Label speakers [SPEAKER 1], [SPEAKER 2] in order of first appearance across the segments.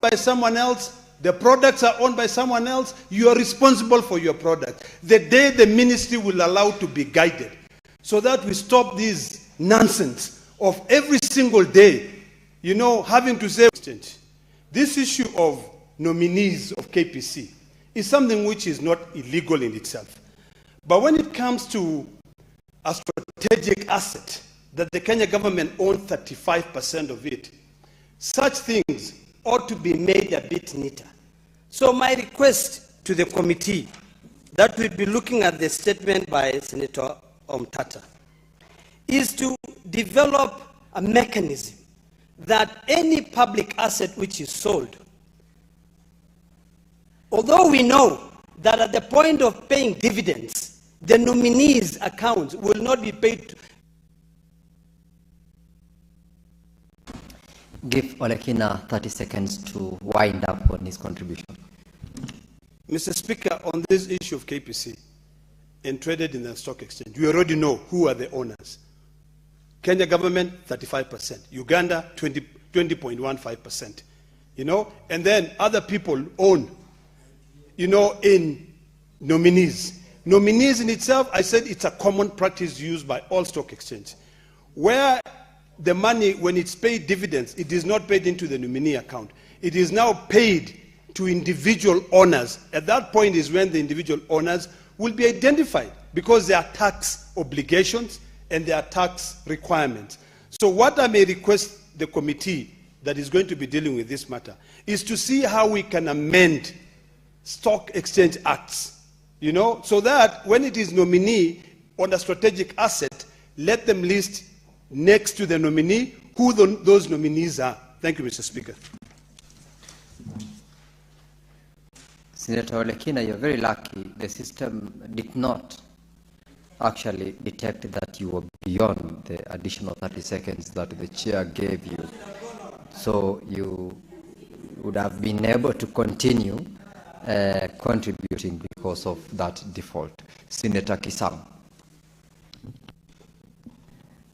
[SPEAKER 1] by someone else. The products are owned by someone else. You are responsible for your product. The day the ministry will allow to be guided, so that we stop this nonsense of every single day, having to say, this issue of nominees of KPC is something which is not illegal in itself. But when it comes to a strategic asset that the Kenya government owns 35% of it, such things ought to be made a bit neater. So my request to the committee that we'll be looking at the statement by Senator Omtata is to develop a mechanism that any public asset which is sold, although we know that at the point of paying dividends, the nominees' accounts will not be paid to.
[SPEAKER 2] Give Olekina 30 seconds to wind up on his contribution.
[SPEAKER 1] Mr. Speaker, on this issue of KPC and traded in the stock exchange, we already know who are the owners. Kenya government, 35%. Uganda, 20.15%. And then other people own, in nominees. Nominees in itself, I said it's a common practice used by all stock exchanges, where the money, when it's paid dividends, it is not paid into the nominee account. It is now paid to individual owners. At that point is when the individual owners will be identified, because there are tax obligations and there are tax requirements. So what I may request the committee that is going to be dealing with this matter is to see how we can amend stock exchange acts, so that when it is nominee on a strategic asset, let them list next to the nominee who those nominees are. Thank you, Mr. Speaker.
[SPEAKER 2] Senator Olekina, you're very lucky. The system did not actually detect that you were beyond the additional 30 seconds that the chair gave you. So you would have been able to continue contributing because of that default. Senator Kisam.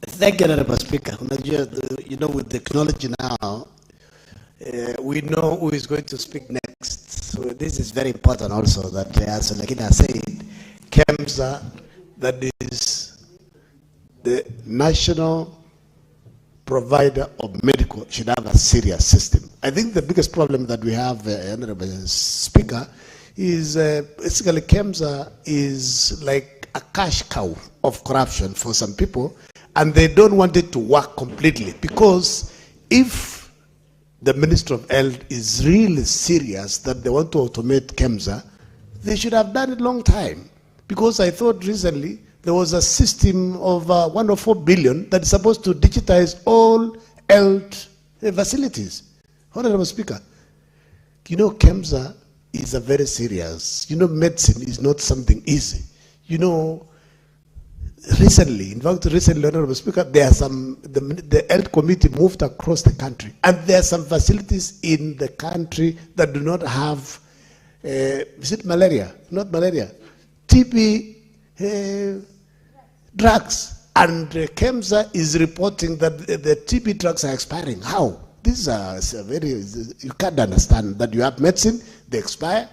[SPEAKER 3] Thank you, Honorable Speaker. With technology now, we know who is going to speak next. So this is very important also that, as Olekina said, KEMSA, that is the national provider of medical, should have a serious system. I think the biggest problem that we have, Honorable Speaker, is basically KEMSA is like a cash cow of corruption for some people, and they don't want it to work completely, because if the Minister of Health is really serious that they want to automate KEMSA, they should have done it long time. Because I thought recently there was a system of 104 billion that is supposed to digitize all health facilities. Honorable Speaker, KEMSA is a very serious, medicine is not something easy. Recently, Honorable Speaker, there are the health committee moved across the country, and there are some facilities in the country that do not have, is it malaria? Not malaria. TB drugs, and KEMSA is reporting that the TB drugs are expiring. How? These are very, you can't understand that you have medicine, they expire.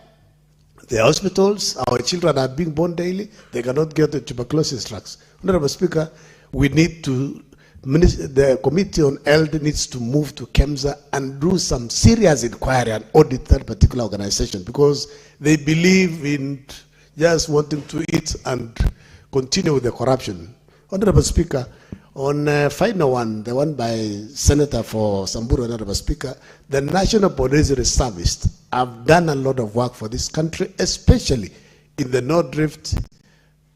[SPEAKER 3] The hospitals, our children are being born daily, they cannot get the tuberculosis drugs. Honorable Speaker, we need to, the Committee on Health needs to move to KEMSA and do some serious inquiry and audit that particular organization, because they believe in just wanting to eat and continue with the corruption. Honorable Speaker, on final one, the one by Senator for Samburu, Honorable Speaker, the National Police Reservists have done a lot of work for this country, especially in the North Rift,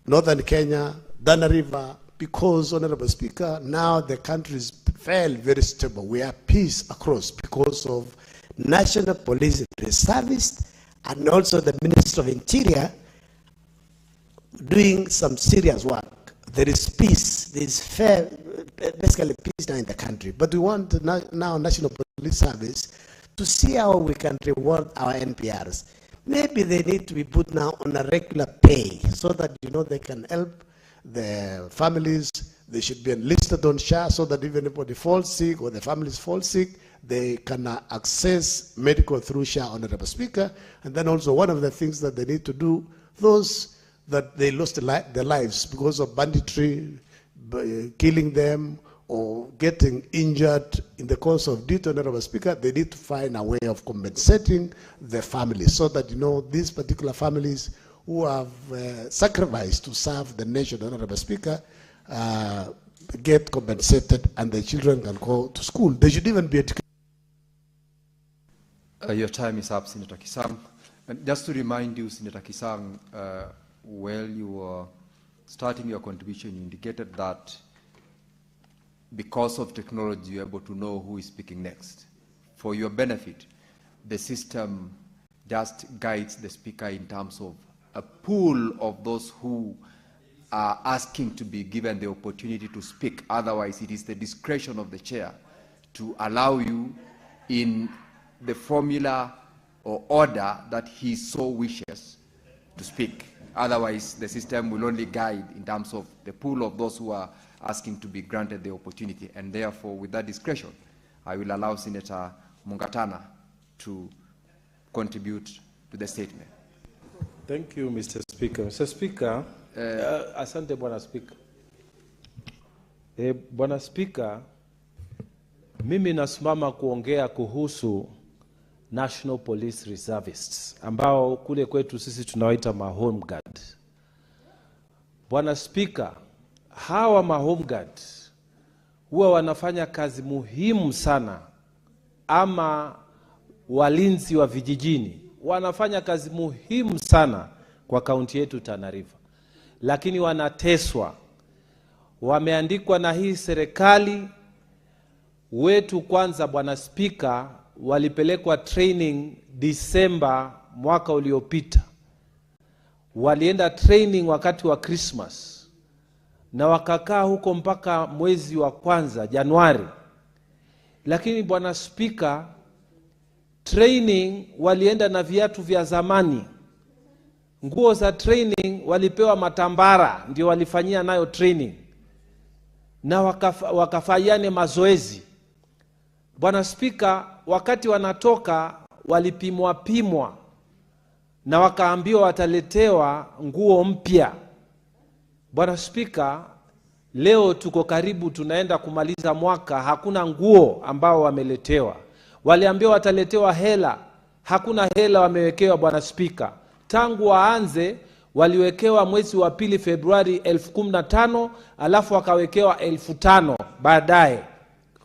[SPEAKER 3] Northern Kenya, Dana River, because, Honorable Speaker, now the country is very stable. We have peace across because of National Police Reservists and also the Minister of Interior doing some serious work. There is peace, there is basically peace now in the country. But we want now National Police Service to see how we can reward our NPRs. Maybe they need to be put now on a regular pay so that, they can help the families. They should be enlisted on SHA so that if anybody falls sick or the families fall sick, they can access medical through SHA, Honorable Speaker. And then also one of the things that they need to do, those that they lost their lives because of banditry, killing them, or getting injured in the course of duty, Honorable Speaker, they need to find a way of compensating the families so that, you know, these particular families who have sacrificed to serve the nation, Honorable Speaker, get compensated and the children can go to school. They should even be educated.
[SPEAKER 2] Your time is up, Senator Kisang. And just to remind you, Senator Kisang, while you were starting your contribution, you indicated that because of technology, you're able to know who is speaking next. For your benefit, the system just guides the speaker in terms of a pool of those who are asking to be given the opportunity to speak. Otherwise, it is the discretion of the chair to allow you in the formula or order that he so wishes to speak. Otherwise, the system will only guide in terms of the pool of those who are asking to be granted the opportunity. And therefore, with that discretion, I will allow Senator Mungatana to contribute to the statement.
[SPEAKER 4] Thank you, Mr. Speaker. Mr. Speaker, asante Bwana Speaker. Bwana Speaker, mimi nasimama kuongea kuhusu National Police Reservists ambao kule kwetu sisi tunawaita ma-home guard. Bwana Speaker, hawa ma-home guard huwa wanafanya kazi muhimu sana, ama walinzi wa vijijini wanafanya kazi muhimu sana kwa kaunti yetu Tana River, lakini wanateswa. Wameandikwa na hii serikali wetu. Kwanza Bwana Speaker, walipelekwa training Disemba mwaka uliopita. Walienda training wakati wa Christmas na wakakaa huko mpaka mwezi wa kwanza Januari. Lakini Bwana Speaker, training walienda na viatu vya zamani. Nguo za training walipewa matambara ndio walifanyia nayo training, na wakafanyane mazoezi. Bwana Speaker, wakati wanatoka walipimwa na wakaambiwa wataletewa nguo mpya. Bwana Speaker, leo tuko karibu tunaenda kumaliza mwaka, hakuna nguo ambao wameletewa. Waliambiwa wataletewa hela, hakuna hela wamewekewa. Bwana Speaker, tangu waanze waliwekewa mwezi wa pili Februari 15,000, alafu wakawekewa 5,000 baadaye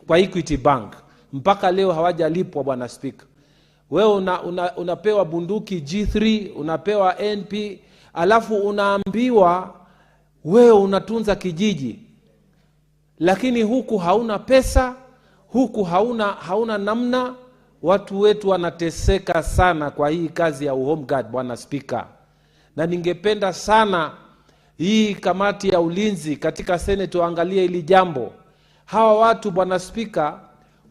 [SPEAKER 4] kwa Equity Bank. Mpaka leo hawajalipwa. Bwana Speaker, wewe unapewa bunduki G3, unapewa NP, alafu unaambiwa wewe unatunza kijiji, lakini huku hauna pesa, huku hauna namna. Watu wetu wanateseka sana kwa hii kazi ya home guard, Bwana Speaker. Na ningependa sana hii kamati ya ulinzi katika Senate waangalie hili jambo. Hawa watu Bwana Speaker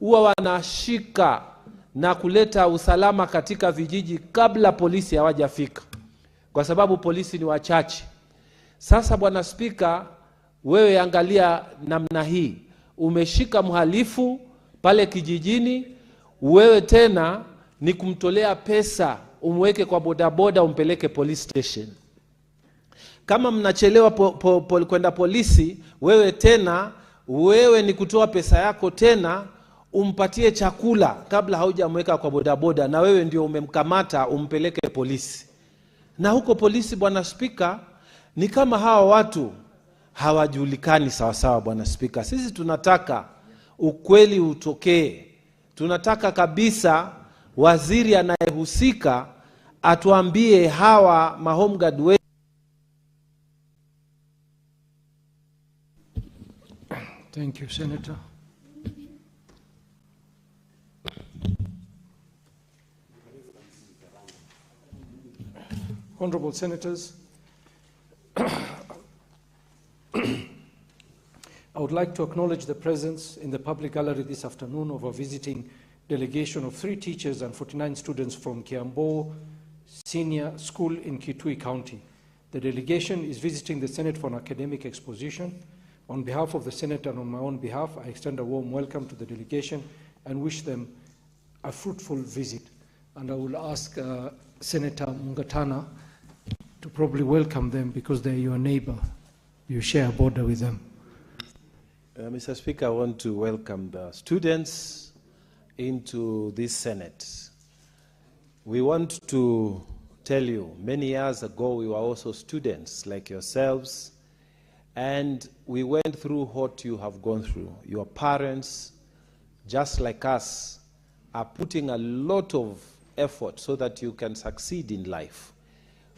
[SPEAKER 4] huwa wanashika na kuleta usalama katika vijiji kabla polisi hawajafika, kwa sababu polisi ni wachache. Sasa Bwana Speaker, wewe angalia namna hii, umeshika mhalifu pale kijijini, wewe tena ni kumtolea pesa umweke kwa bodaboda umpeleke police station. Kama mnachelewa kwenda polisi, wewe ni kutoa pesa yako tena umpatie chakula kabla haujamweka kwa bodaboda, na wewe ndio umemkamata umpeleke polisi. Na huko polisi Bwana Speaker, ni kama hawa watu hawajulikani sawa sawa. Bwana Speaker, sisi tunataka ukweli utokee. Tunataka kabisa waziri anayehusika atuambie hawa ma-home guard wetu.
[SPEAKER 5] Thank you, Senator. Honorable Senators, I would like to acknowledge the presence in the public gallery this afternoon of a visiting delegation of 3 teachers and 49 students from Kiambo Senior School in Kitui County. The delegation is visiting the Senate for an academic exposition. On behalf of the Senate and on my own behalf, I extend a warm welcome to the delegation and wish them a fruitful visit. And I will ask Senator Mungatana to probably welcome them because they're your neighbor. You share a border with them.
[SPEAKER 4] Mr. Speaker, I want to welcome the students into this Senate. We want to tell you, many years ago we were also students like yourselves, and we went through what you have gone through. Your parents, just like us, are putting a lot of effort so that you can succeed in life.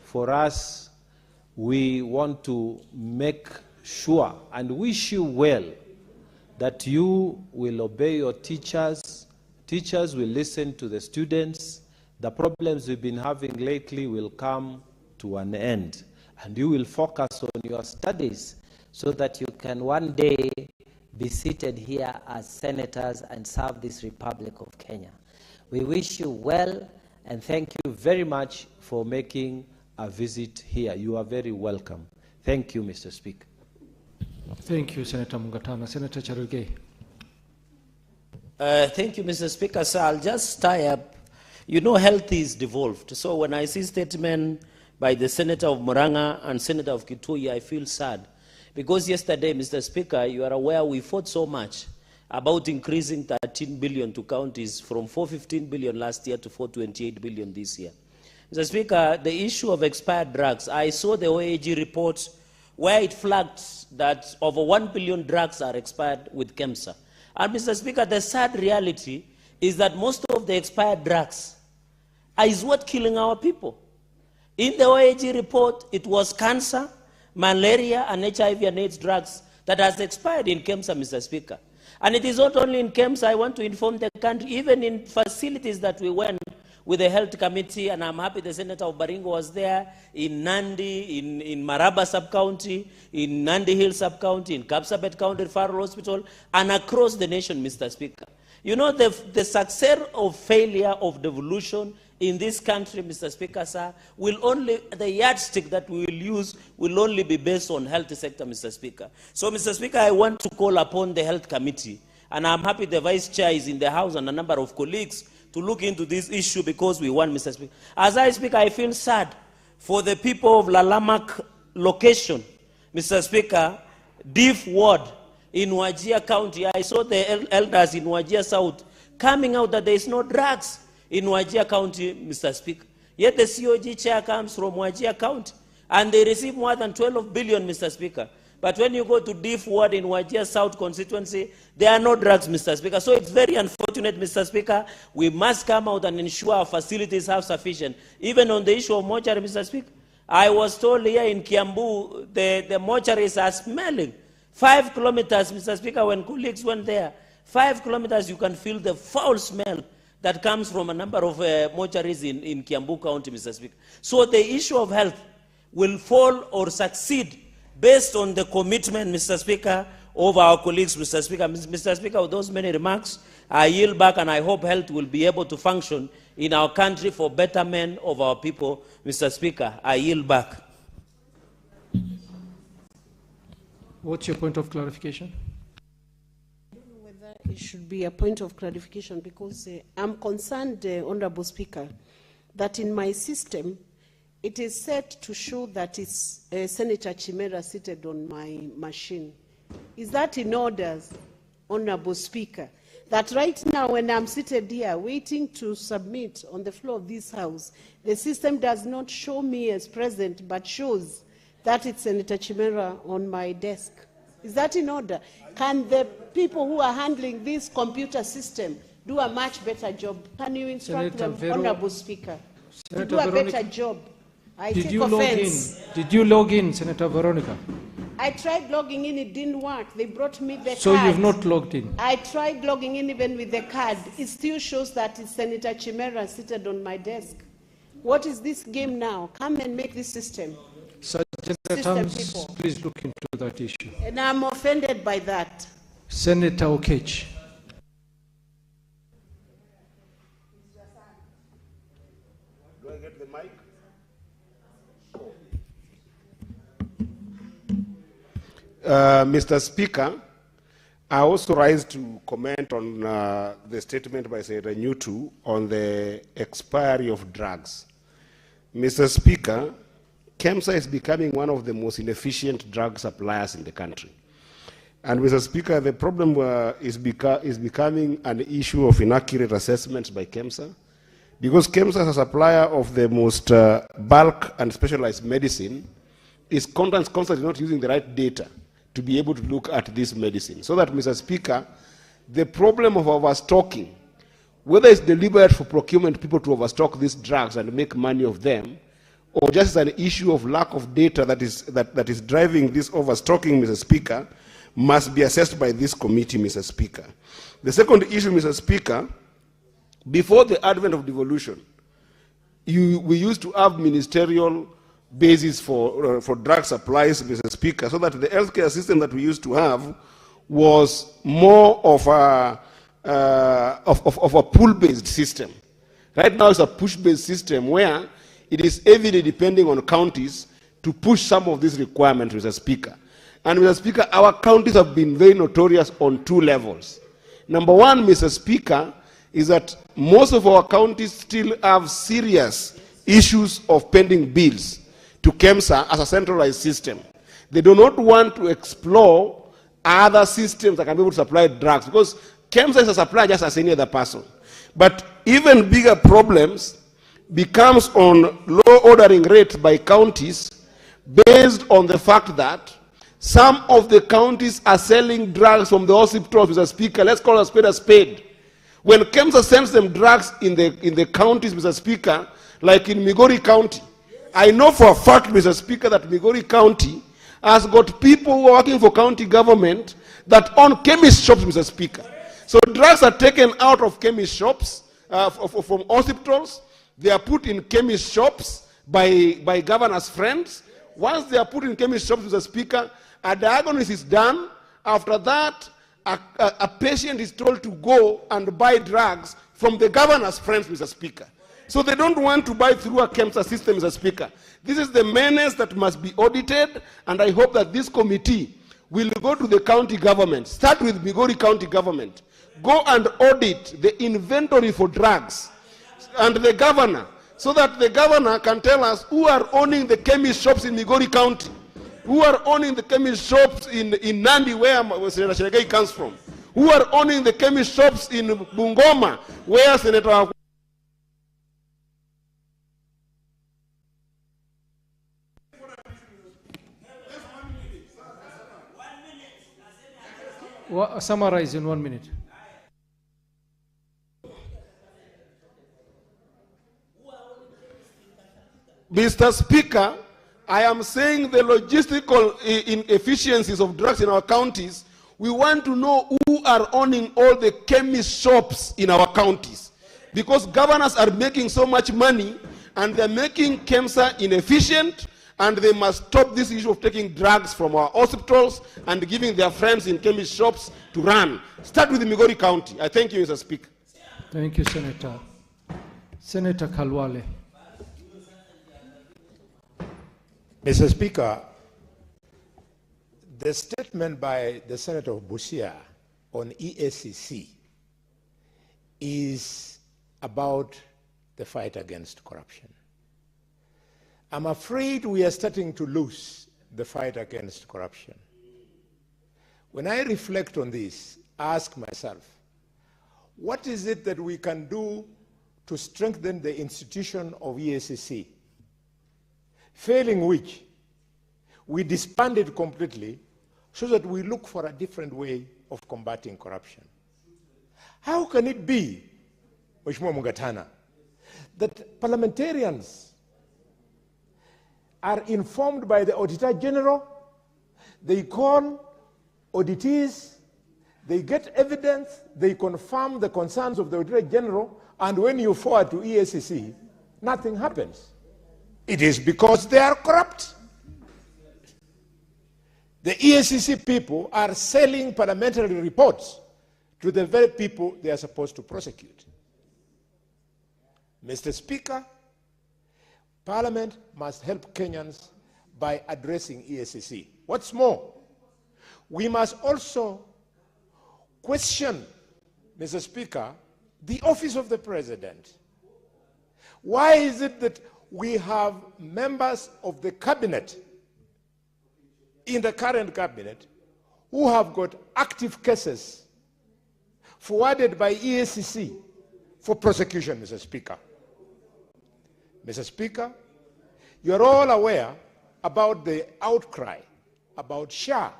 [SPEAKER 4] For us, we want to make sure and wish you well that you will obey your teachers. Teachers will listen to the students. The problems we've been having lately will come to an end, and you will focus on your studies so that you can one day be seated here as senators and serve this Republic of Kenya. We wish you well, and thank you very much for making a visit here. You are very welcome. Thank you, Mr. Speaker.
[SPEAKER 5] Thank you, Senator Mungatana. Senator Cherugei.
[SPEAKER 6] Thank you, Mr. Speaker. Sir, I'll just tie up. You know, health is devolved. So when I see statement by the Senator of Murang'a and Senator of Kitui, I feel sad. Because yesterday, Mr. Speaker, you are aware we fought so much about increasing 13 billion to counties from 415 billion last year to 428 billion this year. Mr. Speaker, the issue of expired drugs, I saw the OAG report where it flagged that over 1 billion drugs are expired with KEMSA. And Mr. Speaker, the sad reality is that most of the expired drugs is what killing our people. In the OAG report, it was cancer, malaria, and HIV and AIDS drugs that has expired in KEMSA, Mr. Speaker. And it is not only in KEMSA, I want to inform the country, even in facilities that we went with the health committee, and I'm happy the Senator of Baringo was there, in Nandi, in Maraba sub-county, in Nandi Hill sub-county, in Kapsabet County Referral Hospital, and across the nation, Mr. Speaker. You know, the success of failure of devolution in this country, Mr. Speaker, sir, will only, the yardstick that we will use will only be based on health sector, Mr. Speaker. So, Mr. Speaker, I want to call upon the health committee, and I'm happy the Vice Chair is in the House and a number of colleagues to look into this issue because we want, Mr. Speaker. As I speak, I feel sad for the people of Lalamak location, Mr. Speaker, Diff Ward in Wajir County. I saw the elders in Wajir South coming out that there is no drugs in Wajir County, Mr. Speaker. Yet the COG chair comes from Wajir County, and they receive more than 12 billion, Mr. Speaker. But when you go to Diff Ward in Wajir South constituency, there are no drugs, Mr. Speaker. So it's very unfortunate, Mr. Speaker. We must come out and ensure our facilities have sufficient. Even on the issue of mortuary, Mr. Speaker, I was told here in Kiambu, the mortuaries are smelling. 5 kilometers, Mr. Speaker, when colleagues went there, 5 kilometers, you can feel the foul smell that comes from a number of mortuaries in Kiambu County, Mr. Speaker. So the issue of health will fall or succeed based on the commitment, Mr. Speaker, of our colleagues, Mr. Speaker. Mr. Speaker, with those many remarks, I yield back, and I hope health will be able to function in our country for betterment of our people. Mr. Speaker, I yield back.
[SPEAKER 5] What's your point of clarification?
[SPEAKER 7] I don't know whether it should be a point of clarification because I'm concerned, Honorable Speaker, that in my system, it is set to show that it's Senator Chimera seated on my machine. Is that in order, Honorable Speaker? That right now when I'm seated here waiting to submit on the floor of this House, the system does not show me as present but shows that it's Senator Chimera on my desk. Is that in order? Can the people who are handling this computer system do a much better job? Can you instruct them, Honorable Speaker, to do a better job? I take offense.
[SPEAKER 5] Did you log in, Senator Veronica?
[SPEAKER 7] I tried logging in, it didn't work. They brought me the card.
[SPEAKER 5] So you've not logged in?
[SPEAKER 7] I tried logging in even with the card. It still shows that it's Senator Chimera seated on my desk. What is this game now? Come and make this system.
[SPEAKER 5] Senator Tams, please look into that issue.
[SPEAKER 7] And I'm offended by that.
[SPEAKER 5] Senator Okech.
[SPEAKER 3] Do I get the mic?
[SPEAKER 1] Mr. Speaker,
[SPEAKER 8] I also rise to comment on the statement by Senator Nyutu on the expiry of drugs. Mr. Speaker, KEMSA is becoming one of the most inefficient drug suppliers in the country. And Mr. Speaker, the problem is becoming an issue of inaccurate assessments by KEMSA, because KEMSA as a supplier of the most bulk and specialized medicine is constantly not using the right data to be able to look at this medicine. So that, Mr. Speaker, the problem of overstocking, whether it's deliberate for procurement people to overstock these drugs and make money of them, or just an issue of lack of data that is driving this overstocking, Mr. Speaker, must be assessed by this committee, Mr. Speaker. The second issue, Mr. Speaker, before the advent of devolution, we used to have ministerial basis for drug supplies, Mr. Speaker, so that the healthcare system that we used to have was more of a pull-based system. Right now it's a push-based system where it is heavily depending on counties to push some of these requirements, Mr. Speaker. And Mr. Speaker, our counties have been very notorious on two levels. Number one, Mr. Speaker, is that most of our counties still have serious issues of pending bills to KEMSA as a centralized system. They do not want to explore other systems that can be able to supply drugs, because KEMSA is a supplier just as any other person. But even bigger problems becomes on low ordering rates by counties based on the fact that some of the counties are selling drugs from the hospitals, Mr. Speaker. Let's call a spade a spade. When KEMSA sends them drugs in the counties, Mr. Speaker, like in Migori County, I know for a fact, Mr. Speaker, that Migori County has got people who are working for county government that own chemist shops, Mr. Speaker. So drugs are taken out of chemist shops, from hospitals. They are put in chemist shops by governor's friends. Once they are put in chemist shops, Mr. Speaker, a diagnosis is done. After that, a patient is told to go and buy drugs from the governor's friends, Mr. Speaker. So they don't want to buy through a KEMSA system, Mr. Speaker. This is the menace that must be audited, and I hope that this committee will go to the county government, start with Migori County government, go and audit the inventory for drugs and the governor, so that the governor can tell us who are owning the chemist shops in Migori County, who are owning the chemist shops in Nandi, where Senator Sheregai comes from, who are owning the chemist shops in Bungoma, where Senator
[SPEAKER 5] Summarize in 1 minute.
[SPEAKER 8] Mr. Speaker, I am saying the logistical inefficiencies of drugs in our counties. We want to know who are owning all the chemist shops in our counties, because governors are making so much money and they're making KEMSA inefficient, and they must stop this issue of taking drugs from our hospitals and giving their friends in chemist shops to run. Start with Migori County. I thank you, Mr. Speaker.
[SPEAKER 5] Thank you, Senator. Senator Kalwale.
[SPEAKER 9] Mr. Speaker, the statement by the Senator of Busia on EACC is about the fight against corruption. I'm afraid we are starting to lose the fight against corruption. When I reflect on this, I ask myself, what is it that we can do to strengthen the institution of EACC? Failing which, we disband it completely so that we look for a different way of combating corruption. How can it be, Mheshimiwa Mugatana, that parliamentarians are informed by the Auditor General, they call auditees, they get evidence, they confirm the concerns of the Auditor General, and when you forward to EACC, nothing happens. It is because they are corrupt. The EACC people are selling parliamentary reports to the very people they are supposed to prosecute. Mr. Speaker, Parliament must help Kenyans by addressing EACC. What's more, we must also question, Mr. Speaker, the office of the President. Why is it that we have members of the cabinet, in the current cabinet, who have got active cases forwarded by EACC for prosecution, Mr. Speaker? Mr. Speaker, you are all aware about the outcry about SHA.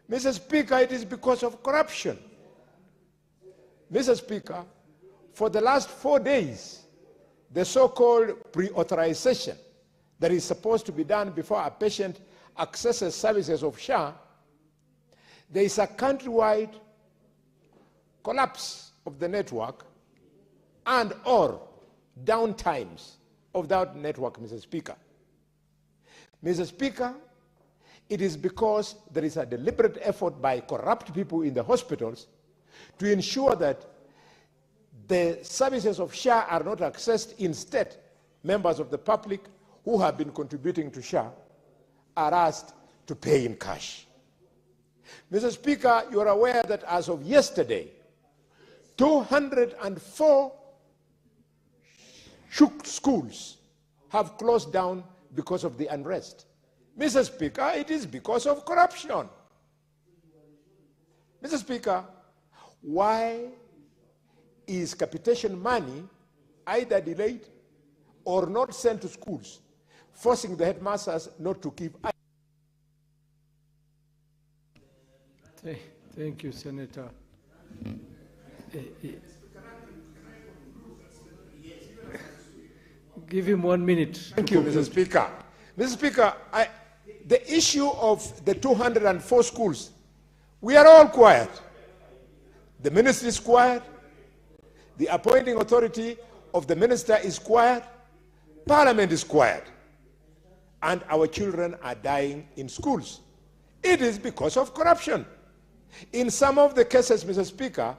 [SPEAKER 9] Mr. Speaker, it is because of corruption. Mr. Speaker, for the last 4 days, the so-called pre-authorization that is supposed to be done before a patient accesses services of SHA, there is a countrywide collapse of the network and or downtimes of that network, Mr. Speaker. Mr. Speaker, it is because there is a deliberate effort by corrupt people in the hospitals to ensure that the services of SHA are not accessed. Instead, members of the public who have been contributing to SHA are asked to pay in cash. Mr. Speaker, you are aware that as of yesterday, 204 schools have closed down because of the unrest. Mr. Speaker, it is because of corruption. Mr. Speaker, why is capitation money either delayed or not sent to schools, forcing the headmasters not to give?
[SPEAKER 5] Thank you, Senator. Give him 1 minute.
[SPEAKER 9] Thank you, Mr. Speaker. Mr. Speaker, the issue of the 204 schools, we are all quiet. The ministry is quiet. The appointing authority of the minister is quiet. Parliament is quiet. And our children are dying in schools. It is because of corruption. In some of the cases, Mr. Speaker,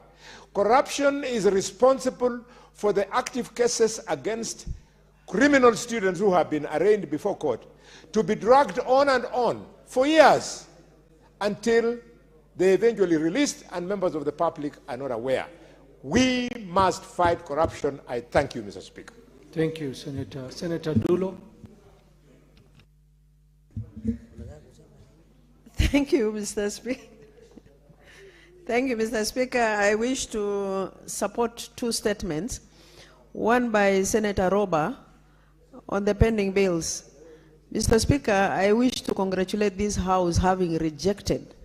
[SPEAKER 9] corruption is responsible for the active cases against criminal students who have been arraigned before court to be dragged on and on for years until they eventually released and members of the public are not aware. We must fight corruption. I thank you, Mr. Speaker.
[SPEAKER 5] Thank you, Senator. Senator Dulo.
[SPEAKER 10] Thank you, Mr. Speaker. Thank you, Mr. Speaker. I wish to support two statements. One by Senator Roba on the pending bills. Mr. Speaker, I wish to congratulate this House having rejected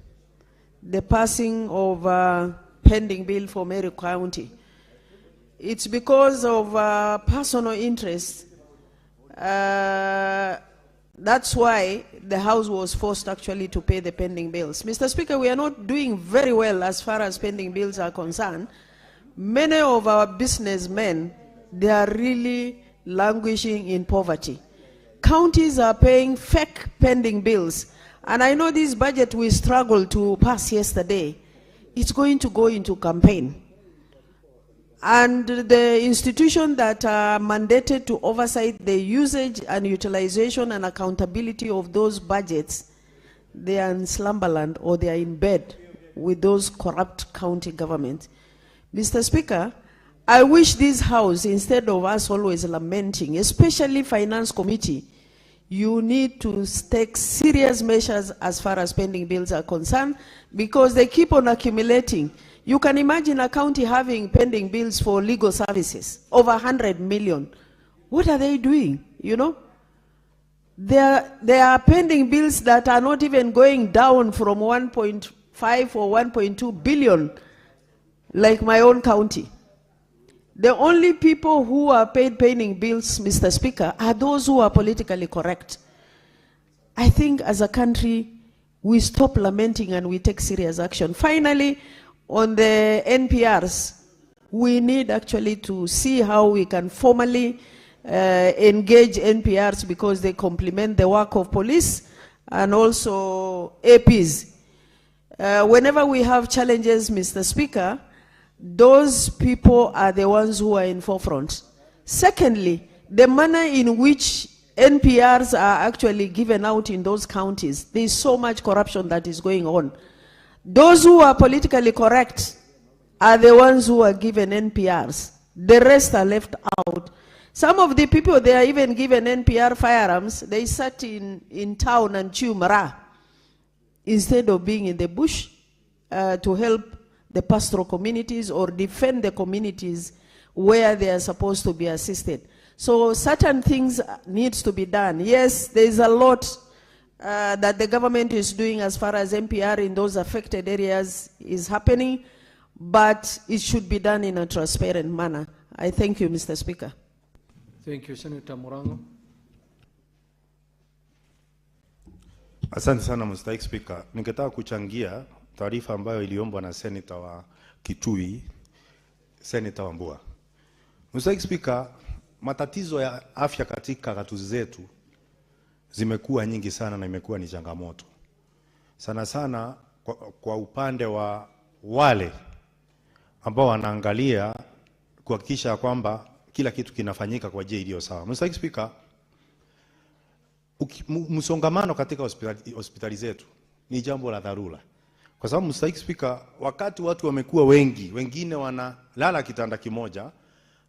[SPEAKER 10] the passing of a pending bill for Mary County. It's because of personal interest. That's why the House was forced actually to pay the pending bills. Mr. Speaker, we are not doing very well as far as pending bills are concerned. Many of our businessmen, they are really languishing in poverty. Counties are paying fake pending bills. And I know this budget we struggled to pass yesterday. It's going to go into campaign. And the institution that are mandated to oversight the usage and utilization and accountability of those budgets, they are in slumberland or they are in bed with those corrupt county governments. Mr. Speaker, I wish this House, instead of us always lamenting, especially Finance Committee, you need to take serious measures as far as pending bills are concerned because they keep on accumulating. You can imagine a county having pending bills for legal services, over 100 million. What are they doing, you know? There are pending bills that are not even going down from 1.5 or 1.2 billion, like my own county. The only people who are paid pending bills, Mr. Speaker, are those who are politically correct. I think as a country, we stop lamenting and we take serious action. Finally, on the NPRs, we need actually to see how we can formally engage NPRs because they complement the work of police and also APs. Whenever we have challenges, Mr. Speaker, those people are the ones who are in forefront. Secondly, the manner in which NPRs are actually given out in those counties, there is so much corruption that is going on. Those who are politically correct are the ones who are given NPRs. The rest are left out. Some of the people, they are even given NPR firearms. They sat in town and chew mara instead of being in the bush to help the pastoral communities or defend the communities where they are supposed to be assisted. So certain things needs to be done. Yes, there is a lot that the government is doing as far as NPR in those affected areas is happening, but it should be done in a transparent manner. I thank you, Mr. Speaker.
[SPEAKER 5] Thank you, Senator Morango.
[SPEAKER 11] Asante sana Mr. Speaker. Ningetaka kuchangia taarifa ambayo iliombwa na Senator wa Kitui, Senator Wambua. Mr. Speaker, matatizo ya afya katika gatuzi zetu zimekuwa nyingi sana na imekuwa ni changamoto. Sana sana kwa upande wa wale ambao wanaangalia kuhakikisha kwamba kila kitu kinafanyika kwa njia iliyo sawa. Mr. Speaker, msongamano katika hospitali zetu ni jambo la dharura. Kwa sababu Mr. Speaker, wakati watu wamekuwa wengi, wengine wanalala kitanda kimoja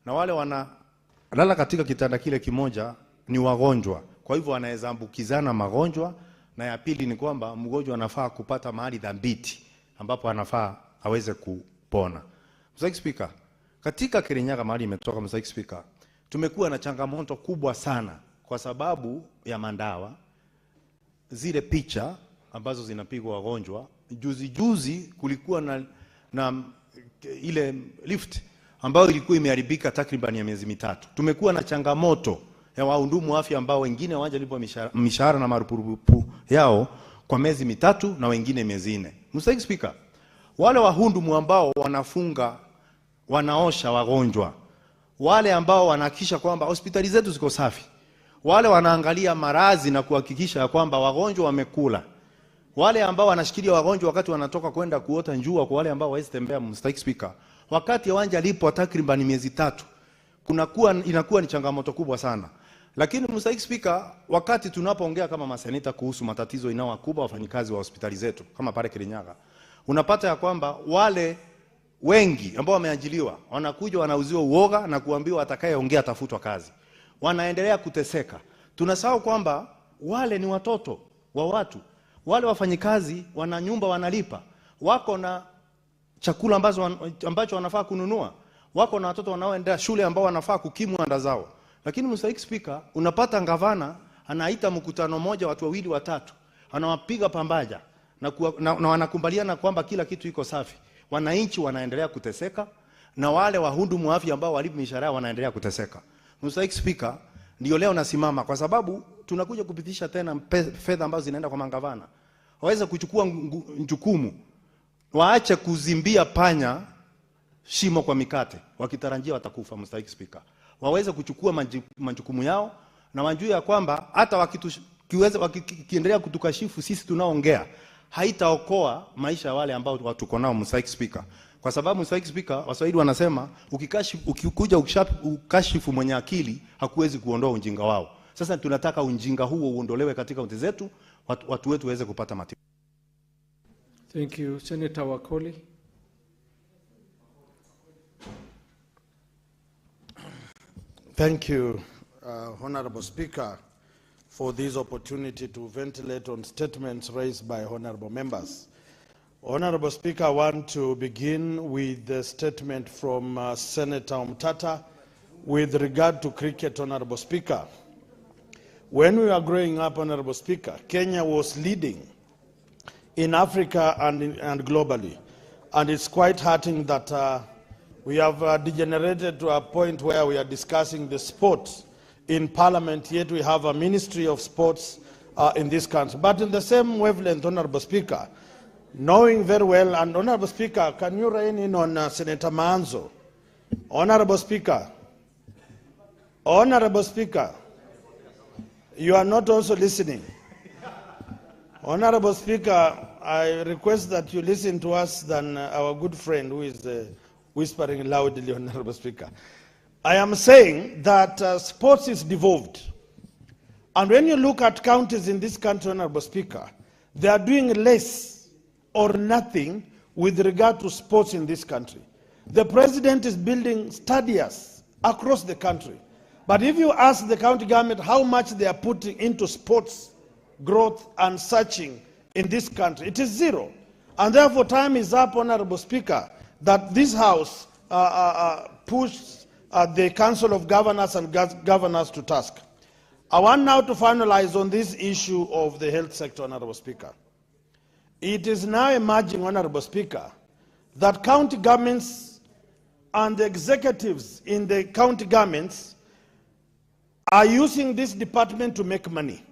[SPEAKER 11] na wale wanalala katika kitanda kile kimoja ni wagonjwa. Kwa hivyo wanaweza ambukizana magonjwa, na ya pili ni kwamba mgonjwa anafaa kupata mahali dhabiti ambapo anafaa aweze kupona. Mr. Speaker, katika Kirinyaga mahali imetoka Mr. Speaker, tumekuwa na changamoto kubwa sana kwa sababu ya mandawa, zile picha ambazo zinapigwa wagonjwa. Juzi kulikuwa na ile lift ambayo ilikuwa imeharibika takriban ya miezi mitatu. Tumekuwa na changamoto ya wahudumu afya ambao wengine hawajalipwa mishahara na marupurupu yao kwa miezi mitatu na wengine miezi 4. Mr. Speaker, wale wahudumu ambao wanaosha wagonjwa, wale ambao wanahakikisha kwamba hospitali zetu ziko safi, wale wanaangalia maradhi na kuhakikisha kwamba wagonjwa wamekula, wale ambao wanashikilia wagonjwa wakati wanatoka kwenda kuota njua, kwa wale ambao hawezi tembea Mr. Speaker, wakati hawajalipwa takriban miezi 3, inakuwa ni changamoto kubwa sana. Lakini Mr. Speaker, wakati tunapoongea kama maseneta kuhusu matatizo inayowakumba wafanyikazi wa hospitali zetu kama pale Kirinyaga, unapata ya kwamba wale wengi ambao wameajiliwa wanakuja wanauziwa uoga na kuambiwa atakayeongea atafutwa kazi. Wanaendelea kuteseka. Tunasahau kwamba wale ni watoto wa watu. Wale wafanyikazi wana nyumba wanalipa. Wako na chakula ambacho wanafaa kununua. Wako na watoto wanaoenda shule ambao wanafaa kukimu anda zao. Lakini Mr. Speaker, unapata gavana anaita mkutano moja watu 2 3, anawapiga pambaja na wanakubaliana kwamba kila kitu iko safi. Wananchi wanaendelea kuteseka na wale wahudumu wa afya ambao walipo mishahara wanaendelea kuteseka. Mr. Speaker, ndio leo nasimama kwa sababu tunakuja kupitisha tena fedha ambazo zinaenda kwa mangavana. Waweze kuchukua jukumu, waache kuzimbia panya shimo kwa mikate wakitarajia watakufa. Mr. Speaker, waweze kuchukua majukumu yao na wajue ya kwamba hata wakiendelea kutukashifu sisi tunaoongea haitaokoa maisha ya wale ambao tuko nao Mr. Speaker. Kwa sababu Mr. Speaker, Waswahili wanasema ukikuja ukashifu mwenye akili hakuwezi kuondoa ujinga wao. Sasa tunataka ujinga huo uondolewe katika nchi zetu, watu wetu waweze kupata matibabu.
[SPEAKER 5] Thank you, Senator Wakoli.
[SPEAKER 12] Thank you, Honorable Speaker, for this opportunity to ventilate on statements raised by honorable members. Honorable Speaker, I want to begin with the statement from Senator Mtata with regard to cricket, Honorable Speaker. When we were growing up, Honorable Speaker, Kenya was leading in Africa and globally. And it's quite heartening that we have degenerated to a point where we are discussing the sports in Parliament, yet we have a Ministry of Sports in this country. But in the same wavelength, Honorable Speaker, knowing very well, and Honorable Speaker, can you rein in on Senator Manzo? Honorable Speaker, Honorable Speaker, you are not also listening. Honorable Speaker, I request that you listen to us than our good friend who is whispering loudly, Honorable Speaker. I am saying that sports is devolved. And when you look at counties in this country, Honorable Speaker, they are doing less or nothing with regard to sports in this country. The president is building stadiums across the country. But if you ask the county government how much they are putting into sports growth and searching in this country, it is zero. And therefore, time is up, Honorable Speaker, that this House push the Council of Governors and Governors to task. I want now to finalize on this issue of the health sector, Honorable Speaker. It is now emerging, Honorable Speaker, that county governments and the executives in the county governments are using this department to make money.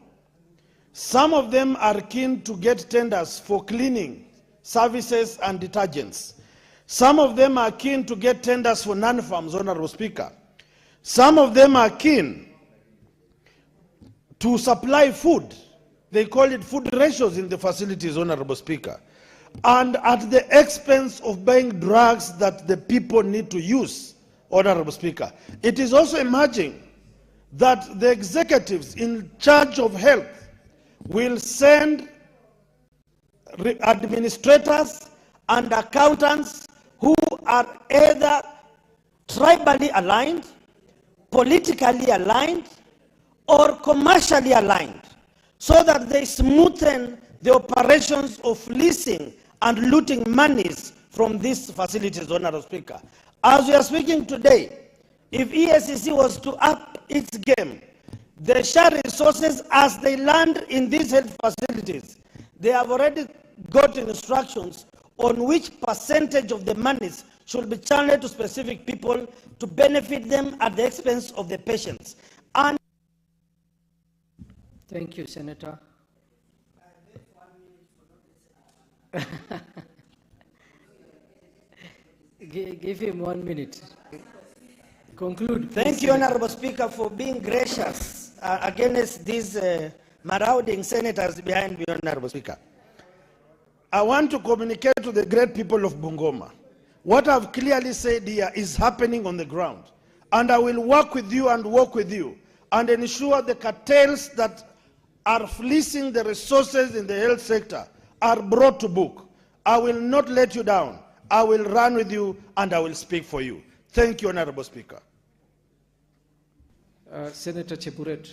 [SPEAKER 12] Some of them are keen to get tenders for cleaning services and detergents. Some of them are keen to get tenders for non-farms, Honorable Speaker. Some of them are keen to supply food. They call it food ratios in the facilities, Honorable Speaker. And at the expense of buying drugs that the people need to use, Honorable Speaker. It is also emerging that the executives in charge of health will send administrators and accountants who are either tribally aligned, politically aligned, or commercially aligned, so that they smoothen the operations of leasing and looting monies from these facilities, Honorable Speaker. As we are speaking today, if EACC was to up its game, they share resources as they land in these health facilities. They have already got instructions on which percentage of the monies should be channeled to specific people to benefit them at the expense of the patients. And
[SPEAKER 5] thank you, Senator. Give him 1 minute. Conclude.
[SPEAKER 6] Thank you, Honorable Speaker, for being gracious against these marauding senators behind me, Honorable Speaker.
[SPEAKER 12] I want to communicate to the great people of Bungoma. What I've clearly said here is happening on the ground. And I will work with you and work with you and ensure the cartels that are fleecing the resources in the health sector are brought to book. I will not let you down. I will run with you and I will speak for you. Thank you, Honorable Speaker.
[SPEAKER 5] Senator Cheburet.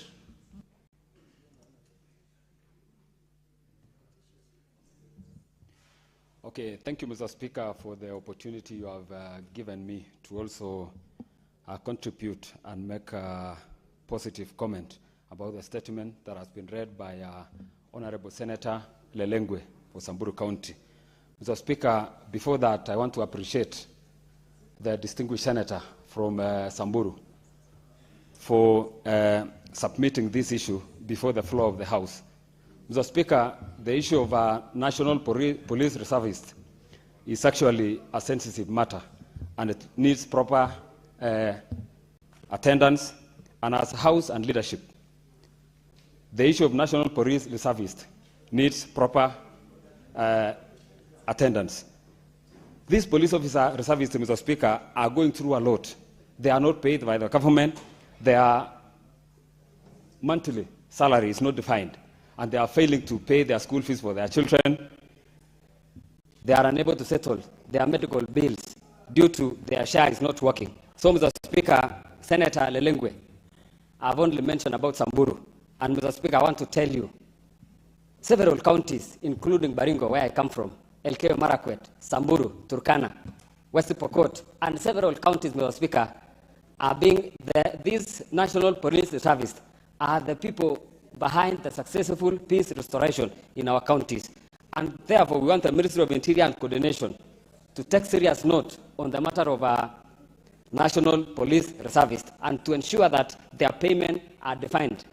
[SPEAKER 13] Okay, thank you, Mr. Speaker, for the opportunity you have given me to also contribute and make a positive comment about the statement that has been read by Honorable Senator Lelengwe for Samburu County. Mr. Speaker, before that, I want to appreciate the distinguished senator from Samburu for submitting this issue before the floor of the House. Mr. Speaker, the issue of national police reservists is actually a sensitive matter, and it needs proper attendance. And as House and leadership, the issue of national police reservists needs proper attendance. These police officer reservists, Mr. Speaker, are going through a lot. They are not paid by the government. Their monthly salary is not defined, and they are failing to pay their school fees for their children. They are unable to settle their medical bills due to their share is not working. So, Mr. Speaker, Senator Lelengwe, I've only mentioned about Samburu. And, Mr. Speaker, I want to tell you, several counties, including Baringo, where I come from, Elgeyo Marakwet, Samburu, Turkana, West Pokot, and several counties, Mr. Speaker, are being these national police reservists are the people behind the successful peace restoration in our counties. And therefore, we want the Ministry of Interior and Coordination to take serious note on the matter of national police reservists and to ensure that their payments are defined.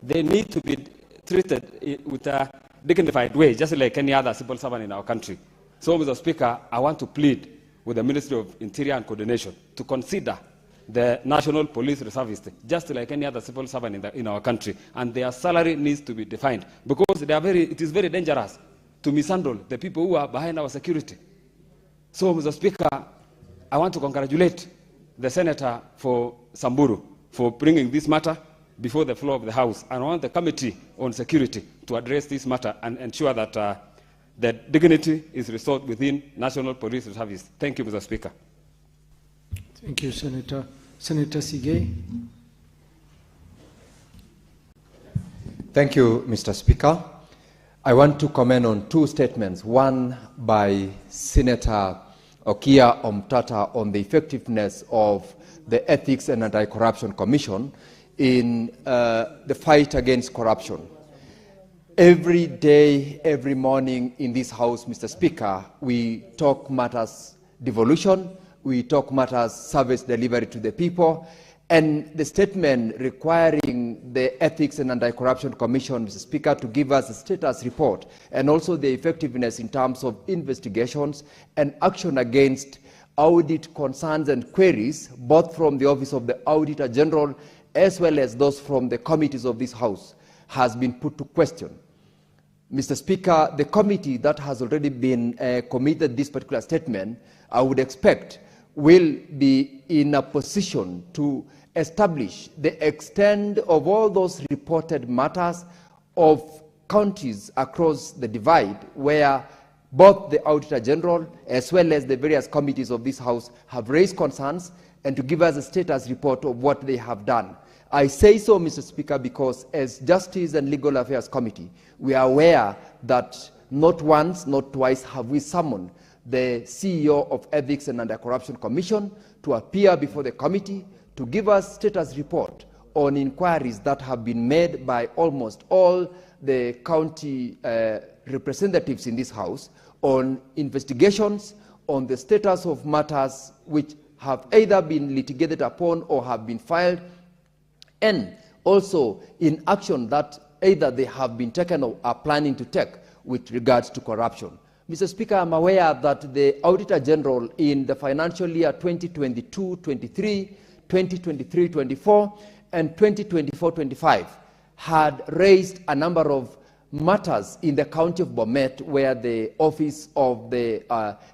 [SPEAKER 13] They need to be treated with a dignified way, just like any other civil servant in our country. So, Mr. Speaker, I want to plead with the Ministry of Interior and Coordination to consider the national police reservists just like any other civil servant in our country, and their salary needs to be defined, because it is very dangerous to mishandle the people who are behind our security. So, Mr. Speaker, I want to congratulate the Senator for Samburu for bringing this matter before the floor of the House, and I want the Committee on Security to address this matter and ensure that that dignity is restored within National Police Service. Thank you, Mr. Speaker.
[SPEAKER 5] Thank you, Senator. Senator Sigei.
[SPEAKER 2] Thank you, Mr. Speaker. I want to comment on two statements, one by Senator Okia Omtata on the effectiveness of the Ethics and Anti-Corruption Commission in the fight against corruption. Every day, every morning in this House, Mr. Speaker, we talk matters devolution, we talk matters service delivery to the people, and the statement requiring the Ethics and Anti-Corruption Commission, Mr. Speaker, to give us a status report and also the effectiveness in terms of investigations and action against audit concerns and queries, both from the Office of the Auditor General as well as those from the committees of this House, has been put to question. Mr. Speaker, the committee that has already been committed this particular statement, I would expect, will be in a position to establish the extent of all those reported matters of counties across the divide where both the Auditor General as well as the various committees of this House have raised concerns, and to give us a status report of what they have done. I say so, Mr. Speaker, because as Justice and Legal Affairs Committee, we are aware that not once, not twice have we summoned the CEO of Ethics and Anti-Corruption Commission to appear before the committee to give us status report on inquiries that have been made by almost all the county representatives in this House on investigations, on the status of matters which have either been litigated upon or have been filed, and also in action that either they have been taken or are planning to take with regards to corruption. Mr. Speaker, I'm aware that the Auditor General in the financial year 2022-23, 2023-24, and 2024-25 had raised a number of matters in the county of Bomet where the Office of the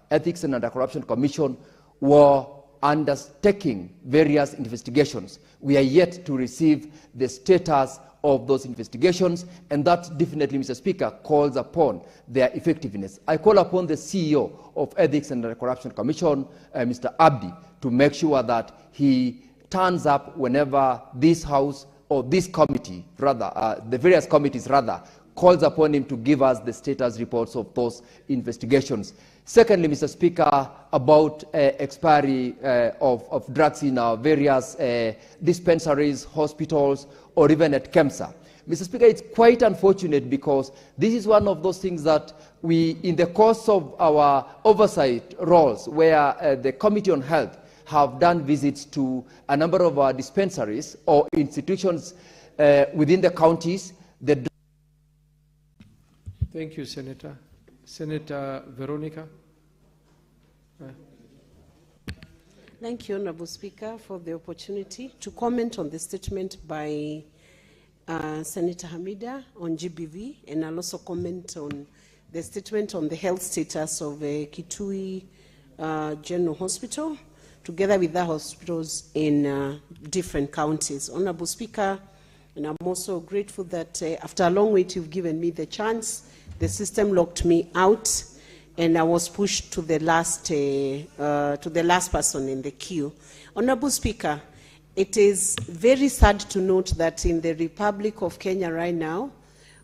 [SPEAKER 2] Ethics and Anti-Corruption Commission were undertaking various investigations. We are yet to receive the status of those investigations, and that definitely, Mr. Speaker, calls upon their effectiveness. I call upon the CEO of Ethics and Anti-Corruption Commission, Mr. Abdi, to make sure that he turns up whenever this House or this committee, rather, the various committees, rather, calls upon him to give us the status reports of those investigations. Secondly, Mr. Speaker, about expiry of drugs in our various dispensaries, hospitals, or even at KEMSA. Mr. Speaker, it's quite unfortunate because this is one of those things that we, in the course of our oversight roles, where the Committee on Health have done visits to a number of our dispensaries or institutions within the counties.
[SPEAKER 5] Thank you, Senator. Senator Veronica.
[SPEAKER 7] Thank you, Honorable Speaker, for the opportunity to comment on the statement by Senator Hamida on GBV, and I'll also comment on the statement on the health status of Kitui General Hospital, together with the hospitals in different counties. Honorable Speaker, and I'm also grateful that after a long wait, you've given me the chance. The system locked me out, and I was pushed to the last person in the queue. Honorable Speaker, it is very sad to note that in the Republic of Kenya right now,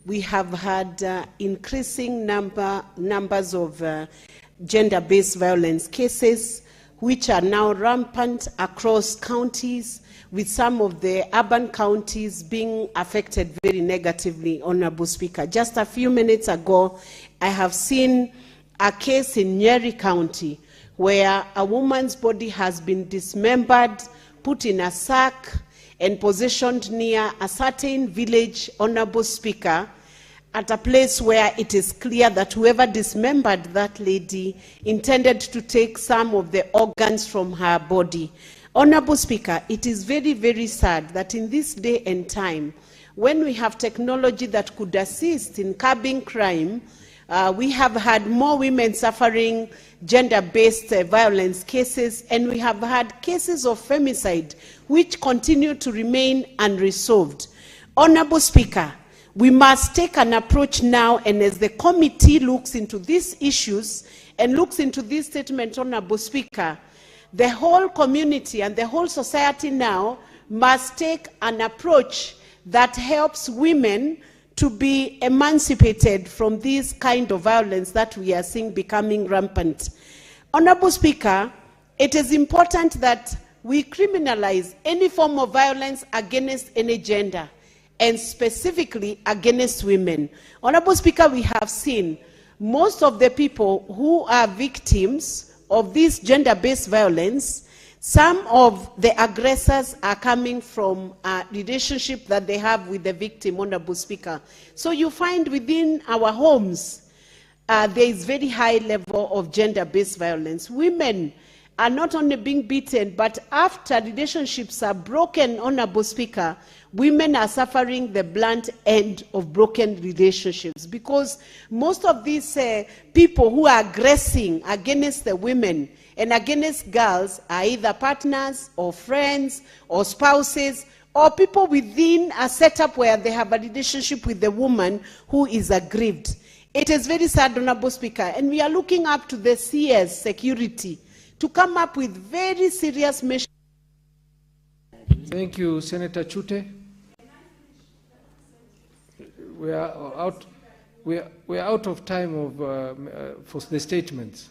[SPEAKER 7] we have had increasing numbers of gender-based violence cases, which are now rampant across counties, with some of the urban counties being affected very negatively, Honorable Speaker. Just a few minutes ago, I have seen a case in Nyeri County where a woman's body has been dismembered, put in a sack, and positioned near a certain village, Honorable Speaker, at a place where it is clear that whoever dismembered that lady intended to take some of the organs from her body. Honorable Speaker, it is very, very sad that in this day and time, when we have technology that could assist in curbing crime, we have had more women suffering gender-based violence cases, and we have had cases of femicide which continue to remain unresolved. Honorable Speaker, We must take an approach now, and as the committee looks into these issues and looks into this statement, Honorable Speaker, the whole community and the whole society now must take an approach that helps women to be emancipated from this kind of violence that we are seeing becoming rampant. Honorable Speaker, it is important that we criminalize any form of violence against any gender, and specifically against women. Honorable Speaker, we have seen most of the people who are victims of this gender-based violence, some of the aggressors are coming from a relationship that they have with the victim, Honorable Speaker. So you find within our homes, there is very high level of gender-based violence. Women are not only being beaten, but after relationships are broken, Honorable Speaker, women are suffering the blunt end of broken relationships, because most of these people who are aggressing against the women and against girls are either partners or friends or spouses or people within a setup where they have a relationship with the woman who is aggrieved. It is very sad, Honorable Speaker, and we are looking up to the CS security to come up with very serious measures.
[SPEAKER 5] Thank you, Senator Chute. We are out of time for the statements.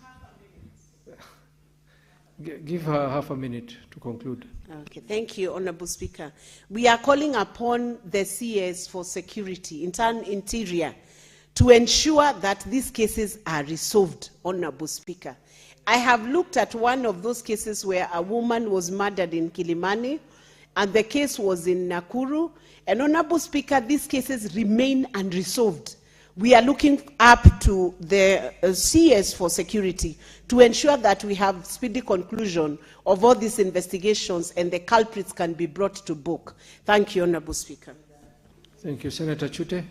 [SPEAKER 5] Give her half a minute to conclude.
[SPEAKER 7] Okay, thank you, Honorable Speaker. We are calling upon the CS for security, interior, to ensure that these cases are resolved, Honorable Speaker. I have looked at one of those cases where a woman was murdered in Kilimani, and the case was in Nakuru. And Honorable Speaker, these cases remain unresolved. We are looking up to the CS for security to ensure that we have speedy conclusion of all these investigations and the culprits can be brought to book. Thank you, Honorable Speaker.
[SPEAKER 5] Thank you, Senator Chute.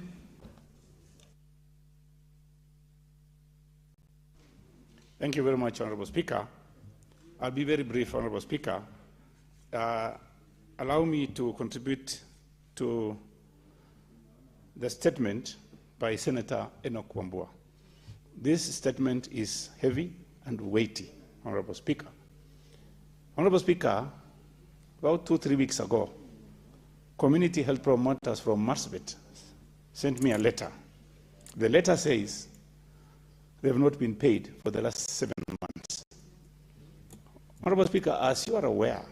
[SPEAKER 14] Thank you very much, Honorable Speaker. I'll be very brief, Honorable Speaker. Allow me to contribute to the statement by Senator Enoch Wambua. This statement is heavy and weighty, Honorable Speaker. Honorable Speaker, about 2-3 weeks ago, community health promoters from Marsabit sent me a letter. The letter says they have not been paid for the last 7 months. Honorable Speaker, as you are aware,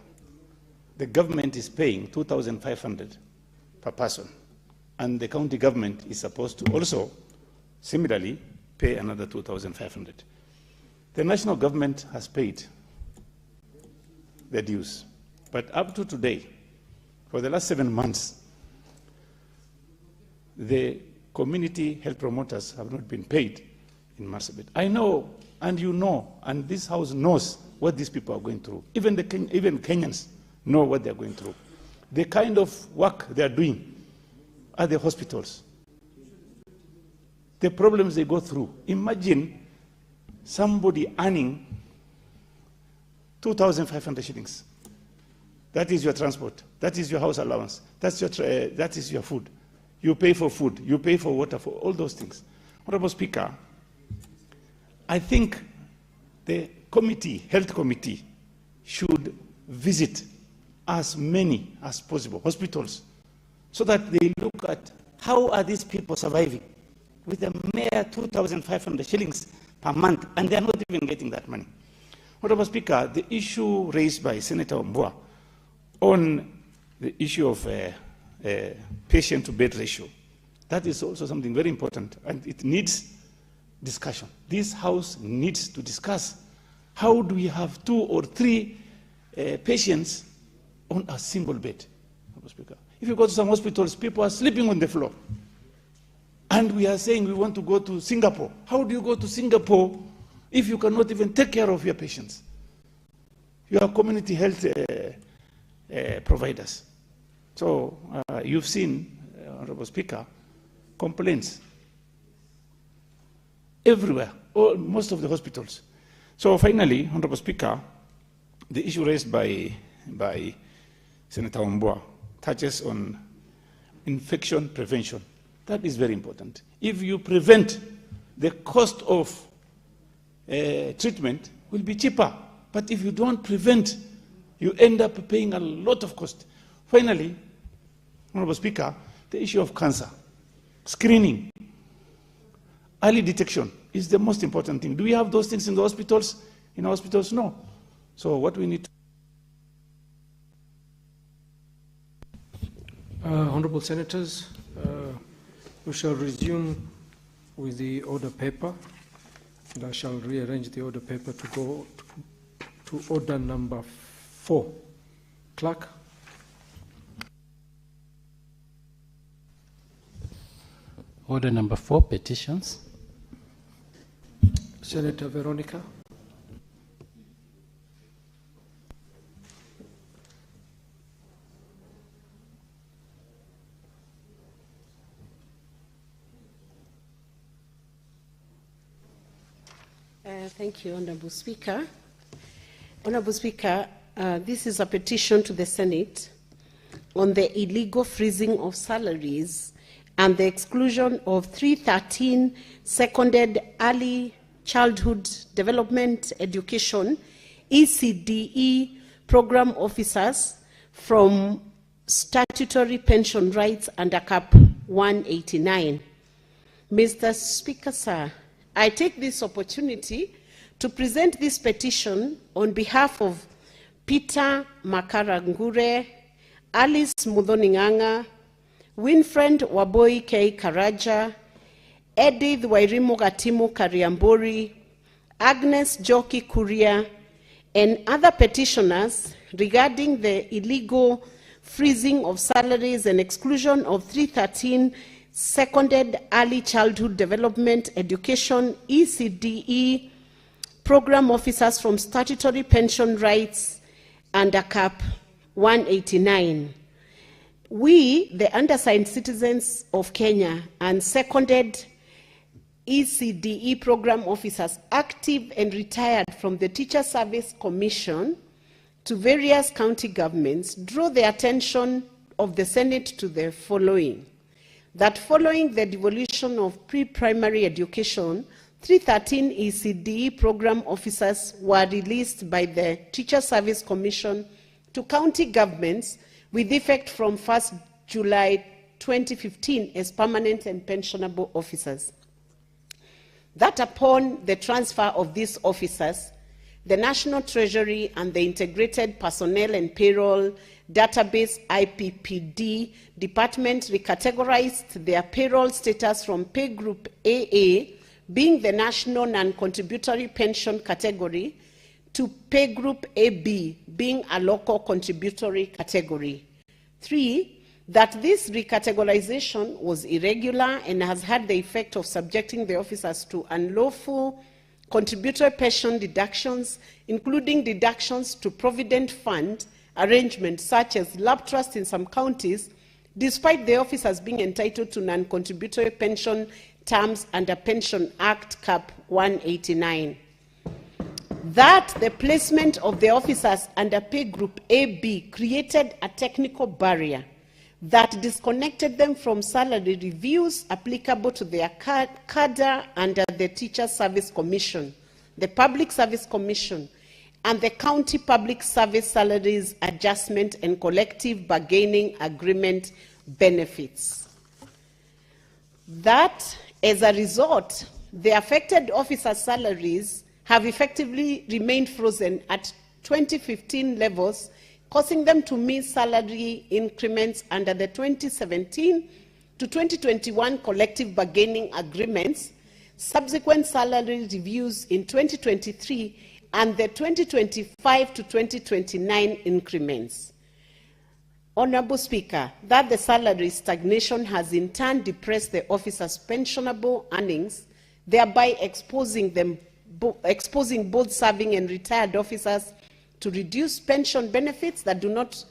[SPEAKER 14] the government is paying $2,500 per person, and the county government is supposed to also similarly pay another $2,500. The national government has paid the dues, but up to today, for the last 7 months, the community health promoters have not been paid in Marsabit. I know, and you know, and this House knows what these people are going through. Even Kenyans know what they're going through. The kind of work they're doing at the hospitals, the problems they go through. Imagine somebody earning 2,500 shillings. That is your transport. That is your house allowance. That is your food. You pay for food. You pay for water, for all those things. Honorable Speaker, I think the health committee, should visit as many as possible hospitals so that they look at how are these people surviving with a mere 2,500 shillings per month, and they are not even getting that money. Honorable Speaker, the issue raised by Senator Wambua on the issue of patient-to-bed ratio, that is also something very important, and it needs discussion. This House needs to discuss how do we have 2 or 3 patients on a single bed. Honorable Speaker, if you go to some hospitals, people are sleeping on the floor. And we are saying we want to go to Singapore. How do you go to Singapore if you cannot even take care of your patients? You are community health providers. So you've seen, Honorable Speaker, complaints everywhere, most of the hospitals. So finally, Honorable Speaker, the issue raised by Senator Wambua touches on infection prevention. That is very important. If you prevent, the cost of treatment will be cheaper. But if you don't prevent, you end up paying a lot of cost. Finally, Honorable Speaker, the issue of cancer, screening, early detection is the most important thing. Do we have those things in the hospitals? In hospitals, no. So what we need to...
[SPEAKER 5] Honorable Senators, we shall resume with the order paper, and I shall rearrange the order paper to go to order number 4. Clerk.
[SPEAKER 15] Order number 4, petitions.
[SPEAKER 5] Senator Veronica.
[SPEAKER 7] Thank you, Honorable Speaker. Honorable Speaker, this is a petition to the Senate on the illegal freezing of salaries and the exclusion of 313 seconded early childhood development education ECDE program officers from statutory pension rights under Cap 189. Mr. Speaker, sir, I take this opportunity to present this petition on behalf of Peter Makarangure, Alice Mudhoninganga, Winfred Waboi K. Karaja, Edith Wairimu Gatimu Kariambori, Agnes Joki Kuria, and other petitioners regarding the illegal freezing of salaries and exclusion of 313 seconded early childhood development education ECDE program officers from statutory pension rights under Cap 189. We, the undersigned citizens of Kenya and seconded ECDE program officers, active and retired from the Teacher Service Commission to various county governments, draw the attention of the Senate to the following: that following the devolution of pre-primary education, 313 ECDE program officers were released by the Teacher Service Commission to county governments with effect from 1st July 2015 as permanent and pensionable officers. That upon the transfer of these officers, the National Treasury and the Integrated Personnel and Payroll Database IPPD Department recategorized their payroll status from Pay Group AA, being the National Non-Contributory Pension category, to Pay Group AB, being a local contributory category. 3, that this recategorization was irregular and has had the effect of subjecting the officers to unlawful contributory pension deductions, including deductions to provident fund arrangements such as lab trust in some counties, despite the officers being entitled to non-contributory pension terms under Pension Act Cap 189. That the placement of the officers under Pay Group AB created a technical barrier that disconnected them from salary reviews applicable to their cadre under the Teacher Service Commission, the Public Service Commission, and the County Public Service Salaries Adjustment and Collective Bargaining Agreement benefits. That, as a result, the affected officers' salaries have effectively remained frozen at 2015 levels, causing them to miss salary increments under the 2017 to 2021 collective bargaining agreements, subsequent salary reviews in 2023, and the 2025 to 2029 increments. Honorable Speaker, that the salary stagnation has in turn depressed the officers' pensionable earnings, thereby exposing both serving and retired officers to reduced pension benefits that do not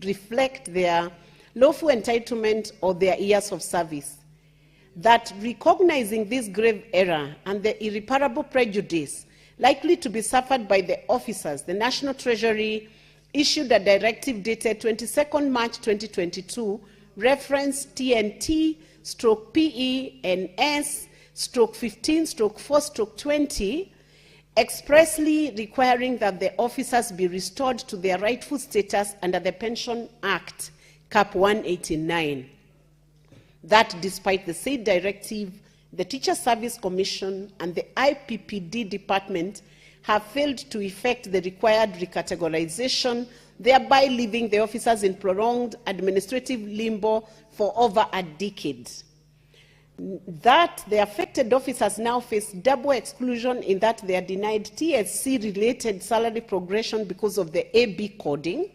[SPEAKER 7] reflect their lawful entitlement or their years of service. That recognizing this grave error and the irreparable prejudice likely to be suffered by the officers, the National Treasury issued a directive dated 22nd March 2022, reference TNT PENS/15/4/20 expressly requiring that the officers be restored to their rightful status under the Pension Act, Cap 189. That despite the said directive, the Teacher Service Commission and the IPPD department have failed to effect the required recategorization, thereby leaving the officers in prolonged administrative limbo for over a decade. That the affected officers now face double exclusion in that they are denied TSC-related salary progression because of the AB coding,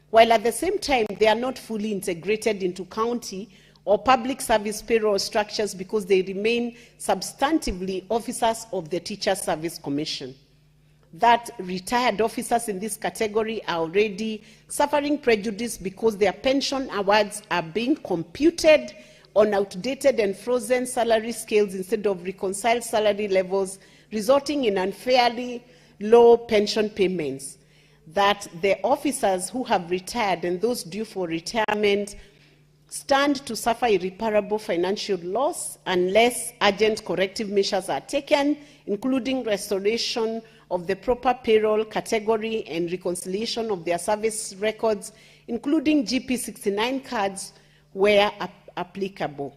[SPEAKER 7] while at the same time they are not fully integrated into county or public service payroll structures because they remain substantively officers of the Teacher Service Commission. That retired officers in this category are already suffering prejudice because their pension awards are being computed on outdated and frozen salary scales instead of reconciled salary levels, resulting in unfairly low pension payments. That the officers who have retired and those due for retirement stand to suffer irreparable financial loss unless urgent corrective measures are taken, including restoration of the proper payroll category and reconciliation of their service records, including GP69 cards where applicable.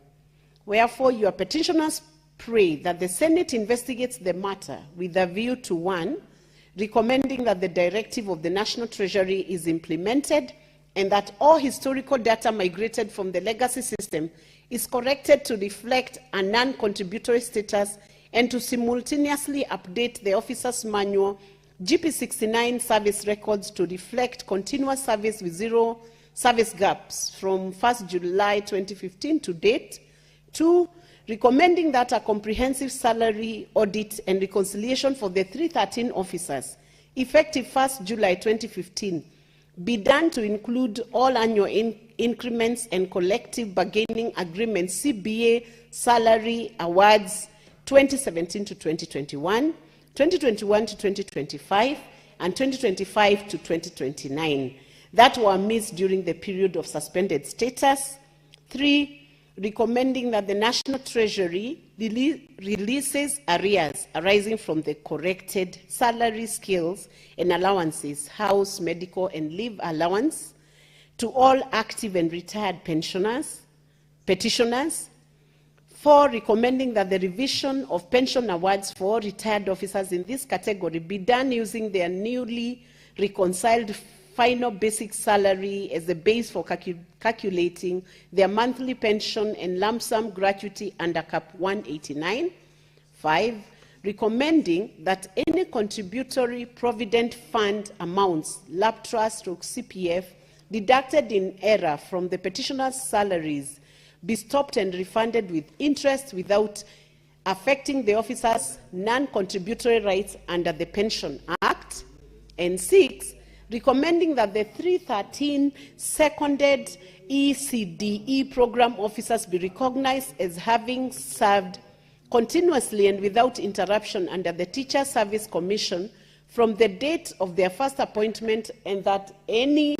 [SPEAKER 7] Wherefore, your petitioners pray that the Senate investigates the matter with a view to 1, recommending that the directive of the National Treasury is implemented and that all historical data migrated from the legacy system is corrected to reflect a non-contributory status and to simultaneously update the officer's manual GP69 service records to reflect continuous service with zero service gaps from 1st July 2015 to date. 2, recommending that a comprehensive salary audit and reconciliation for the 313 officers, effective 1st July 2015, be done to include all annual increments and collective bargaining agreements, CBA salary awards 2017 to 2021, 2021 to 2025, and 2025 to 2029 that were missed during the period of suspended status. 3, recommending that the National Treasury releases arrears arising from the corrected salary scales and allowances, house, medical, and leave allowance to all active and retired petitioners. 4, recommending that the revision of pension awards for retired officers in this category be done using their newly reconciled final basic salary as the base for calculating their monthly pension and lump sum gratuity under Cap 189. 5, recommending that any contributory provident fund amounts, LAPTRA / CPF, deducted in error from the petitioner's salaries be stopped and refunded with interest without affecting the officer's non-contributory rights under the Pension Act. And 6, recommending that the 313 seconded ECDE program officers be recognized as having served continuously and without interruption under the Teacher Service Commission from the date of their first appointment, and that any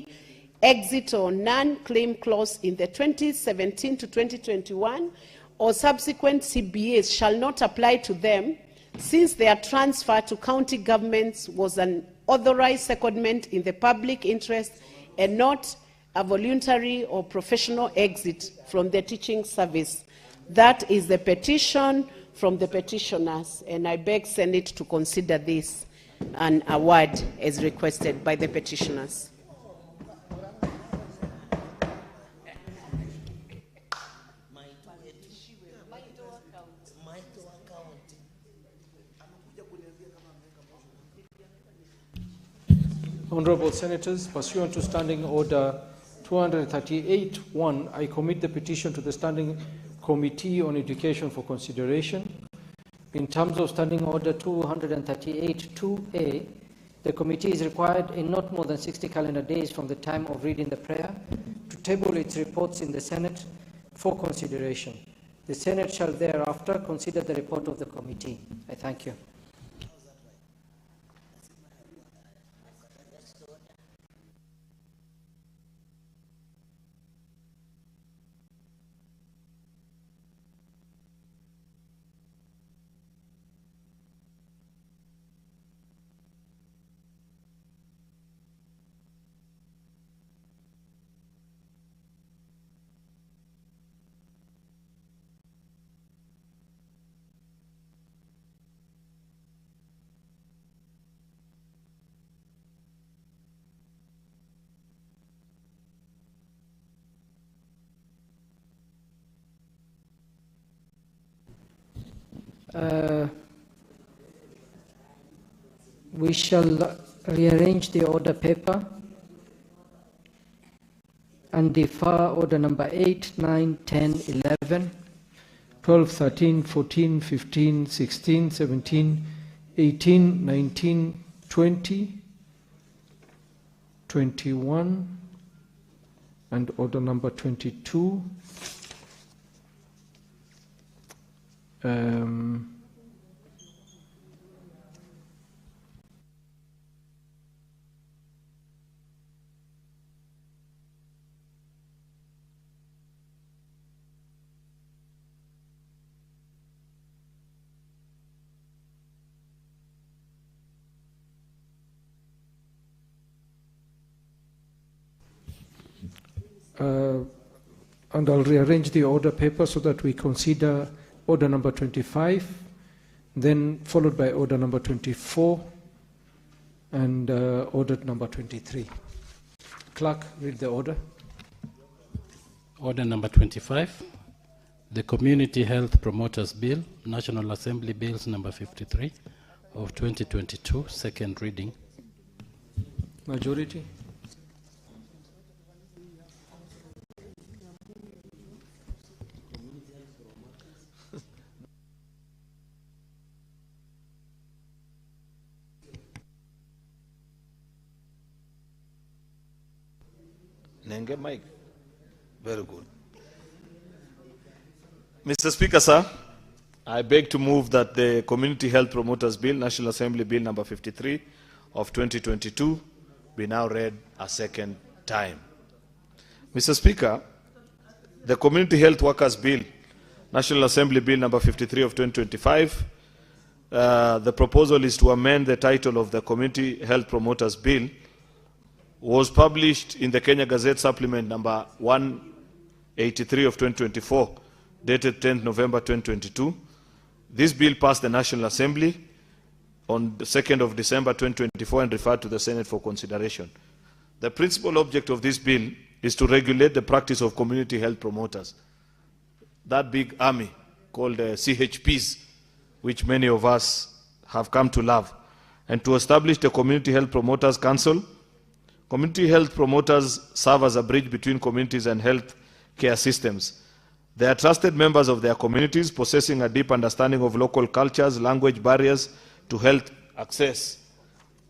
[SPEAKER 7] exit or non-claim clause in the 2017 to 2021 or subsequent CBAs shall not apply to them, since their transfer to county governments was an authorized secondment in the public interest and not a voluntary or professional exit from the teaching service. That is the petition from the petitioners, and I beg Senate to consider this an award as requested by the petitioners.
[SPEAKER 5] Honorable Senators, pursuant to Standing Order 238-1, I commit the petition to the Standing Committee on Education for consideration. In terms of Standing Order 238-2A, the committee is required in not more than 60 calendar days from the time of reading the prayer to table its reports in the Senate for consideration. The Senate shall thereafter consider the report of the committee. I thank you. We shall rearrange the order paper and defer order number 8, 9, 10, 11, 12, 13, 14, 15, 16, 17, 18, 19, 20, 21, and order number 22. And I'll rearrange the order paper so that we consider order number 25, then followed by order number 24, and order number 23. Clerk, read the order.
[SPEAKER 15] Order number 25, the Community Health Promoters Bill, National Assembly Bills number 53 of 2022, second reading.
[SPEAKER 5] Majority.
[SPEAKER 12] Nenge Mike. Very good. Mr. Speaker, sir, I beg to move that the Community Health Promoters Bill, National Assembly Bill number 53 of 2022, be now read a second time. Mr. Speaker, the Community Health Workers Bill, National Assembly Bill number 53 of 2025, the proposal is to amend the title of the Community Health Promoters Bill, was published in the Kenya Gazette Supplement number 183 of 2024, dated 10th November 2022. This bill passed the National Assembly on the 2nd of December 2024 and referred to the Senate for consideration. The principal object of this bill is to regulate the practice of community health promoters, that big army called CHPs, which many of us have come to love, and to establish the Community Health Promoters Council. Community health promoters serve as a bridge between communities and health care systems. They are trusted members of their communities, possessing a deep understanding of local cultures, language barriers to health access.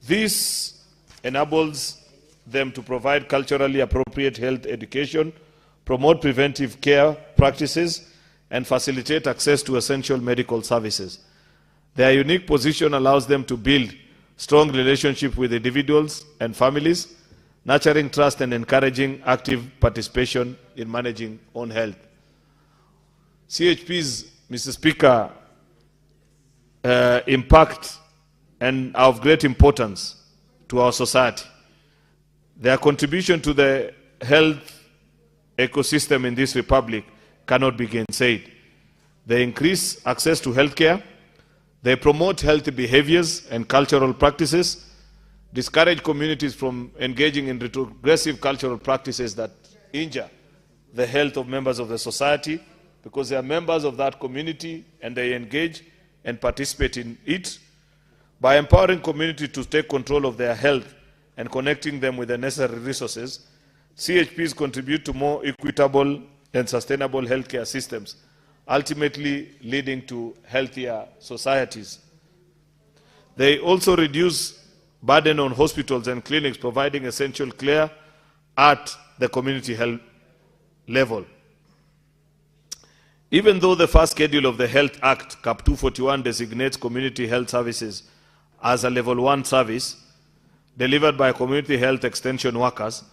[SPEAKER 12] This enables them to provide culturally appropriate health education, promote preventive care practices, and facilitate access to essential medical services. Their unique position allows them to build strong relationships with individuals and families, nurturing trust and encouraging active participation in managing own health. CHPs, Mr. Speaker, impact and are of great importance to our society. Their contribution to the health ecosystem in this republic cannot be gainsaid. They increase access to health care, they promote healthy behaviors and cultural practices, discourage communities from engaging in retrogressive cultural practices that injure the health of members of the society, because they are members of that community and they engage and participate in it. By empowering community to take control of their health and connecting them with the necessary resources, CHPs contribute to more equitable and sustainable healthcare systems, ultimately leading to healthier societies. They also reduce burden on hospitals and clinics, providing essential care at the community health level. Even though the first schedule of the Health Act, Cap 241, designates community health services as a level 1 service delivered by community health extension workers,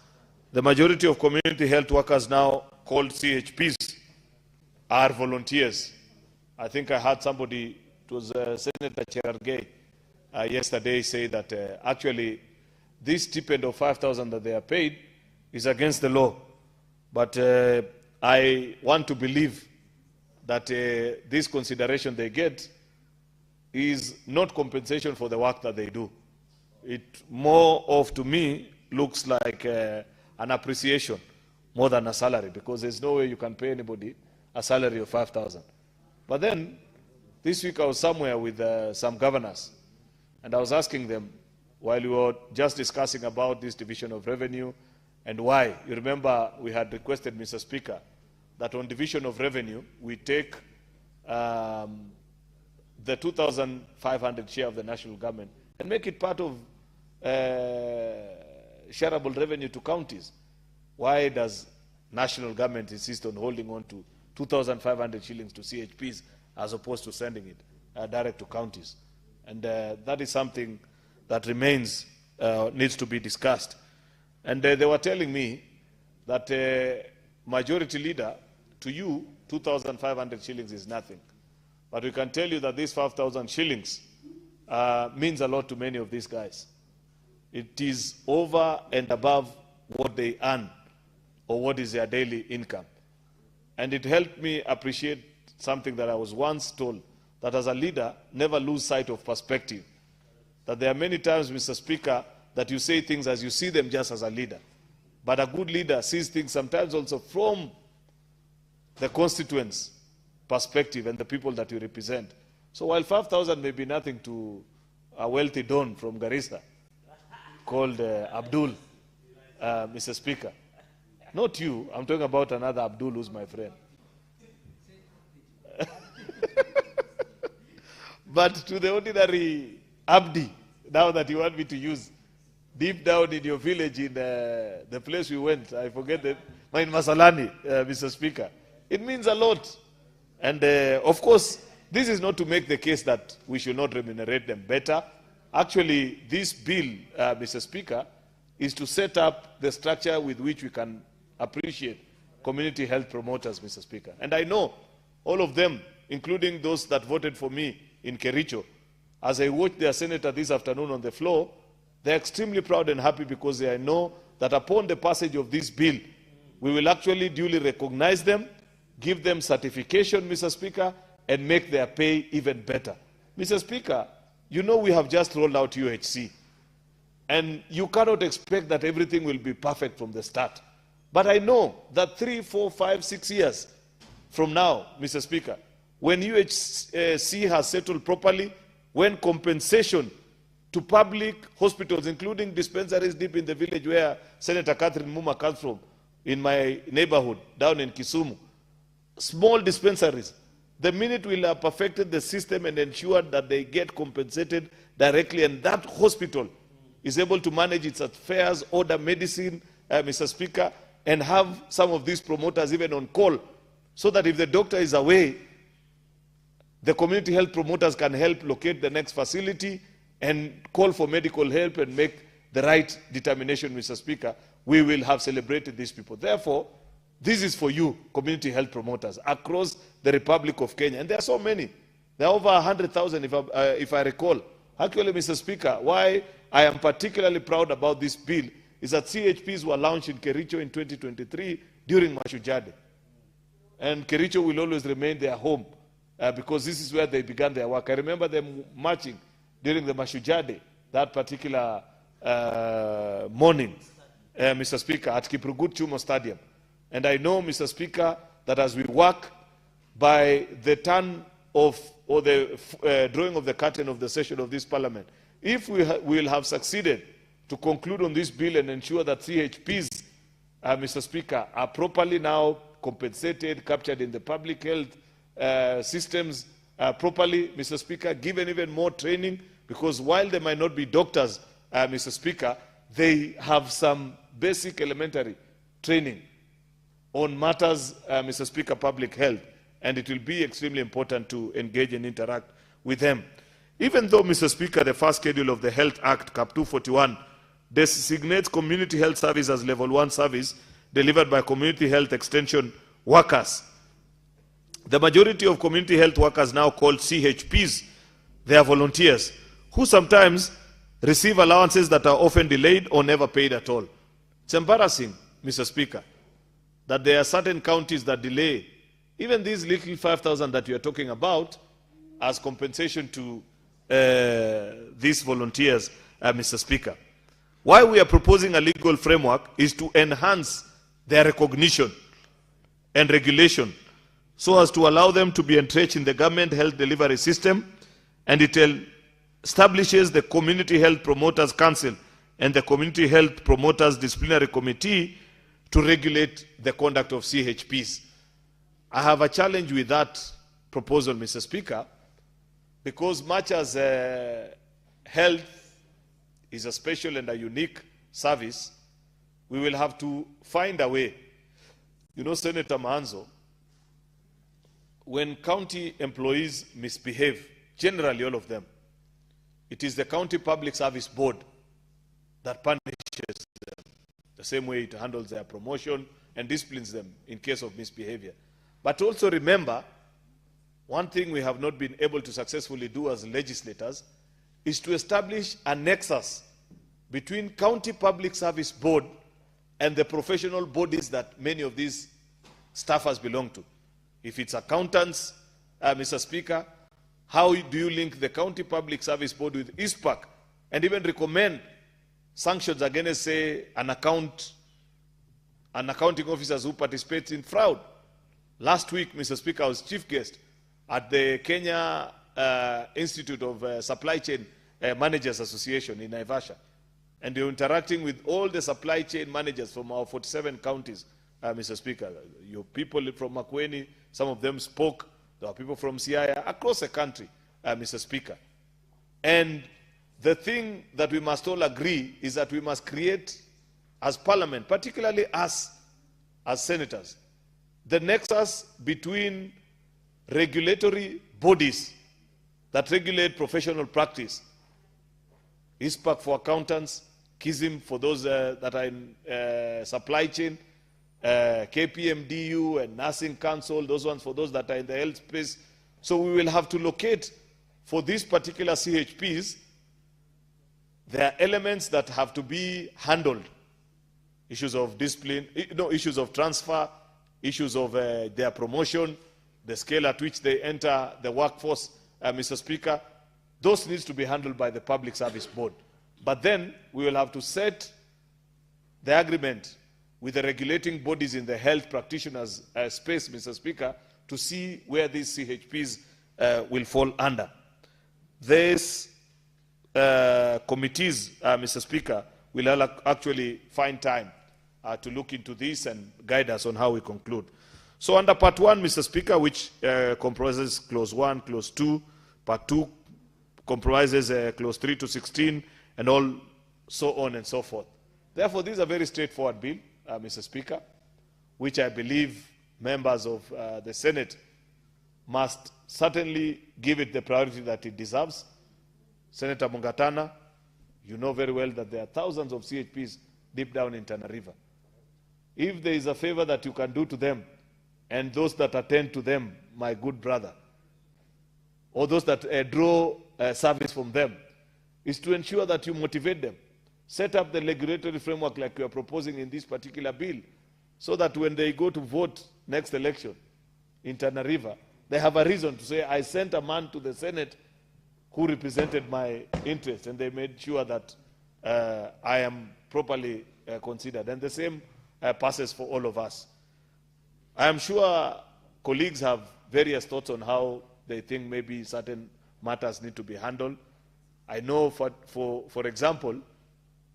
[SPEAKER 12] the majority of community health workers now called CHPs are volunteers. I think I heard somebody, it was Senator Cherargei, yesterday say that actually this stipend of 5,000 that they are paid is against the law. But I want to believe that this consideration they get is not compensation for the work that they do. It more of, to me, looks like an appreciation more than a salary, because there's no way you can pay anybody a salary of 5,000. But then
[SPEAKER 16] This week I was somewhere with some governors, and I was asking them, while we were just discussing about this division of revenue and why. You remember we had requested, Mr. Speaker, that on division of revenue, we take the 2,500 share of the national government and make it part of shareable revenue to counties. Why does national government insist on holding on to 2,500 shillings to CHPs as opposed to sending it direct to counties? And that is something that remains, needs to be discussed. And they were telling me that majority leader, to you, 2,500 shillings is nothing. But we can tell you that these 5,000 shillings means a lot to many of these guys. It is over and above what they earn or what is their daily income. And it helped me appreciate something that I was once told, that as a leader, never lose sight of perspective. That there are many times, Mr. Speaker, that you say things as you see them just as a leader. But a good leader sees things sometimes also from the constituents' perspective and the people that you represent. So while 5,000 may be nothing to a wealthy don from Garissa called Abdul, Mr. Speaker, not you, I'm talking about another Abdul who's my friend. But to the ordinary Abdi, now that you want me to use, deep down in your village, in the place we went, I forget in Masalani, Mr. Speaker, it means a lot. And of course, this is not to make the case that we should not remunerate them better. Actually, this bill, Mr. Speaker, is to set up the structure with which we can appreciate community health promoters, Mr. Speaker. And I know all of them, including those that voted for me in Kericho, as I watched their senator this afternoon on the floor, they're extremely proud and happy because they know that upon the passage of this bill, we will actually duly recognize them, give them certification, Mr. Speaker, and make their pay even better. Mr. Speaker, you know we have just rolled out UHC, and you cannot expect that everything will be perfect from the start. But I know that 3, 4, 5, 6 years from now, Mr. Speaker, when UHC has settled properly, when compensation to public hospitals, including dispensaries deep in the village where Senator Catherine Muma comes from, in my neighborhood, down in Kisumu, small dispensaries, the minute we'll have perfected the system and ensured that they get compensated directly, and that hospital is able to manage its affairs, order medicine, Mr. Speaker, and have some of these promoters even on call, so that if the doctor is away, the community health promoters can help locate the next facility and call for medical help and make the right determination, Mr. Speaker. We will have celebrated these people. Therefore, this is for you, community health promoters, across the Republic of Kenya. And there are so many. There are over 100,000, if I recall. Actually, Mr. Speaker, why I am particularly proud about this bill is that CHPs were launched in Kericho in 2023 during Mashujade. And Kericho will always remain their home because this is where they began their work. I remember them marching during the Mashujade, that particular morning, Mr. Speaker, at Kiprugut Chumo Stadium. And I know, Mr. Speaker, that as we work by the turn of, or the drawing of the curtain of the session of this parliament, if we will have succeeded to conclude on this bill and ensure that CHPs, Mr. Speaker, are properly now compensated, captured in the public health systems properly, Mr. Speaker, given even more training, because while they might not be doctors, Mr. Speaker, they have some basic elementary training on matters, Mr. Speaker, public health, and it will be extremely important to engage and interact with them. Even though, Mr. Speaker, the first schedule of the Health Act, Cap 241, designates community health service as level 1 service delivered by community health extension workers, the majority of community health workers now called CHPs, they are volunteers, who sometimes receive allowances that are often delayed or never paid at all. It's embarrassing, Mr. Speaker, that there are certain counties that delay even these little 5,000 that you are talking about as compensation to these volunteers, Mr. Speaker. Why we are proposing a legal framework is to enhance their recognition and regulation so as to allow them to be entrenched in the government health delivery system, and it establishes the Community Health Promoters Council and the Community Health Promoters Disciplinary Committee to regulate the conduct of CHPs. I have a challenge with that proposal, Mr. Speaker, because much as health is a special and a unique service, we will have to find a way. You know, Senator Manzo, when county employees misbehave, generally all of them, it is the County Public Service Board that punishes them, the same way it handles their promotion and disciplines them in case of misbehavior. But also remember, one thing we have not been able to successfully do as legislators is to establish a nexus between County Public Service Board and the professional bodies that many of these staffers belong to. If it's accountants, Mr. Speaker, how do you link the County Public Service Board with ISPAC and even recommend sanctions against, say, an accounting officers who participate in fraud? Last week, Mr. Speaker, I was chief guest at the Kenya Institute of Supply Chain Managers Association in Naivasha. And you're interacting with all the supply chain managers from our 47 counties, Mr. Speaker. Your people from Makueni, some of them spoke. There are people from Siaya, across the country, Mr. Speaker. And the thing that we must all agree is that we must create, as Parliament, particularly us as senators, the nexus between regulatory bodies that regulate professional practice, ISPAC for accountants, KISM for those that are in supply chain, KPMDU and Nursing Council, those ones for those that are in the health space. So we will have to locate for these particular CHPs, there are elements that have to be handled. Issues of discipline, issues of transfer, issues of their promotion, the scale at which they enter the workforce, Mr. Speaker. Those needs to be handled by the Public Service Board. But then we will have to set the agreement with the regulating bodies in the health practitioners space, Mr. Speaker, to see where these CHPs will fall under. These committees, Mr. Speaker, will actually find time to look into this and guide us on how we conclude. So under Part 1, Mr. Speaker, which comprises Clause 1, Clause 2, Part 2 comprises Clause 3 to 16, and all so on and so forth. Therefore, this is a very straightforward bill, Mr. Speaker, which I believe members of the Senate must certainly give it the priority that it deserves. Senator Mungatana, you know very well that there are thousands of CHPs deep down in Tana River. If there is a favor that you can do to them, and those that attend to them, my good brother, or those that draw service from them, is to ensure that you motivate them. Set up the regulatory framework like you are proposing in this particular bill, so that when they go to vote next election in Tana River, they have a reason to say, I sent a man to the Senate who represented my interest, and they made sure that I am properly considered. And the same passes for all of us. I am sure colleagues have various thoughts on how they think maybe certain matters need to be handled. I know, for example,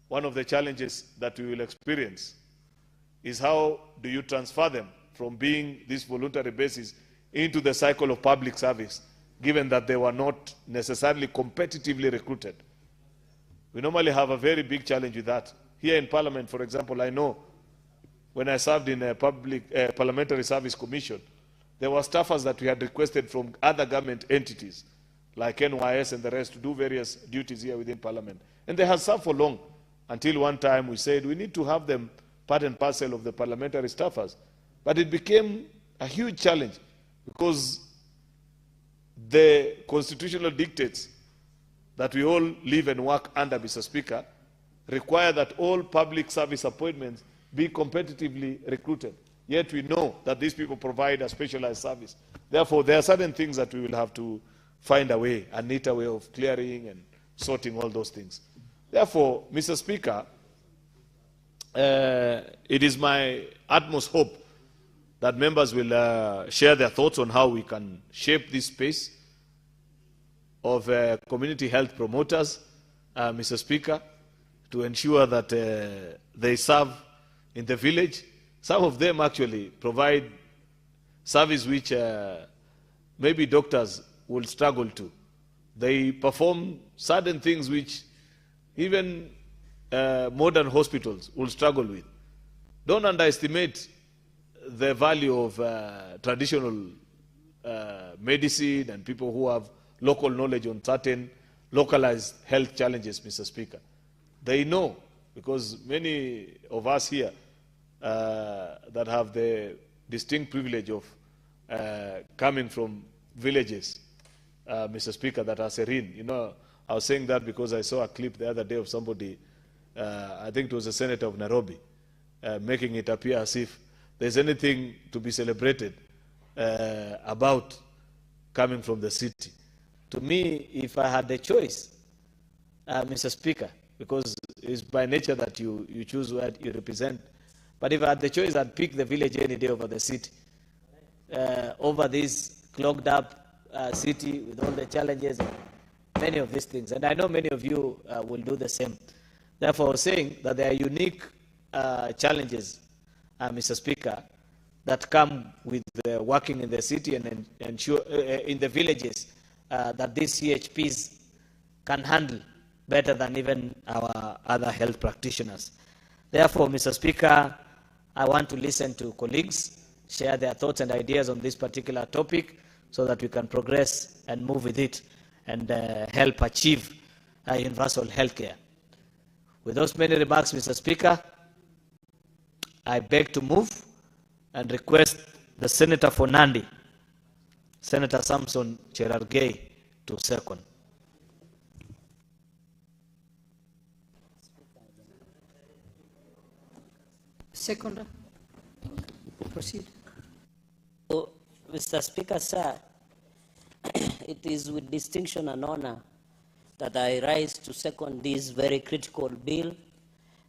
[SPEAKER 16] one of the challenges that we will experience is how do you transfer them from being this voluntary basis into the cycle of public service, given that they were not necessarily competitively recruited. We normally have a very big challenge with that. Here in Parliament, for example, I know when I served in a Parliamentary Service Commission, there were staffers that we had requested from other government entities, like NYS and the rest, to do various duties here within Parliament. And they had served for long, until one time we said we need to have them part and parcel of the parliamentary staffers. But it became a huge challenge, because the constitutional dictates that we all live and work under, Mr. Speaker, require that all public service appointments be competitively recruited. Yet we know that these people provide a specialized service. Therefore, there are certain things that we will have to find a way, a neater way of clearing and sorting all those things. Therefore, Mr. Speaker, it is my utmost hope that members will share their thoughts on how we can shape this space of community health promoters, Mr. Speaker, to ensure that they serve in the village. Some of them actually provide service which maybe doctors will struggle to. They perform certain things which even modern hospitals will struggle with. Don't underestimate the value of traditional medicine and people who have local knowledge on certain localized health challenges, Mr. Speaker. They know, because many of us here that have the distinct privilege of coming from villages, Mr. Speaker, that are serene. You know, I was saying that because I saw a clip the other day of somebody, I think it was a senator of Nairobi, making it appear as if there's anything to be celebrated about coming from the city. To me, if I had the choice, Mr. Speaker, because it's by nature that you choose what you represent, but if I had the choice, I'd pick the village any day over the city, over this clogged up city with all the challenges, many of these things. And I know many of you will do the same. Therefore, I was saying that there are unique challenges, Mr. Speaker, that come with working in the city and ensure in the villages that these CHPs can handle better than even our other health practitioners. Therefore, Mr. Speaker, I want to listen to colleagues, share their thoughts and ideas on this particular topic so that we can progress and move with it and help achieve universal health care. With those many remarks, Mr. Speaker, I beg to move and request the Senator for Nandi, Senator Samson Cherargei, to second.
[SPEAKER 17] Seconder, proceed.
[SPEAKER 6] So, Mr. Speaker, sir, it is with distinction and honor that I rise to second this very critical bill.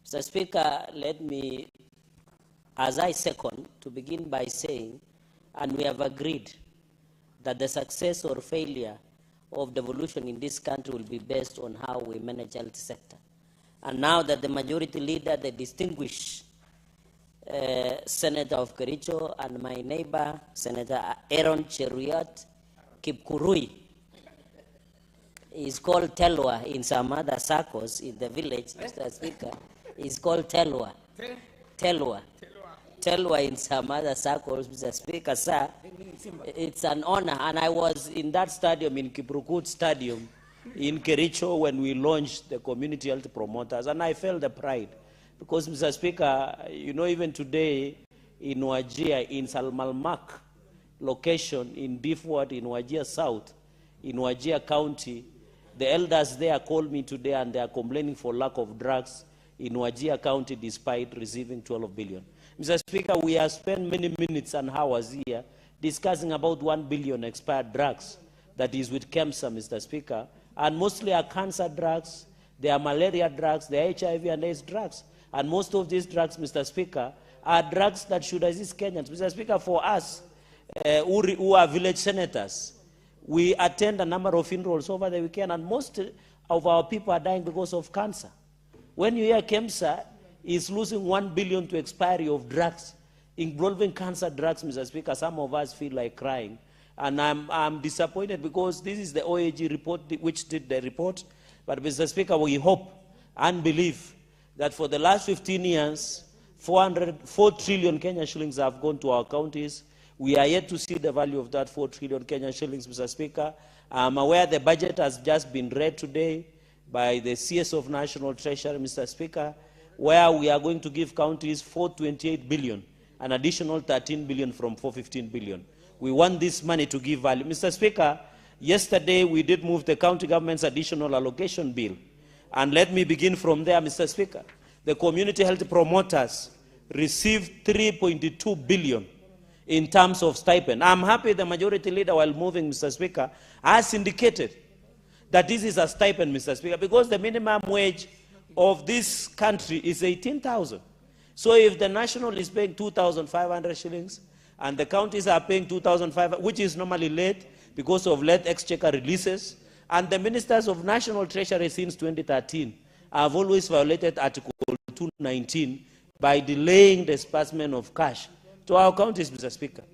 [SPEAKER 6] Mr. Speaker, let me, as I second, to begin by saying, and we have agreed that the success or failure of devolution in this country will be based on how we manage health sector. And now that the majority leader, the distinguished Senator of Kericho, and my neighbor, Senator Aaron Cheruiyot Kipkurui, is called Telwa in some other circles in the village, Mr. Speaker, is called Telwa. Telwa. Telwa in some other circles, Mr. Speaker, sir. It's an honor. And I was in that stadium, in Kiprukut Stadium, in Kericho, when we launched the community health promoters, and I felt the pride. Because, Mr. Speaker, you know, even today in Wajir, in Salmalmak location, in Beefward, in Wajir South, in Wajir County, the elders there called me today and they are complaining for lack of drugs in Wajir County despite receiving 12 billion. Mr. Speaker, we have spent many minutes and hours here discussing about 1 billion expired drugs that is with KEMSA, Mr. Speaker, and mostly are cancer drugs, they are malaria drugs, they are HIV and AIDS drugs. And most of these drugs, Mr. Speaker, are drugs that should assist Kenyans. Mr. Speaker, for us who are village senators, we attend a number of funerals over the weekend, and most of our people are dying because of cancer. When you hear KEMSA is losing 1 billion to expiry of drugs, involving cancer drugs, Mr. Speaker, some of us feel like crying. And I'm disappointed because this is the OAG report which did the report. But, Mr. Speaker, we hope and believe that for the last 15 years, 4 trillion Kenya shillings have gone to our counties. We are yet to see the value of that 4 trillion Kenya shillings, Mr. Speaker. I'm aware the budget has just been read today by the CS of National Treasury, Mr. Speaker, where we are going to give counties 428 billion, an additional 13 billion from 415 billion. We want this money to give value. Mr. Speaker, yesterday we did move the county government's additional allocation bill. And let me begin from there, Mr. Speaker. The community health promoters received 3.2 billion in terms of stipend. I'm happy the majority leader, while moving, Mr. Speaker, has indicated that this is a stipend, Mr. Speaker, because the minimum wage of this country is 18,000. So if the national is paying 2,500 shillings and the counties are paying 2,500, which is normally late because of late exchequer releases. And the ministers of national treasury since 2013 have always violated Article 219 by delaying the disbursement of cash to our counties, Mr. Speaker.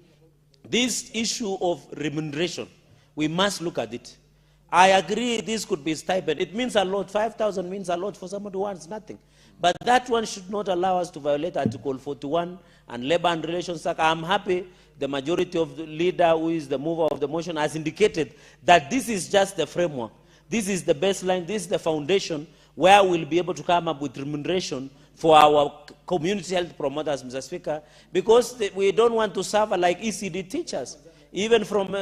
[SPEAKER 6] This issue of remuneration, we must look at it. I agree this could be stipend. It means a lot. 5,000 means a lot for someone who wants nothing. But that one should not allow us to violate Article 41 and Labor and Relations Act. I'm happy the majority of the leader who is the mover of the motion has indicated that this is just the framework. This is the baseline. This is the foundation where we'll be able to come up with remuneration for our community health promoters, Mr. Speaker, because we don't want to suffer like ECD teachers. Even from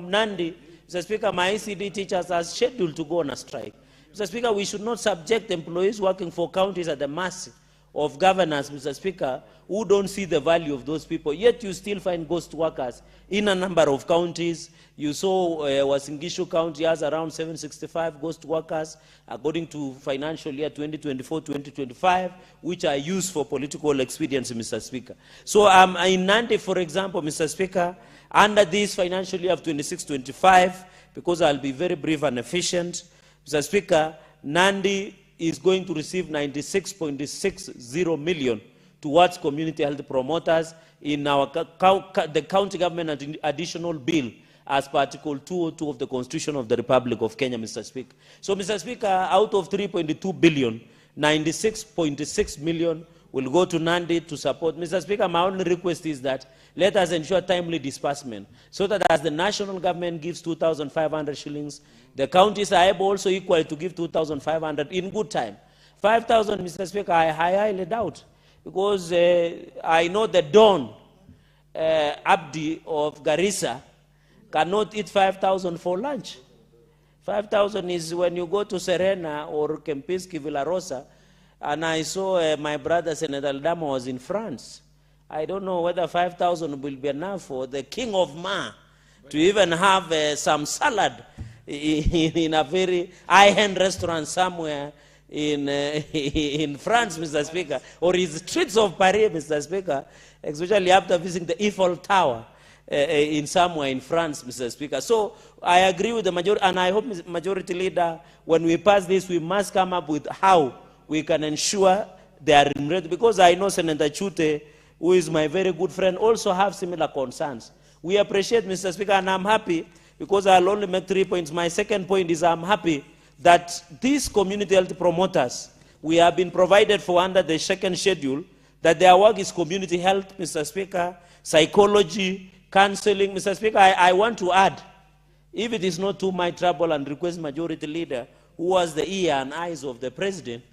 [SPEAKER 6] Nandi, Mr. Speaker, my ECD teachers are scheduled to go on a strike. Mr. Speaker, we should not subject employees working for counties at the mercy of governors, Mr. Speaker, who don't see the value of those people. Yet you still find ghost workers in a number of counties. You saw Uasin Gishu County has around 765 ghost workers, according to financial year 2024-2025, which are used for political expediency, Mr. Speaker. So in Nandi, for example, Mr. Speaker, under this financial year of 26-25, because I'll be very brief and efficient, Mr. Speaker, Nandi is going to receive 96.60 million towards community health promoters in the county government additional bill as per Article 202 of the Constitution of the Republic of Kenya, Mr. Speaker. So, Mr. Speaker, out of 3.2 billion, 96.6 million will go to Nandi to support. Mr. Speaker, my only request is that let us ensure timely disbursement so that as the national government gives 2,500 shillings, the counties are able also equally to give 2,500 in good time. 5,000, Mr. Speaker, I highly doubt, because I know the Don Abdi of Garissa cannot eat 5,000 for lunch. 5,000 is when you go to Serena or Kempinski, Villarosa, and I saw my brother Senator Aldama was in France. I don't know whether 5,000 will be enough for the king of Ma to even have some salad in a very high-end restaurant somewhere in France, Mr. Speaker, or in the streets of Paris, Mr. Speaker, especially after visiting the Eiffel Tower in somewhere in France, Mr. Speaker. So I agree with the majority, and I hope, Majority Leader, when we pass this, we must come up with how we can ensure they are remunerated, because I know Senator Chute, who is my very good friend, also have similar concerns. We appreciate, Mr. Speaker, and I'm happy, because I'll only make 3 points. My second point is I'm happy that these community health promoters, we have been provided for under the second schedule, that their work is community health, Mr. Speaker, psychology, counseling. Mr. Speaker, I want to add, if it is not too much trouble, and request Majority Leader, who was the ear and eyes of the President,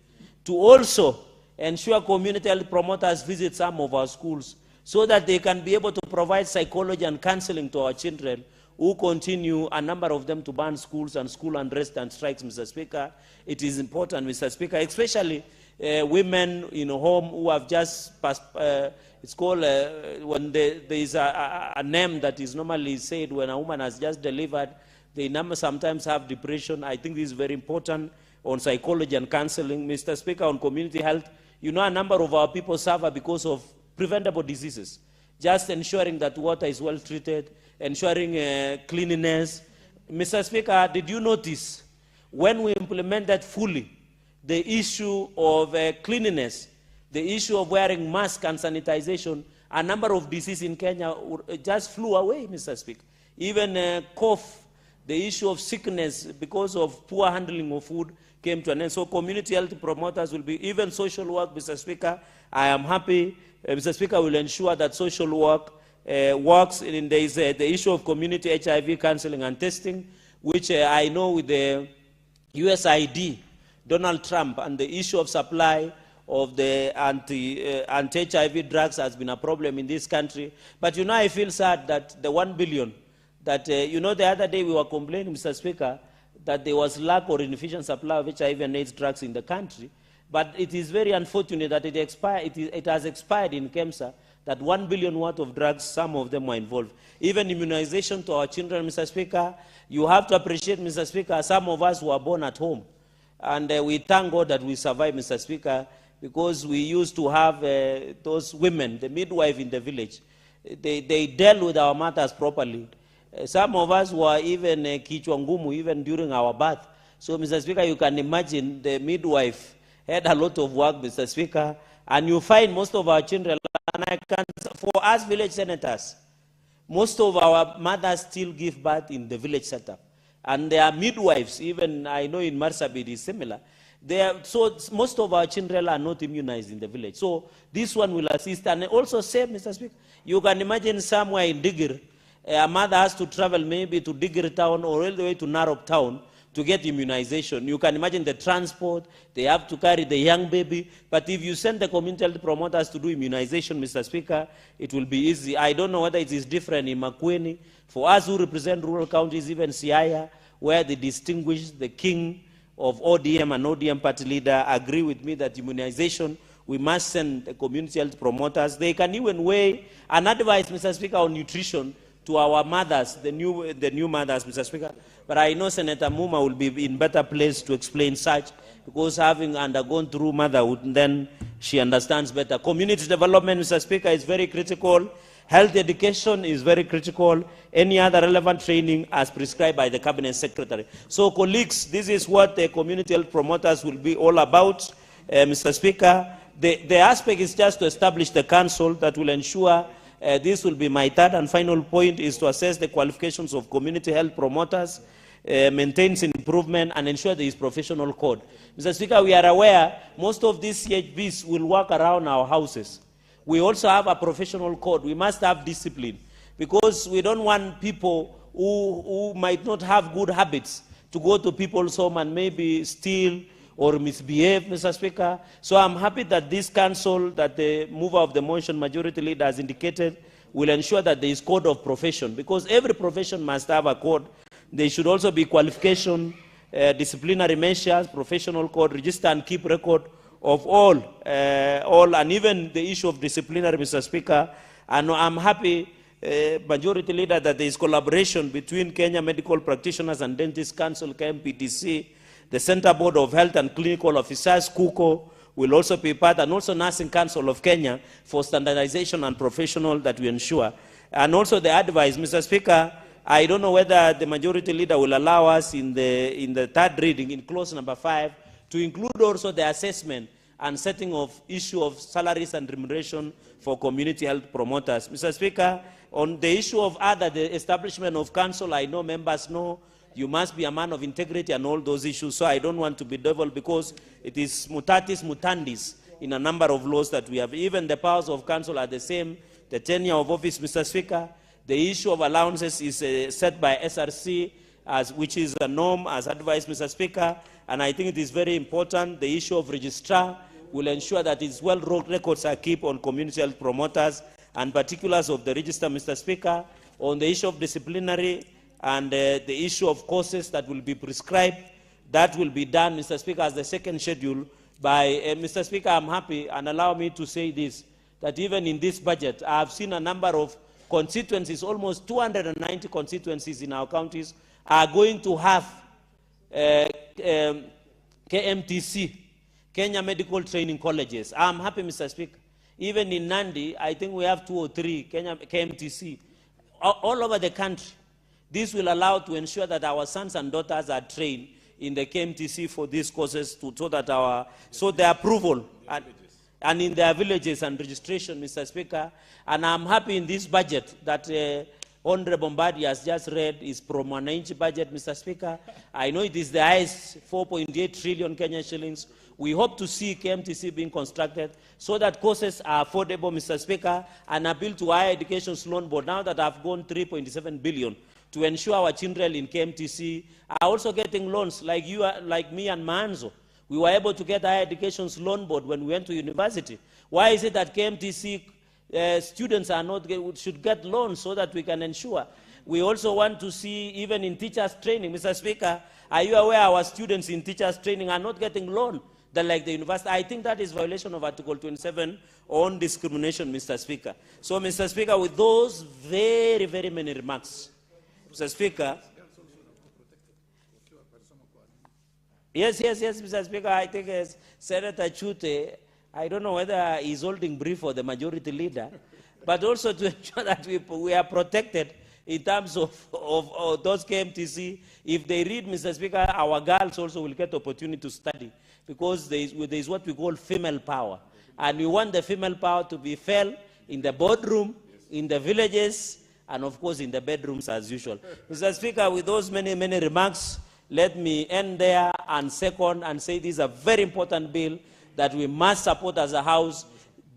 [SPEAKER 6] to also ensure community health promoters visit some of our schools so that they can be able to provide psychology and counseling to our children who continue, a number of them, to ban schools and school unrest and strikes, Mr. Speaker. It is important, Mr. Speaker, especially women in home who have just passed, it's called, when there is a name that is normally said when a woman has just delivered, they sometimes have depression. I think this is very important on psychology and counseling. Mr. Speaker, on community health, you know, a number of our people suffer because of preventable diseases. Just ensuring that water is well treated, ensuring cleanliness. Mr. Speaker, did you notice when we implemented fully the issue of cleanliness, the issue of wearing masks and sanitization, a number of diseases in Kenya just flew away, Mr. Speaker. Even cough, the issue of sickness because of poor handling of food came to an end. So community health promoters will be, even social work, Mr. Speaker, I am happy, Mr. Speaker, will ensure that social work works. There is the issue of community HIV counseling and testing, which I know with the USID, Donald Trump, and the issue of supply of the anti-HIV drugs has been a problem in this country. But, you know, I feel sad that the 1 billion, that, you know, the other day we were complaining, Mr. Speaker, that there was lack or inefficient supply of HIV and AIDS drugs in the country. But it is very unfortunate that it has expired in KEMSA, that 1 billion worth of drugs, some of them were involved. Even immunization to our children, Mr. Speaker, you have to appreciate, Mr. Speaker, some of us were born at home. And we thank God that we survived, Mr. Speaker, because we used to have those women, the midwife in the village. they dealt with our matters properly. Some of us were even kichwa ngumu even during our birth. So, Mr. Speaker, you can imagine the midwife had a lot of work, Mr. Speaker, and you find most of our children, and for us village senators, most of our mothers still give birth in the village setup. And there are midwives, even I know in Marsabit is similar. So most of our children are not immunized in the village. So this one will assist. And also say, Mr. Speaker, you can imagine somewhere in Digir, a mother has to travel maybe to Digir town or all the way to Narok town to get immunization. You can imagine the transport, they have to carry the young baby. But if you send the community health promoters to do immunization, Mr. Speaker, it will be easy. I don't know whether it is different in Makueni. For us who represent rural counties, even Siaya, where they distinguish the king of ODM and ODM party leader, agree with me that immunization, we must send the community health promoters. They can even weigh and advise, Mr. Speaker, on nutrition to our mothers, the new mothers, Mr. Speaker. But I know Senator Muma will be in better place to explain such, because having undergone through motherhood, then she understands better. Community development, Mr. Speaker, is very critical. Health education is very critical. Any other relevant training as prescribed by the Cabinet Secretary. So, colleagues, this is what the community health promoters will be all about, Mr. Speaker. The aspect is just to establish the council that will ensure this will be my third and final point, is to assess the qualifications of community health promoters, maintains improvement, and ensure there is professional code. Mr. Speaker, we are aware most of these CHBs will work around our houses. We also have a professional code. We must have discipline, because we don't want people who might not have good habits to go to people's home and maybe steal or misbehave, Mr. Speaker. So I'm happy that this council, that the mover of the motion, majority leader, has indicated, will ensure that there is code of profession, because every profession must have a code. There should also be qualification, disciplinary measures, professional code, register and keep record of all, and even the issue of disciplinary, Mr. Speaker. And I'm happy, majority leader, that there is collaboration between Kenya Medical Practitioners and Dentists Council, KMPDC, the Center Board of Health and Clinical Officers, KUKO, will also be part, and also Nursing Council of Kenya for standardization and professional that we ensure. And also the advice, Mr. Speaker, I don't know whether the majority leader will allow us in the third reading, in clause number 5, to include also the assessment and setting of issue of salaries and remuneration for community health promoters. Mr. Speaker, on the issue of the establishment of council, I know members know you must be a man of integrity and all those issues, so I don't want to be devil, because it is mutatis mutandis in a number of laws that we have. Even the powers of council are the same, the tenure of office, Mr. Speaker. The issue of allowances is set by SRC, which is a norm as advised, Mr. Speaker, and I think it is very important. The issue of registrar will ensure that its records are kept on community health promoters and particulars of the register, Mr. Speaker. On the issue of disciplinary and the issue of courses that will be prescribed, that will be done, Mr. Speaker, as the second schedule by, Mr. Speaker, I'm happy, and allow me to say this, that even in this budget, I have seen a number of constituencies, almost 290 constituencies in our counties, are going to have KMTC, Kenya Medical Training Colleges. I'm happy, Mr. Speaker. Even in Nandi, I think we have 2 or 3 KMTC all over the country. This will allow to ensure that our sons and daughters are trained in the KMTC for these courses, so the approval and in their villages and registration, Mr. Speaker. And I'm happy in this budget that Honorable Mbadi has just read is pro-mwananchi budget, Mr. Speaker. I know it is the highest 4.8 trillion Kenyan shillings. We hope to see KMTC being constructed so that courses are affordable, Mr. Speaker, and appeal to higher education loan board, now that I've gone 3.7 billion, to ensure our children in KMTC are also getting loans like you, like me and Manzo. We were able to get higher education loan board when we went to university. Why is it that KMTC students should get loans so that we can ensure? We also want to see, even in teachers training, Mr. Speaker, are you aware our students in teachers training are not getting loan than like the university? I think that is violation of Article 27 on discrimination, Mr. Speaker. So, Mr. Speaker, with those very, very many remarks, Mr. Speaker, yes, Mr. Speaker, I think Senator Chute, I don't know whether he's holding brief for the majority leader, but also to ensure that we are protected in terms of those KMTC. If they read, Mr. Speaker, our girls also will get opportunity to study, because there is what we call female power. And we want the female power to be felt in the boardroom, in the villages, and of course in the bedrooms as usual. Mr. Speaker, with those many remarks, let me end there and second and say this is a very important bill that we must support as a House.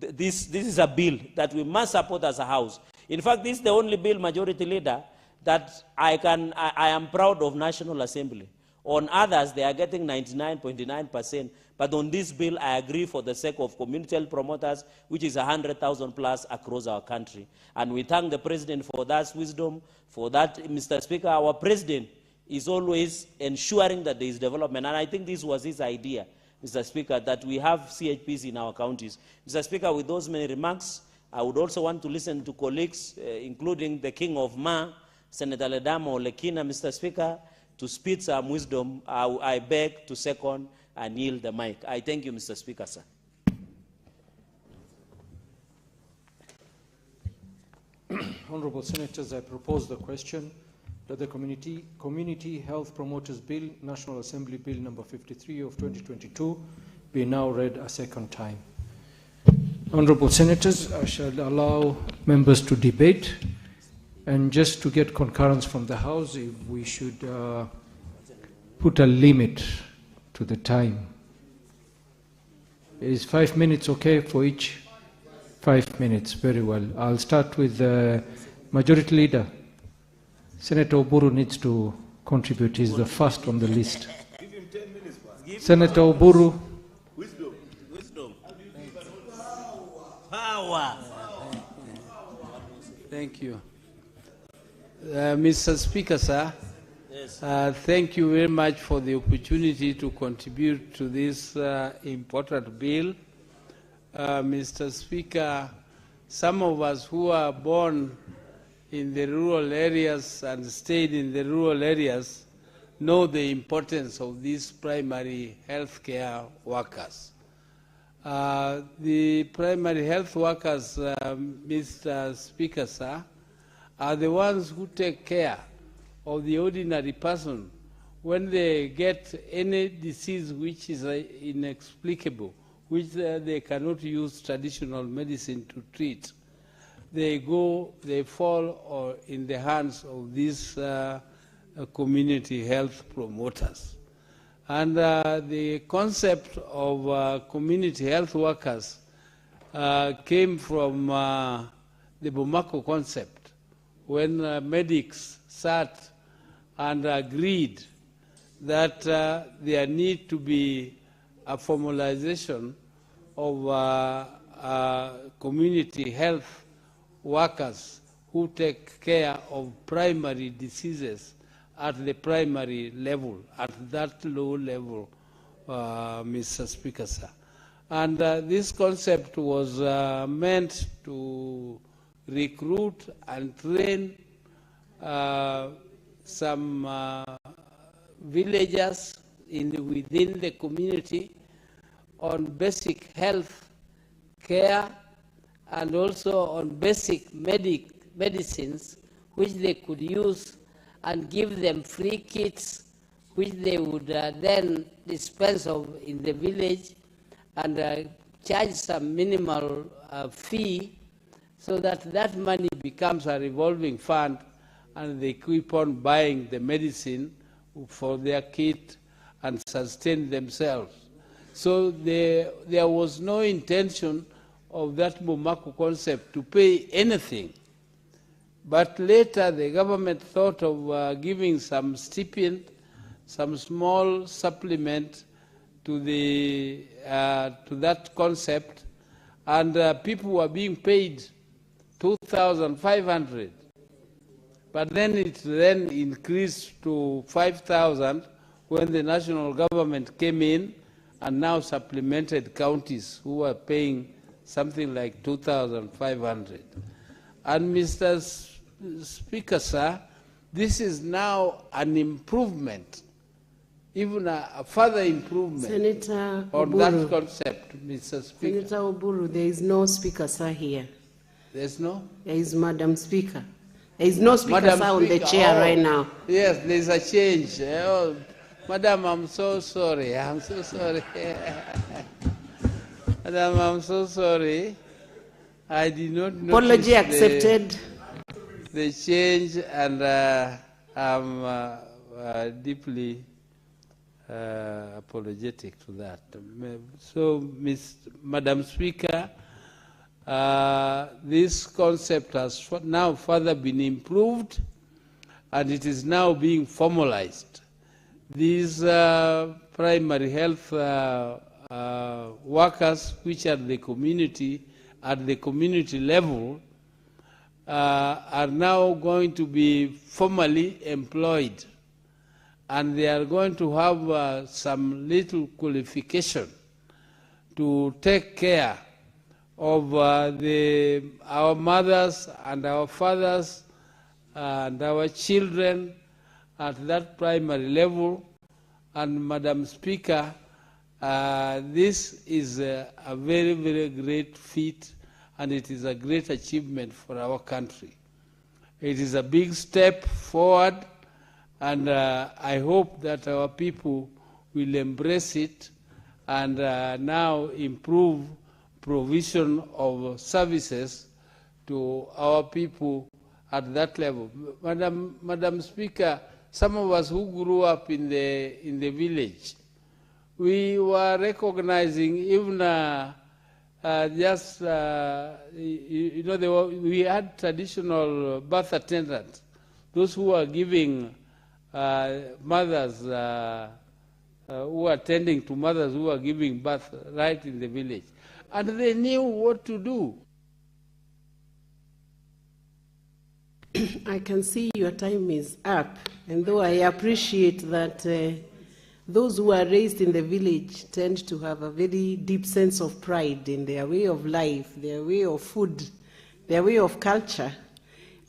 [SPEAKER 6] This is a bill that we must support as a House. In fact, this is the only bill, Majority Leader, that I am proud of National Assembly. On others, they are getting 99.9%. But on this bill, I agree for the sake of community health promoters, which is 100,000 plus across our country. And we thank the President for that wisdom, for that, Mr. Speaker. Our President is always ensuring that there is development. And I think this was his idea, Mr. Speaker, that we have CHPs in our counties. Mr. Speaker, with those many remarks, I would also want to listen to colleagues, including the King of Ma, Senator Ledamo Lekina, Mr. Speaker, to speak some wisdom. I beg to second and yield the mic. I thank you, Mr. Speaker, sir.
[SPEAKER 5] Honorable Senators, I propose the question that the Community Health Promoters Bill, National Assembly Bill number 53 of 2022, be now read a second time. Honorable Senators, I shall allow members to debate, and just to get concurrence from the House, if we should put a limit to the time. Is 5 minutes okay for each? 5 minutes, very well. I'll start with the Majority Leader. Senator Oburu needs to contribute. He's the first on the list.
[SPEAKER 16] Give him 10 minutes.
[SPEAKER 5] Senator Oburu.
[SPEAKER 6] Wisdom. Power.
[SPEAKER 18] Thank you. Mr. Speaker, sir,
[SPEAKER 6] Yes.
[SPEAKER 18] Thank you very much for the opportunity to contribute to this important bill. Mr. Speaker, some of us who are born in the rural areas and stayed in the rural areas know the importance of these primary health care workers. The primary health workers, Mr. Speaker, sir, are the ones who take care of the ordinary person when they get any disease which is inexplicable, which they cannot use traditional medicine to treat. They fall in the hands of these community health promoters. And the concept of community health workers came from the Bamako concept, when medics sat and agreed that there need to be a formalization of community health workers who take care of primary diseases at the primary level, at that low level, Mr. Speaker, sir. And this concept was meant to recruit and train some villagers within the community on basic health care and also on basic medicines which they could use, and give them free kits which they would then dispense of in the village, and charge some minimal fee, so that money becomes a revolving fund, and they keep on buying the medicine for their kit and sustain themselves. So there was no intention of that Bamako concept to pay anything. But later the government thought of giving some stipend, some small supplement to that concept, and people were being paid 2,500. But then it increased to 5,000 when the national government came in and now supplemented counties who were paying something like 2,500. And Mr. Speaker, sir, this is now an improvement, even a further improvement
[SPEAKER 7] Senator
[SPEAKER 18] on
[SPEAKER 7] Oburu.
[SPEAKER 18] that concept, Mr. Speaker.
[SPEAKER 7] Senator Oburu, there is no speaker, sir, here.
[SPEAKER 18] There's no?
[SPEAKER 7] There is, Madam Speaker. There is no speaker
[SPEAKER 18] Madam
[SPEAKER 7] on the
[SPEAKER 18] Speaker,
[SPEAKER 7] chair right now.
[SPEAKER 18] Yes, there's a change. Oh, Madam, I'm so sorry. I'm so sorry. Madam, I'm so sorry. I did not notice
[SPEAKER 7] Apology accepted.
[SPEAKER 18] The change, and I'm deeply apologetic to that. So, Madam Speaker, this concept has now further been improved, and it is now being formalized. These primary health workers, which are the community, at the community level, are now going to be formally employed, and they are going to have some little qualification to take care of our mothers and our fathers and our children at that primary level. And Madam Speaker, this is a very, very great feat, and it is a great achievement for our country. It is a big step forward, and I hope that our people will embrace it and now improve provision of services to our people at that level. Madam Speaker, some of us who grew up in the village, we were recognizing even we had traditional birth attendants, those who were giving mothers, who were attending to mothers who were giving birth right in the village. And they knew what to do.
[SPEAKER 7] I can see your time is up, and though I appreciate that those who are raised in the village tend to have a very deep sense of pride in their way of life, their way of food, their way of culture,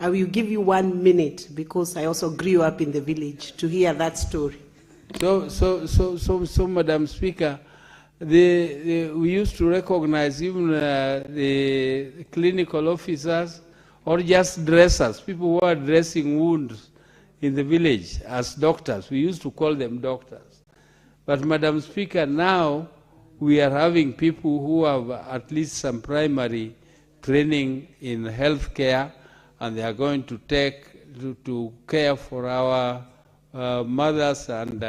[SPEAKER 7] I will give you 1 minute, because I also grew up in the village, to hear that story.
[SPEAKER 18] So, Madam Speaker, we used to recognize even the clinical officers or just dressers, people who are dressing wounds in the village as doctors. We used to call them doctors. But Madam Speaker, now we are having people who have at least some primary training in health care, and they are going to to care for our mothers and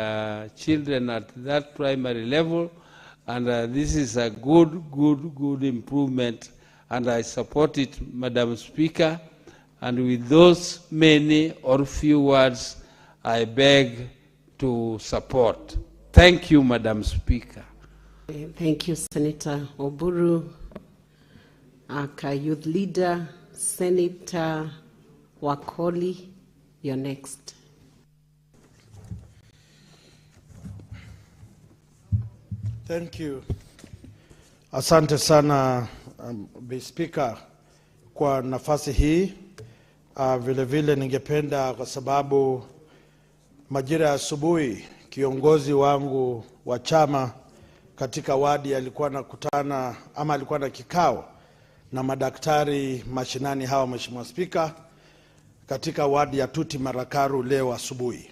[SPEAKER 18] children at that primary level. And this is a good improvement, and I support it, Madam Speaker. And with those many or few words, I beg to support. Thank you, Madam Speaker.
[SPEAKER 7] Thank you, Senator Oburu. Our youth leader, Senator Wakoli, you're next.
[SPEAKER 12] Thank you. Asante sana Speaker kwa nafasi hii. Vile vile ningependa, kwa sababu majira ya asubuhi kiongozi wangu wa chama katika wadi alikuwa nakutana ama alikuwa na kikao na madaktari mashinani hawa, Mheshimiwa Speaker, katika wadi ya Tuti Marakaru leo asubuhi.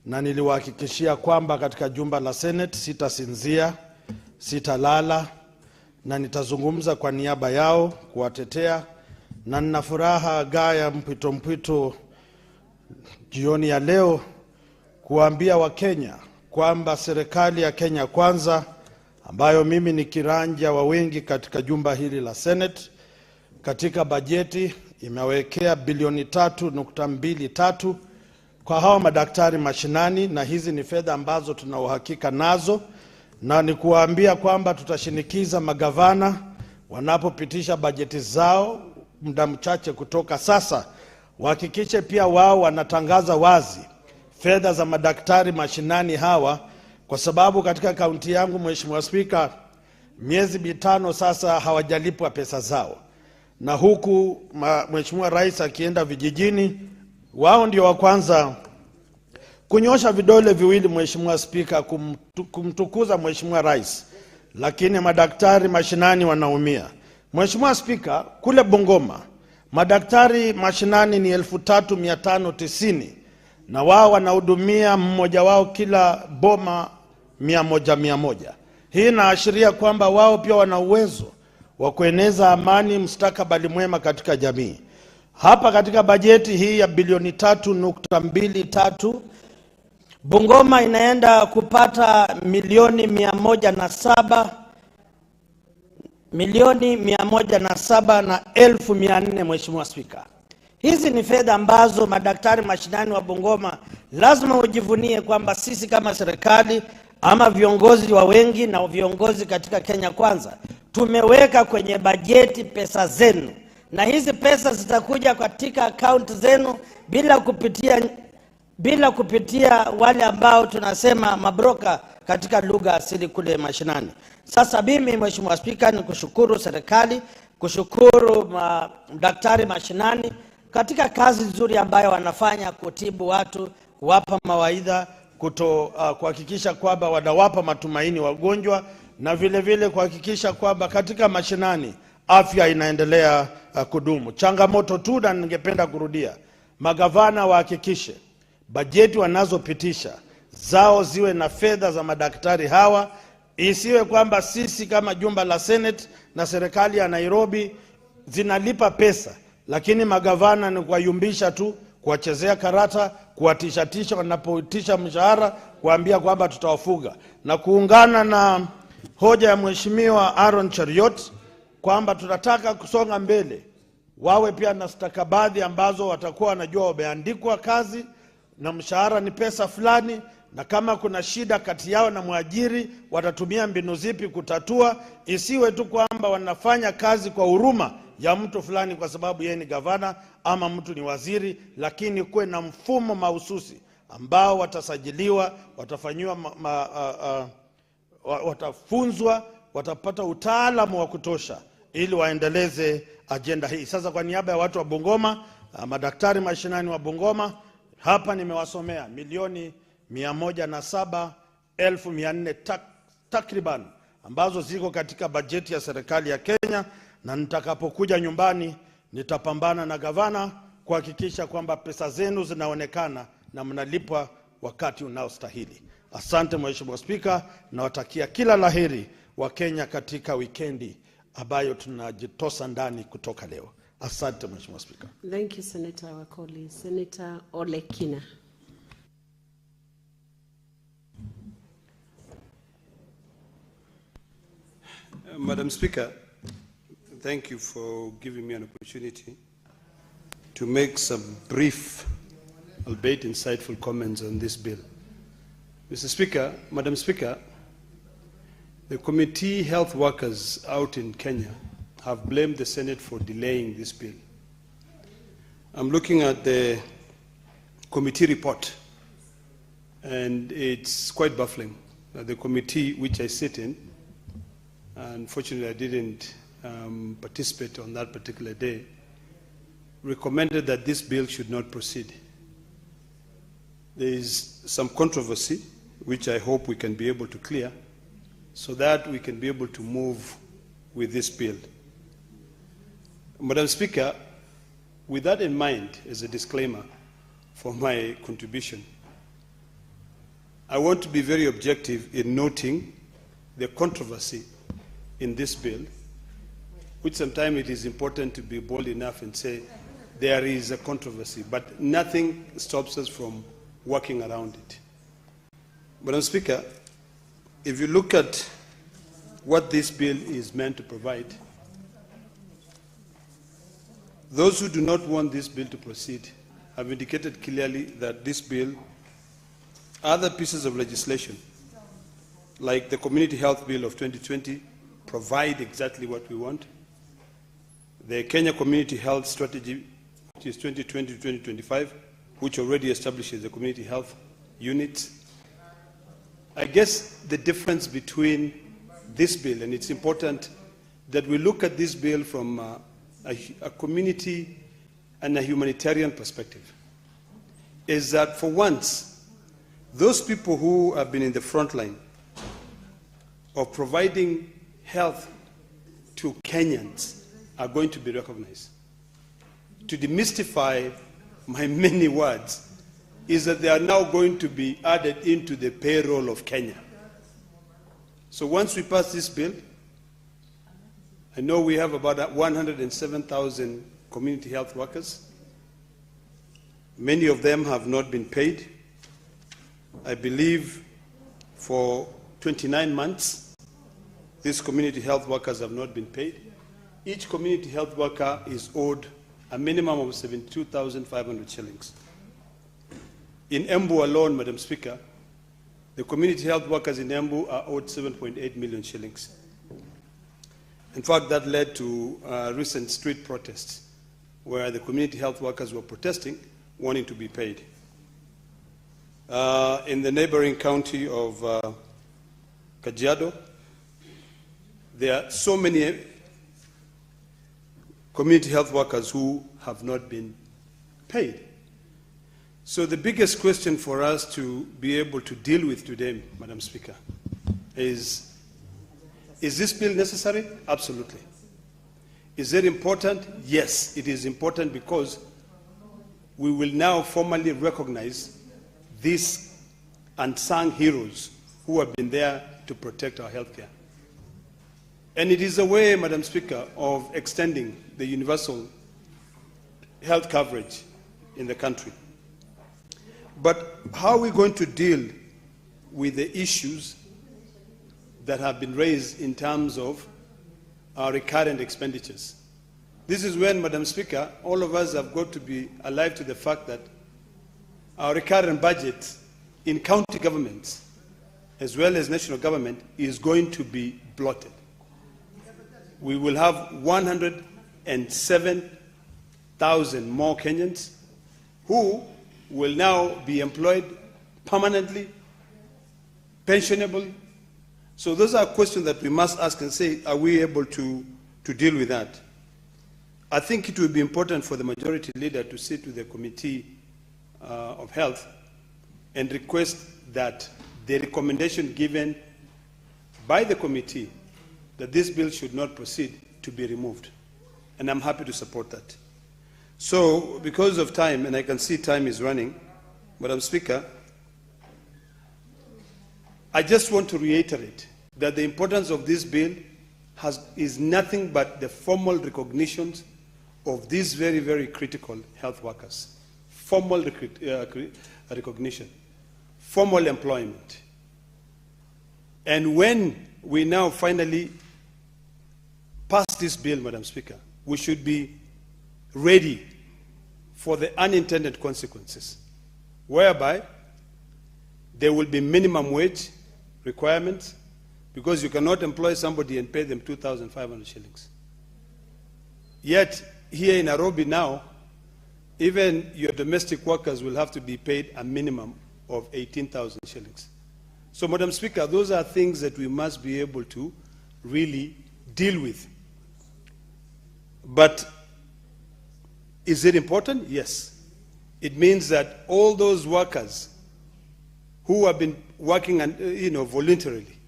[SPEAKER 12] Na niliwahakikishia kwamba katika jumba la Senate sitasinzia, sitalala, na nitazungumza kwa niaba yao kuwatetea, na nina furaha gaya mpito jioni ya leo kuambia Wakenya kwamba serikali ya Kenya Kwanza, ambayo mimi ni kiranja wa wengi katika jumba hili la Senate, katika bajeti imewekea bilioni 3.23 kwa hawa madaktari mashinani, na hizi ni fedha ambazo tuna uhakika nazo, na ni kuambia kwamba tutashinikiza magavana wanapopitisha bajeti zao muda mchache kutoka sasa, wahakikishe pia wao wanatangaza wazi fedha za madaktari mashinani hawa, kwa sababu katika kaunti yangu, Mheshimiwa Speaker, miezi 5 sasa hawajalipwa pesa zao, na huku Mheshimiwa Rais akienda vijijini, wao ndio wa kwanza kunyosha vidole viwili, Mheshimiwa Speaker, kumtukuza Mheshimiwa Rais, lakini madaktari mashinani wanaumia. Mheshimiwa Spika, kule Bungoma madaktari mashinani ni 3590 na wao wanahudumia mmoja wao kila boma 100. Hii inaashiria kwamba wao pia wana uwezo wa kueneza amani, mustakabali mwema katika jamii. Hapa katika bajeti hii ya bilioni 3.23 Bungoma inaenda kupata milioni 107 na 1400, Mheshimiwa Spika. Hizi ni fedha ambazo madaktari mashinani wa Bungoma lazima ujivunie kwamba sisi kama serikali ama viongozi wa wengi na viongozi katika Kenya Kwanza tumeweka kwenye bajeti pesa zenu, na hizi pesa zitakuja katika account zenu bila kupitia wale ambao tunasema mabroka katika lugha asili kule mashinani. Sasa mimi Mheshimiwa Spika ni kushukuru serikali, kushukuru daktari mashinani katika kazi nzuri ambayo wanafanya kutibu watu, kuwapa mawaidha, kuhakikisha kwamba wanawapa matumaini wagonjwa, na vile vile kuhakikisha kwamba katika mashinani afya inaendelea kudumu. Changamoto tu, na ningependa kurudia, magavana wahakikishe bajeti wanazopitisha zao ziwe na fedha za madaktari hawa. Isiwe kwamba sisi kama jumba la Senate na serikali ya Nairobi zinalipa pesa, lakini magavana ni kuwayumbisha tu, kuwachezea karata, kuwatishatisha wanapoitisha mshahara, kuambia kwamba tutawafuga. Na kuungana na hoja ya Mheshimiwa Aaron Cheriot kwamba tunataka kusonga mbele, wawe pia na stakabadhi ambazo watakuwa wanajua wameandikwa kazi na mshahara ni pesa fulani, na kama kuna shida kati yao na mwajiri watatumia mbinu zipi kutatua. Isiwe tu kwamba wanafanya kazi kwa huruma ya mtu fulani kwa sababu yeye ni gavana ama mtu ni waziri, lakini kuwe na mfumo mahususi ambao watasajiliwa, watafanyiwa watafunzwa, watapata utaalamu wa kutosha ili waendeleze agenda hii. Sasa kwa niaba ya watu wa Bungoma, madaktari mashinani wa Bungoma, hapa nimewasomea milioni 107,400 takriban ambazo ziko katika bajeti ya serikali ya Kenya, na nitakapokuja nyumbani nitapambana na gavana kuhakikisha kwamba pesa zenu zinaonekana na mnalipwa wakati unaostahili. Asante Mheshimiwa Spika, na watakia kila laheri wa Kenya katika wikendi ambayo tunajitosa ndani kutoka leo. Asante Mheshimiwa Spika.
[SPEAKER 7] Thank you, Senator Wakoli. Senator Olekina.
[SPEAKER 1] Madam Speaker, thank you for giving me an opportunity to make some brief, albeit insightful comments on this bill. Mr. Speaker, Madam Speaker, the committee health workers out in Kenya have blamed the Senate for delaying this bill. I'm looking at the committee report, and it's quite baffling. The committee which I sit in, unfortunately I didn't participate on that particular day, recommended that this bill should not proceed. There is some controversy which I hope we can be able to clear so that we can be able to move with this bill. Madam Speaker, with that in mind as a disclaimer for my contribution, I want to be very objective in noting the controversy in this bill, which sometimes it is important to be bold enough and say there is a controversy, but nothing stops us from working around it. Madam Speaker, if you look at what this bill is meant to provide, those who do not want this bill to proceed have indicated clearly that this bill, other pieces of legislation, like the Community Health Bill of 2020, provide exactly what we want. The Kenya Community Health Strategy, which is 2020-2025, which already establishes the community health units. I guess the difference between this bill, and it's important that we look at this bill from a community and a humanitarian perspective, is that for once, those people who have been in the front line of providing health to Kenyans are going to be recognized. To demystify my many words is that they are now going to be added into the payroll of Kenya. So once we pass this bill, I know we have about 107,000 community health workers. Many of them have not been paid. I believe for 29 months, these community health workers have not been paid. Each community health worker is owed a minimum of 72,500 shillings. In Embu alone, Madam Speaker, the community health workers in Embu are owed 7.8 million shillings. In fact, that led to recent street protests where the community health workers were protesting, wanting to be paid. In the neighboring county of Kajiado, there are so many community health workers who have not been paid. So the biggest question for us to be able to deal with today, Madam Speaker, is this bill necessary? Absolutely. Is it important? Yes, it is important because we will now formally recognize these unsung heroes who have been there to protect our healthcare. And it is a way, Madam Speaker, of extending the universal health coverage in the country. But how are we going to deal with the issues that have been raised in terms of our recurrent expenditures? This is when, Madam Speaker, all of us have got to be alive to the fact that our recurrent budget in county governments as well as national government is going to be blotted. We will have 107,000 more Kenyans who will now be employed permanently, pensionable. So those are questions that we must ask and say, are we able to deal with that? I think it will be important for the majority leader to sit with the Committee of Health and request that the recommendation given by the committee that this bill should not proceed to be removed. And I'm happy to support that. So, because of time, and I can see time is running, Madam Speaker, I just want to reiterate that the importance of this bill is nothing but the formal recognition of these very, very critical health workers. Formal recognition, formal employment. And when we now finally pass this bill, Madam Speaker, we should be ready for the unintended consequences, whereby there will be minimum wage requirements, because you cannot employ somebody and pay them 2,500 shillings. Yet, here in Nairobi now, even your domestic workers will have to be paid a minimum of 18,000 shillings. So, Madam Speaker, those are things that we must be able to really deal with. But is it important? Yes. It means that all those workers who have been working voluntarily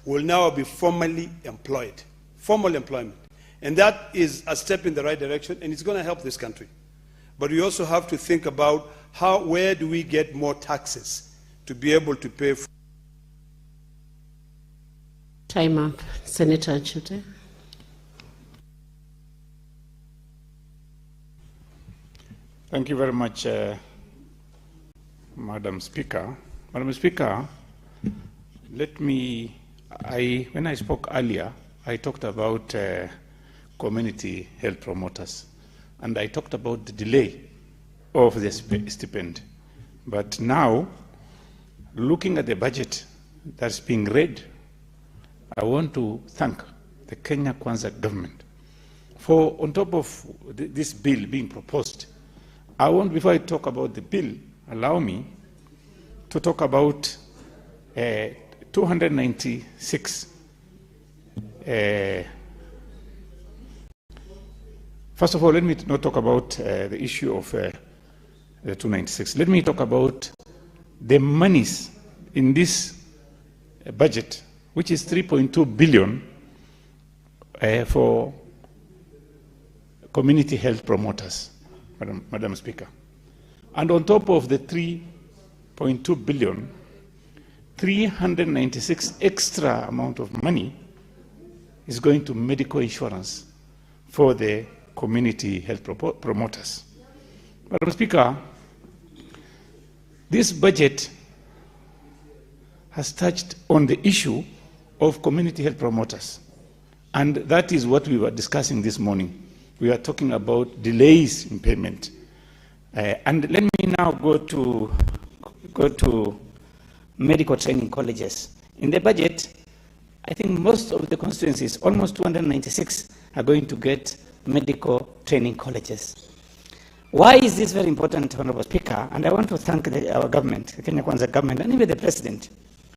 [SPEAKER 1] will now be formally employed, formal employment. And that is a step in the right direction, and it's going to help this country. But we also have to think about where do we get more taxes to be able to pay for.
[SPEAKER 7] Time up. Senator Chute.
[SPEAKER 14] Thank you very much, Madam Speaker. Madam Speaker, when I spoke earlier, I talked about community health promoters, and I talked about the delay of the stipend. But now, looking at the budget that's being read, I want to thank the Kenya Kwanza government for, on top of this bill being proposed, before I talk about the bill, allow me to talk about 296. First of all, let me not talk about the issue of the 296. Let me talk about the monies in this budget, which is 3.2 billion for community health promoters, Madam Speaker. And on top of the 3.2 billion, 396 extra amount of money is going to medical insurance for the community health promoters. Madam Speaker, this budget has touched on the issue of community health promoters. And that is what we were discussing this morning. We are talking about delays in payment. And let me now go to medical training colleges. In the budget, I think most of the constituencies, almost 296, are going to get medical training colleges. Why is this very important, Honorable Speaker? And I want to thank our government, the Kenya Kwanza government, and even the President,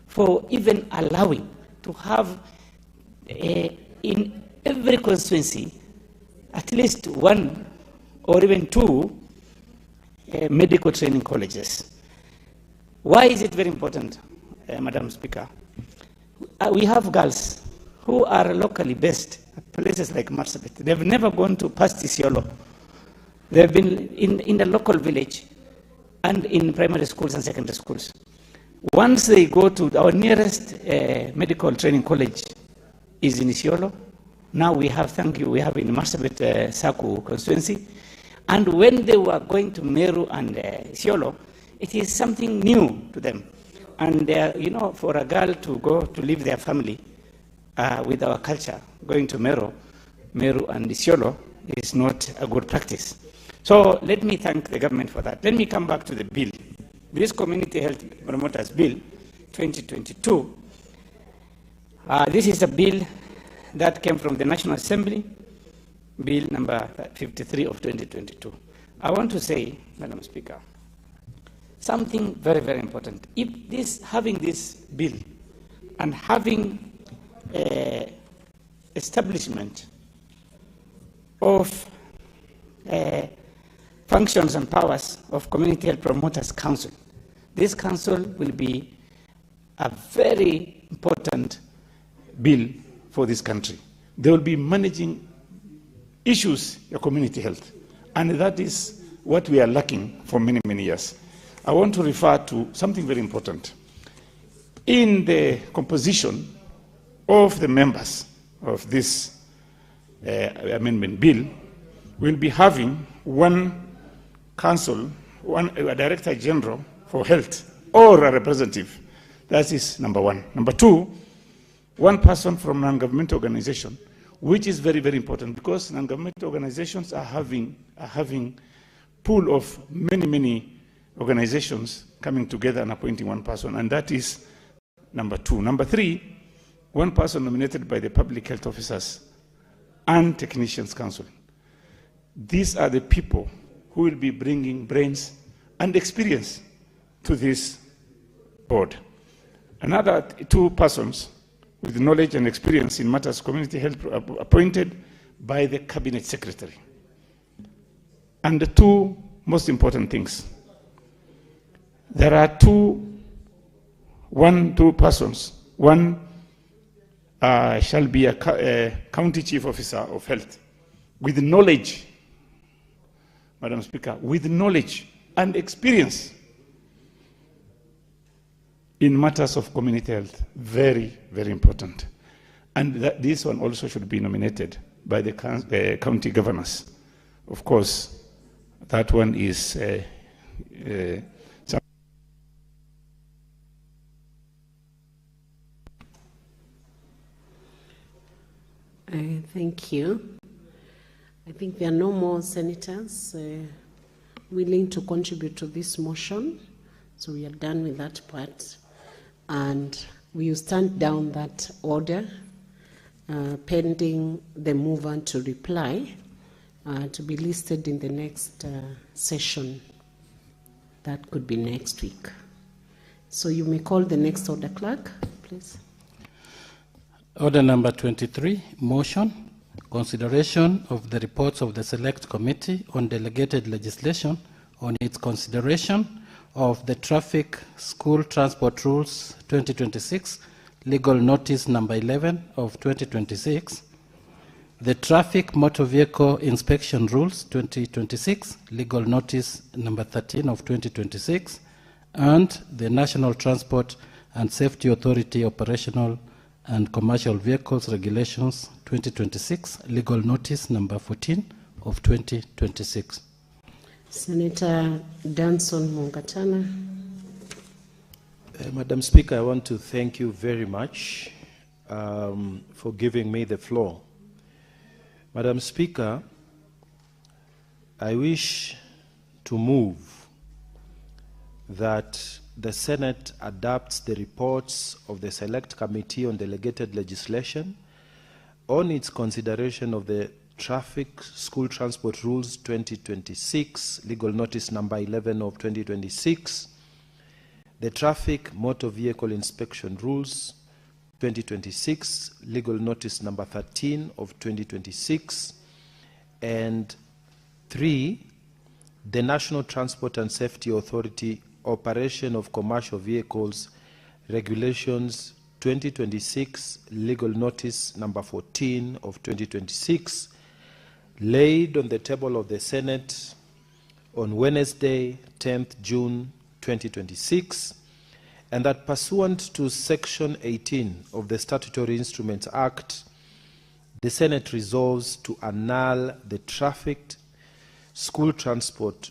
[SPEAKER 14] for even allowing to have in every constituency at least one or even two medical training colleges. Why is it very important, Madam Speaker? We have girls who are locally based at places like Marsabit. They've never gone to past Isiolo. They've been in the local village and in primary schools and secondary schools. Once they go to our nearest medical training college is in Isiolo. Now we have in Marsabit Saku constituency. And when they were going to Meru and Isiolo, it is something new to them. And for a girl to go to leave their family with our culture, going to Meru and Isiolo is not a good practice. So let me thank the government for that. Let me come back to the bill. This Community Health Promoters Bill 2022, this is a bill that came from the National Assembly, Bill number 53 of 2022. I want to say, Madam Speaker, something very, very important. If having this bill and having establishment of functions and powers of Community Health Promoters Council, this council will be a very important bill for this country. They will be managing issues of community health, and that is what we are lacking for many, many years. I want to refer to something very important. In the composition of the members of this amendment bill, we'll be having one council, a director general for health, or a representative. That is number one. Number two, one person from non-governmental organization, which is very, very important because non-governmental organizations are having pool of many, many organizations coming together and appointing one person, and that is number two. Number three, one person nominated by the public health officers and technicians council. These are the people who will be bringing brains and experience to this board. Another two persons with knowledge and experience in matters of community health appointed by the cabinet secretary. And the two most important things. There are two persons. One shall be a county chief officer of health with knowledge, Madam Speaker, with knowledge and experience in matters of community health. Very, very important. And this one also should be nominated by the county governors. Of course, that one is
[SPEAKER 7] thank you. I think there are no more senators willing to contribute to this motion. So we are done with that part. And we will stand down that order pending the mover to reply to be listed in the next session. That could be next week. So you may call the next order, clerk, please.
[SPEAKER 15] Order number 23, motion, consideration of the reports of the Select Committee on Delegated Legislation on its consideration of the Traffic School Transport Rules 2026, Legal Notice number 11 of 2026, the Traffic Motor Vehicle Inspection Rules 2026, Legal Notice number 13 of 2026, and the National Transport and Safety Authority Operational and Commercial Vehicles Regulations 2026, Legal Notice number 14 of 2026.
[SPEAKER 7] Senator Danson Mungatana.
[SPEAKER 4] Madam Speaker, I want to thank you very much for giving me the floor. Madam Speaker, I wish to move that the Senate adopts the reports of the Select Committee on Delegated Legislation on its consideration of the Traffic School Transport Rules 2026, Legal Notice number 11 of 2026, the Traffic Motor Vehicle Inspection Rules 2026, Legal Notice number 13 of 2026, and 3, the National Transport and Safety Authority Operation of Commercial Vehicles Regulations 2026, Legal Notice number 14 of 2026, laid on the table of the Senate on Wednesday, 10th June 2026, and that pursuant to Section 18 of the Statutory Instruments Act, the Senate resolves to annul the Traffic School Transport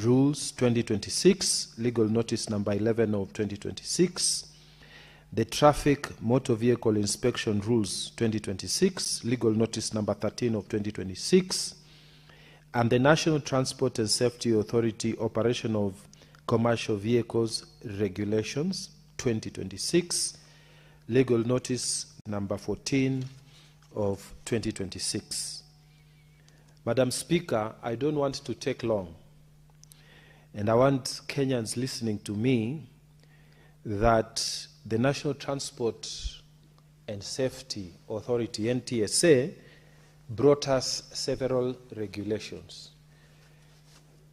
[SPEAKER 4] Rules 2026, Legal Notice number 11 of 2026, the Traffic Motor Vehicle Inspection Rules 2026, Legal Notice number 13 of 2026, and the National Transport and Safety Authority Operation of Commercial Vehicles Regulations 2026, Legal Notice number 14 of 2026. Madam Speaker, I don't want to take long, and I want Kenyans listening to me that the National Transport and Safety Authority, NTSA, brought us several regulations.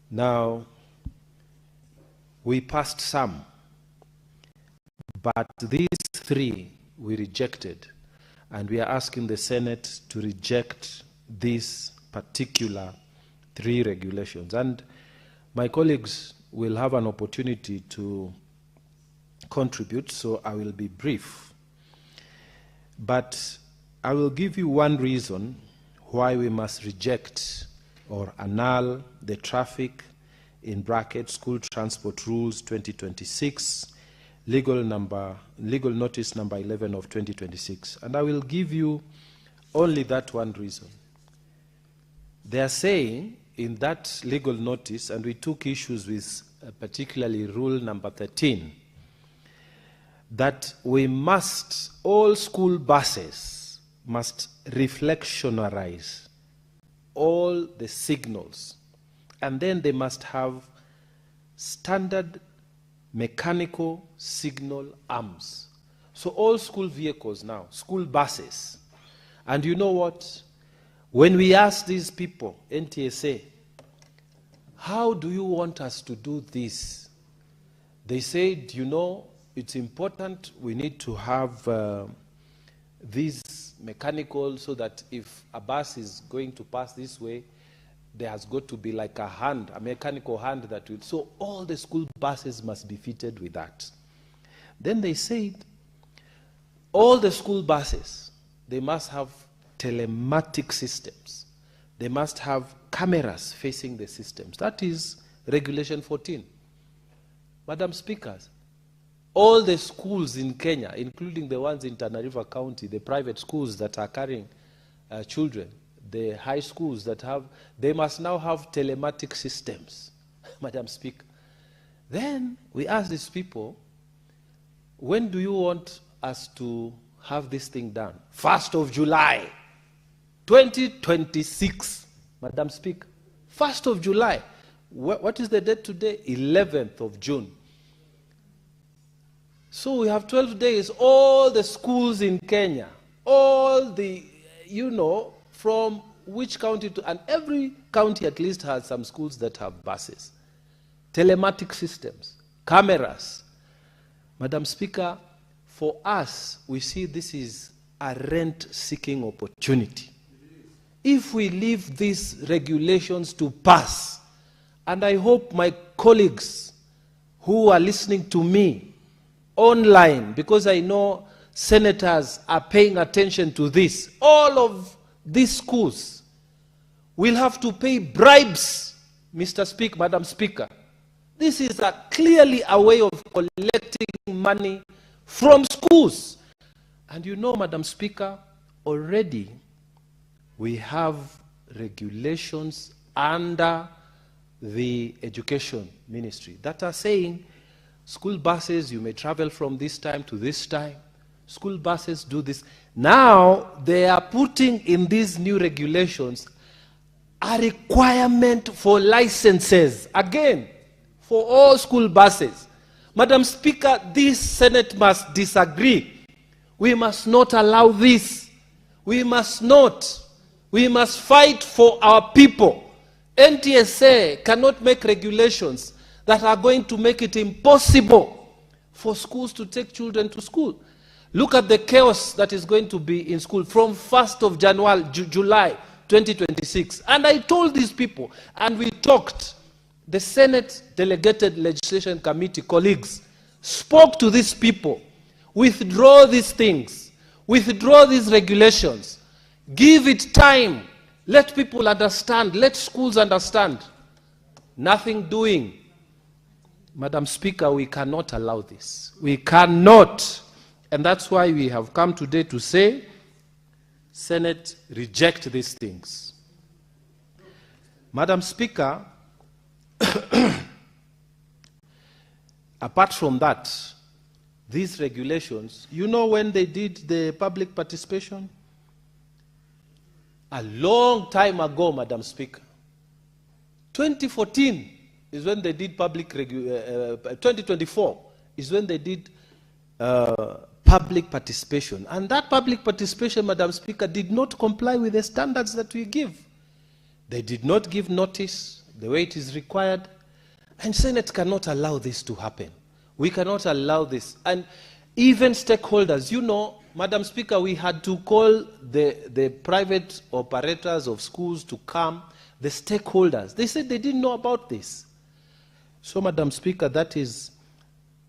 [SPEAKER 4] Now, we passed some, but these 3 we rejected, and we are asking the Senate to reject these particular 3 regulations. And my colleagues will have an opportunity to contribute, so I will be brief. But I will give you one reason why we must reject or annul the Traffic in brackets School Transport Rules 2026, Legal Notice number 11 of 2026. And I will give you only that one reason. They are saying in that legal notice, and we took issues with particularly rule number 13, that we must, all school buses must reflectionarize all the signals, and then they must have standard mechanical signal arms. So all school vehicles now, school buses, and you know what? When we ask these people, NTSA, how do you want us to do this? They said, you know, it's important, we need to have these mechanical, so that if a bus is going to pass this way, there has got to be like a hand, a mechanical hand that will, so all the school buses must be fitted with that. Then they said, all the school buses, they must have telematic systems. They must have cameras facing the systems. That is Regulation 14. Madam Speakers, all the schools in Kenya, including the ones in Tana River County, the private schools that are carrying children, the high schools that have, they must now have telematic systems, Madam Speaker. Then we ask these people, when do you want us to have this thing done? 1st of July, 2026, Madam Speaker. 1st of July. What is the date today? 11th of June. So we have 12 days, all the schools in Kenya, all the, you know, from which county to, and every county at least has some schools that have buses, telematic systems, cameras. Madam Speaker, for us, we see this is a rent-seeking opportunity. if we leave these regulations to pass, and I hope my colleagues who are listening to me online, because I know senators are paying attention to this, all of these schools will have to pay bribes, Mr. Speaker, Madam Speaker. This is clearly a way of collecting money from schools. And you know, Madam Speaker, already we have regulations under the Education Ministry that are saying school buses, you may travel from this time to this time. School buses do this. Now, they are putting in these new regulations a requirement for licenses, again, for all school buses. Madam Speaker, this Senate must disagree. We must not allow this. We must not. We must fight for our people. NTSA cannot make regulations that are going to make it impossible for schools to take children to school. Look at the chaos that is going to be in school from 1st of January, July 2026. And I told these people, and we talked, the Senate Delegated Legislation Committee colleagues spoke to these people, withdraw these things, withdraw these regulations, give it time, let people understand, let schools understand. Nothing doing. Madam Speaker, we cannot allow this. We cannot. And that's why we have come today to say, Senate, reject these things. Madam Speaker, apart from that, these regulations, you know when they did the public participation? A long time ago, Madam Speaker. 2014 is when they did 2024 is when they did public participation. And that public participation, Madam Speaker, did not comply with the standards that we give. They did not give notice the way it is required. And Senate cannot allow this to happen. We cannot allow this. And even stakeholders, you know, Madam Speaker, we had to call the private operators of schools to come, the stakeholders. They said they didn't know about this. So, Madam Speaker, that is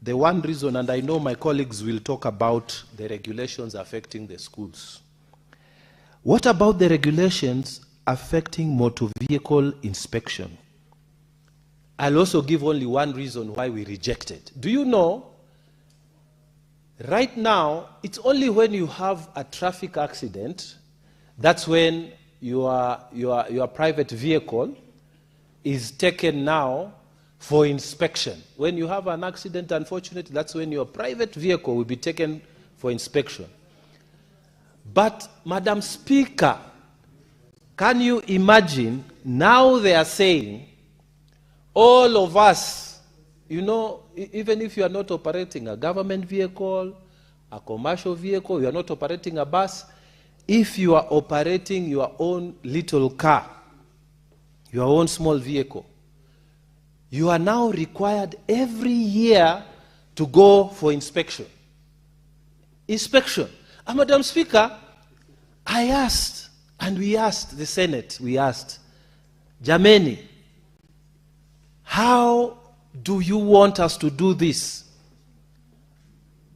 [SPEAKER 4] the one reason, and I know my colleagues will talk about the regulations affecting the schools. What about the regulations affecting motor vehicle inspection? I'll also give only one reason why we rejected. Do you know, right now, it's only when you have a traffic accident, that's when your private vehicle is taken now for inspection. When you have an accident, unfortunately, that's when your private vehicle will be taken for inspection. But, Madam Speaker, can you imagine, now they are saying, all of us, you know, even if you are not operating a government vehicle, a commercial vehicle, you are not operating a bus, if you are operating your own little car, your own small vehicle, you are now required every year to go for inspection. Inspection. And Madam Speaker, I asked, and we asked the Senate, we asked, Jameni, how do you want us to do this?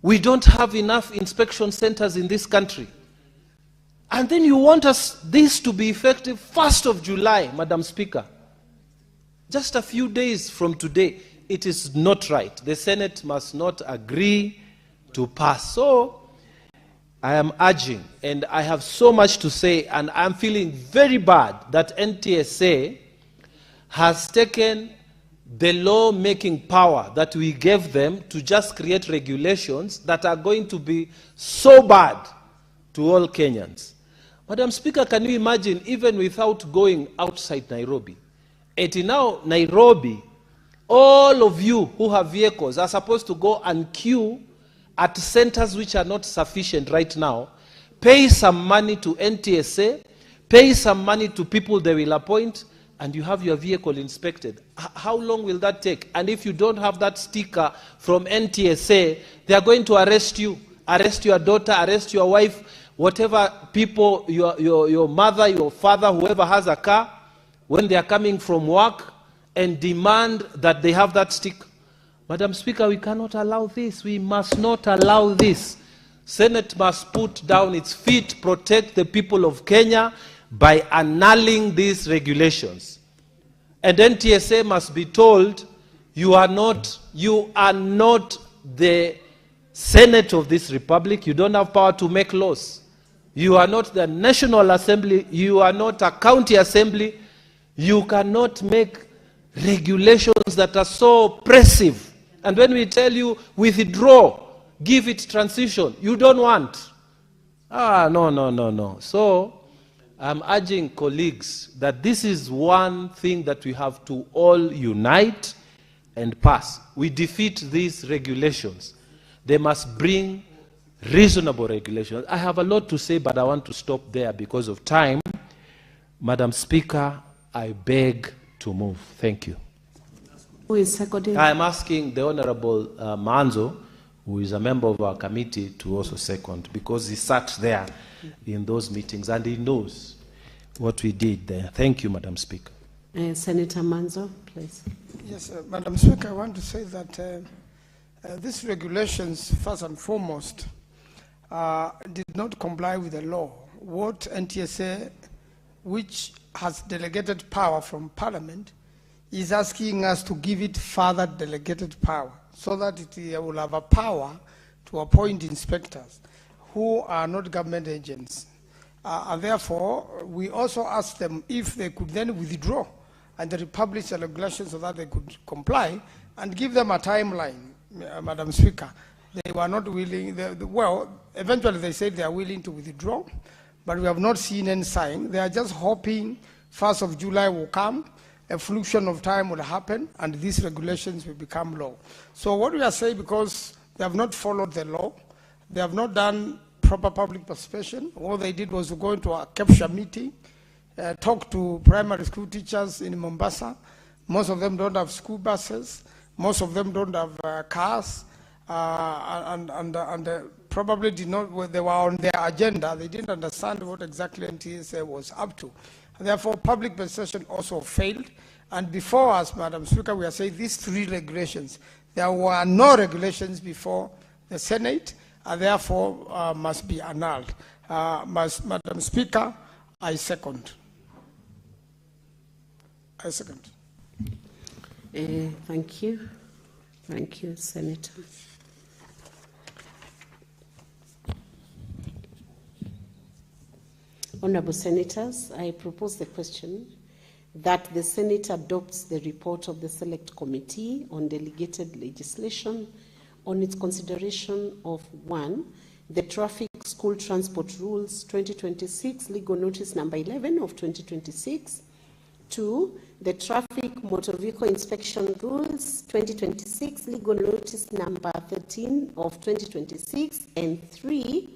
[SPEAKER 4] We don't have enough inspection centers in this country. And then you want us this to be effective 1st of July, Madam Speaker. Just a few days from today. It is not right. The Senate must not agree to pass. So, I am urging, and I have so much to say, and I'm feeling very bad that NTSA has taken the law-making power that we gave them to just create regulations that are going to be so bad to all Kenyans. Madam Speaker, can you imagine, even without going outside Nairobi, now Nairobi, all of you who have vehicles are supposed to go and queue at centers which are not sufficient right now, pay some money to NTSA, pay some money to people they will appoint, and you have your vehicle inspected. How long will that take? And if you don't have that sticker from NTSA, they are going to arrest you, arrest your daughter, arrest your wife. whatever people, your mother, your father, whoever has a car, when they are coming from work, and demand that they have that sticker. Madam Speaker, we cannot allow this. We must not allow this. Senate must put down its feet, protect the people of Kenya by annulling these regulations. And NTSA must be told, you are not the Senate of this republic. You don't have power to make laws. You are not the National Assembly. You are not a county assembly. You cannot make regulations that are so oppressive. And when we tell you withdraw, give it transition, you don't want. No. So I'm urging colleagues that this is one thing that we have to all unite and pass. We defeat these regulations. They must bring reasonable regulations. I have a lot to say, but I want to stop there because of time. Madam Speaker, I beg to move. Thank you.
[SPEAKER 7] Who is seconding?
[SPEAKER 4] I'm asking the Honorable Manzo, who is a member of our committee, to also second, because he sat there in those meetings and he knows what we did there. Thank you, Madam Speaker.
[SPEAKER 7] Senator Manzo, please.
[SPEAKER 19] Yes, Madam Speaker, I want to say that these regulations, first and foremost, did not comply with the law. What NTSA, which has delegated power from Parliament, is asking us to give it further delegated power so that it will have a power to appoint inspectors who are not government agents. And therefore, we also asked them if they could then withdraw and republish the regulations so that they could comply and give them a timeline, Madam Speaker. They were not willing, well, eventually they said they are willing to withdraw, but we have not seen any sign. They are just hoping 1st of July will come, a fluctuation of time will happen, and these regulations will become law. So what we are saying, because they have not followed the law, they have not done proper public participation. All they did was to go into a capture meeting, talk to primary school teachers in Mombasa. Most of them don't have school buses. Most of them don't have cars. And probably did not, they were on their agenda. They didn't understand what exactly NTSA was up to. Therefore, public participation also failed. And before us, Madam Speaker, we are saying these 3 regulations. There were no regulations before the Senate, and therefore must be annulled. Madam Speaker, I second.
[SPEAKER 7] Thank you. Thank you, Senator. Honourable Senators, I propose the question that the Senate adopts the report of the Select Committee on Delegated Legislation on its consideration of 1, the Traffic School Transport Rules 2026, Legal Notice Number 11 of 2026, 2, the Traffic Motor Vehicle Inspection Rules 2026, Legal Notice Number 13 of 2026, and 3,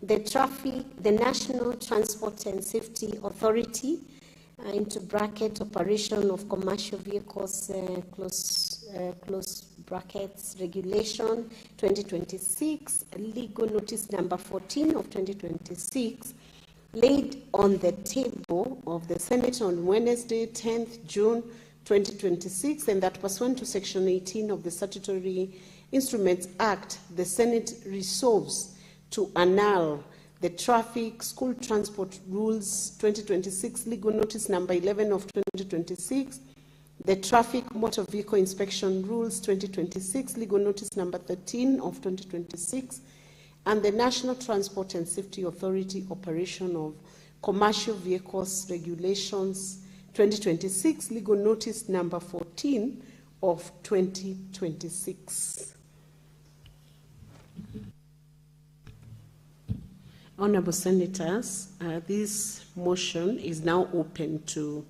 [SPEAKER 7] the National Transport and Safety Authority, into bracket, operation of commercial vehicles, close brackets, regulation 2026, legal notice number 14 of 2026, laid on the table of the Senate on Wednesday, 10th June 2026, and that pursuant to Section 18 of the Statutory Instruments Act, the Senate resolves to annul the Traffic School Transport Rules 2026, Legal Notice Number 11 of 2026, the Traffic Motor Vehicle Inspection Rules 2026, Legal Notice Number 13 of 2026, and the National Transport and Safety Authority Operation of Commercial Vehicles Regulations 2026, Legal Notice Number 14 of 2026. Honourable Senators, this motion is now open to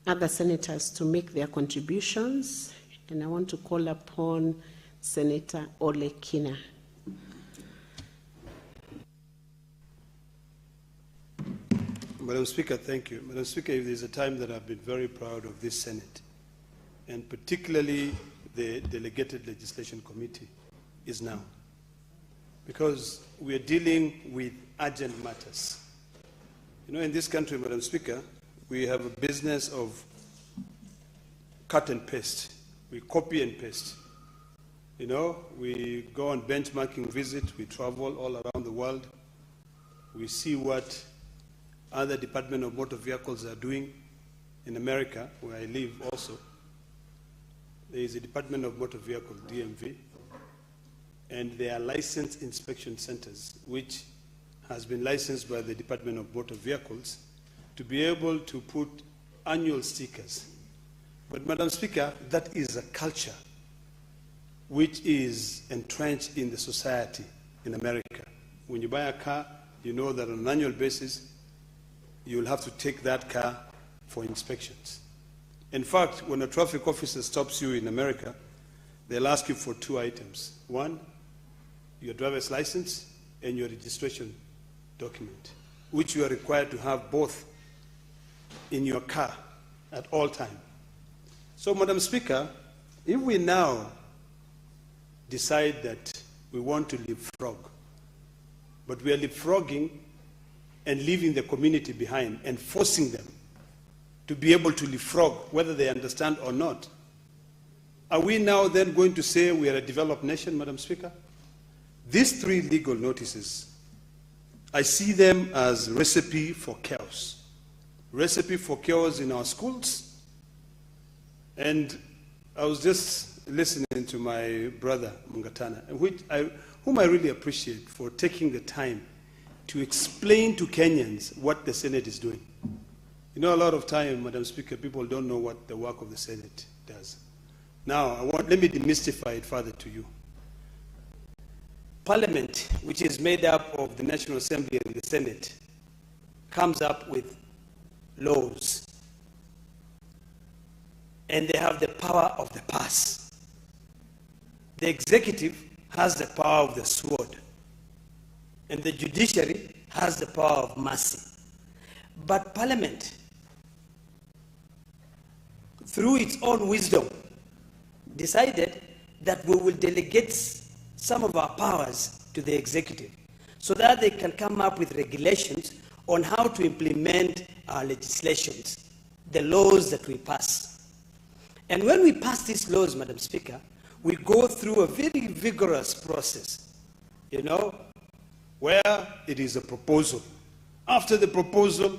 [SPEAKER 7] other senators to make their contributions, and I want to call upon Senator Ole Kina.
[SPEAKER 1] Madam Speaker, thank you. Madam Speaker, if there's a time that I've been very proud of this Senate, and particularly the Delegated Legislation Committee, is now. because we are dealing with urgent matters. You know, in this country, Madam Speaker, we have a business of cut and paste. We copy and paste. You know, we go on benchmarking visit, we travel all around the world. We see what other Department of Motor Vehicles are doing in America, where I live also. There is a Department of Motor Vehicles, DMV, and there are licensed inspection centers, which has been licensed by the Department of Motor Vehicles to be able to put annual stickers. But, Madam Speaker, that is a culture which is entrenched in the society in America. When you buy a car, you know that on an annual basis, you'll have to take that car for inspections. In fact, when a traffic officer stops you in America, they'll ask you for 2 items. One, your driver's license and your registration document, which you are required to have both in your car at all times. So, Madam Speaker, if we now decide that we want to leapfrog, but we are leapfrogging and leaving the community behind and forcing them to be able to leapfrog, whether they understand or not, are we now then going to say we are a developed nation, Madam Speaker? These 3 legal notices, I see them as recipe for chaos. Recipe for chaos in our schools. And I was just listening to my brother, Mungatana, whom I really appreciate for taking the time to explain to Kenyans what the Senate is doing. You know, a lot of time, Madam Speaker, people don't know what the work of the Senate does. Now, let me demystify it further to you. Parliament, which is made up of the National Assembly and the Senate, comes up with laws. And they have the power of the purse. The executive has the power of the sword. And the judiciary has the power of mercy. But Parliament, through its own wisdom, decided that we will delegate some of our powers to the executive so that they can come up with regulations on how to implement our legislations, the laws that we pass. And when we pass these laws, Madam Speaker, we go through a very vigorous process, you know, where it is a proposal. After the proposal,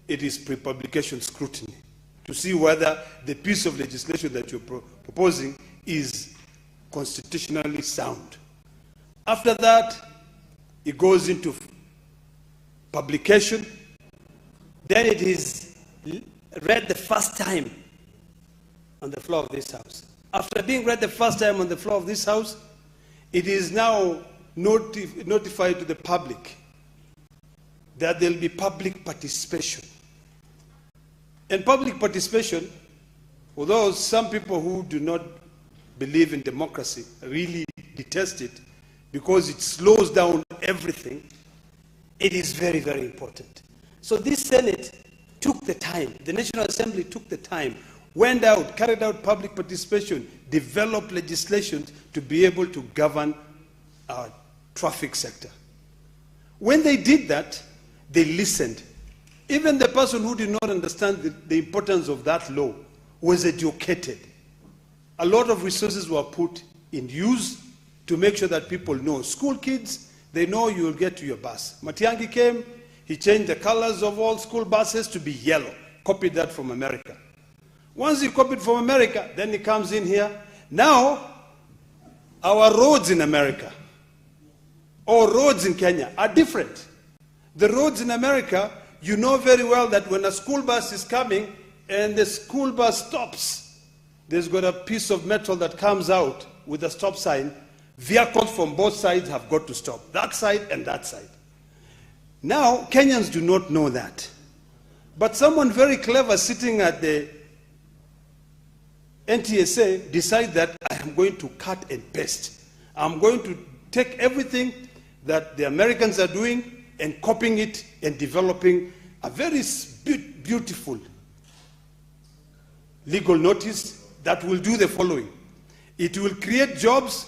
[SPEAKER 1] it is pre-publication scrutiny to see whether the piece of legislation that you're proposing is constitutionally sound. After that, it goes into publication. Then it is read the first time on the floor of this House. After being read the first time on the floor of this House, it is now notified to the public that there will be public participation. And public participation, although some people who do not believe in democracy really detest it because it slows down everything, it is very, very important. So this Senate took the time, the National Assembly took the time, went out, carried out public participation, developed legislation to be able to govern our traffic sector. When they did that, they listened. Even the person who did not understand the importance of that law was educated. A lot of resources were put in use to make sure that people know. School kids, they know you will get to your bus. Matiang'i came, he changed the colors of all school buses to be yellow, copied that from America. Once he copied from America, then he comes in here. Now, our roads in America or roads in Kenya are different. The roads in America, you know very well that when a school bus is coming and the school bus stops, there's got a piece of metal that comes out with a stop sign. Vehicles from both sides have got to stop, that side and that side. Now, Kenyans do not know that. But someone very clever sitting at the NTSA decide that I am going to cut and paste. I'm going to take everything that the Americans are doing and copying it and developing a very beautiful legal notice that will do the following. It will create jobs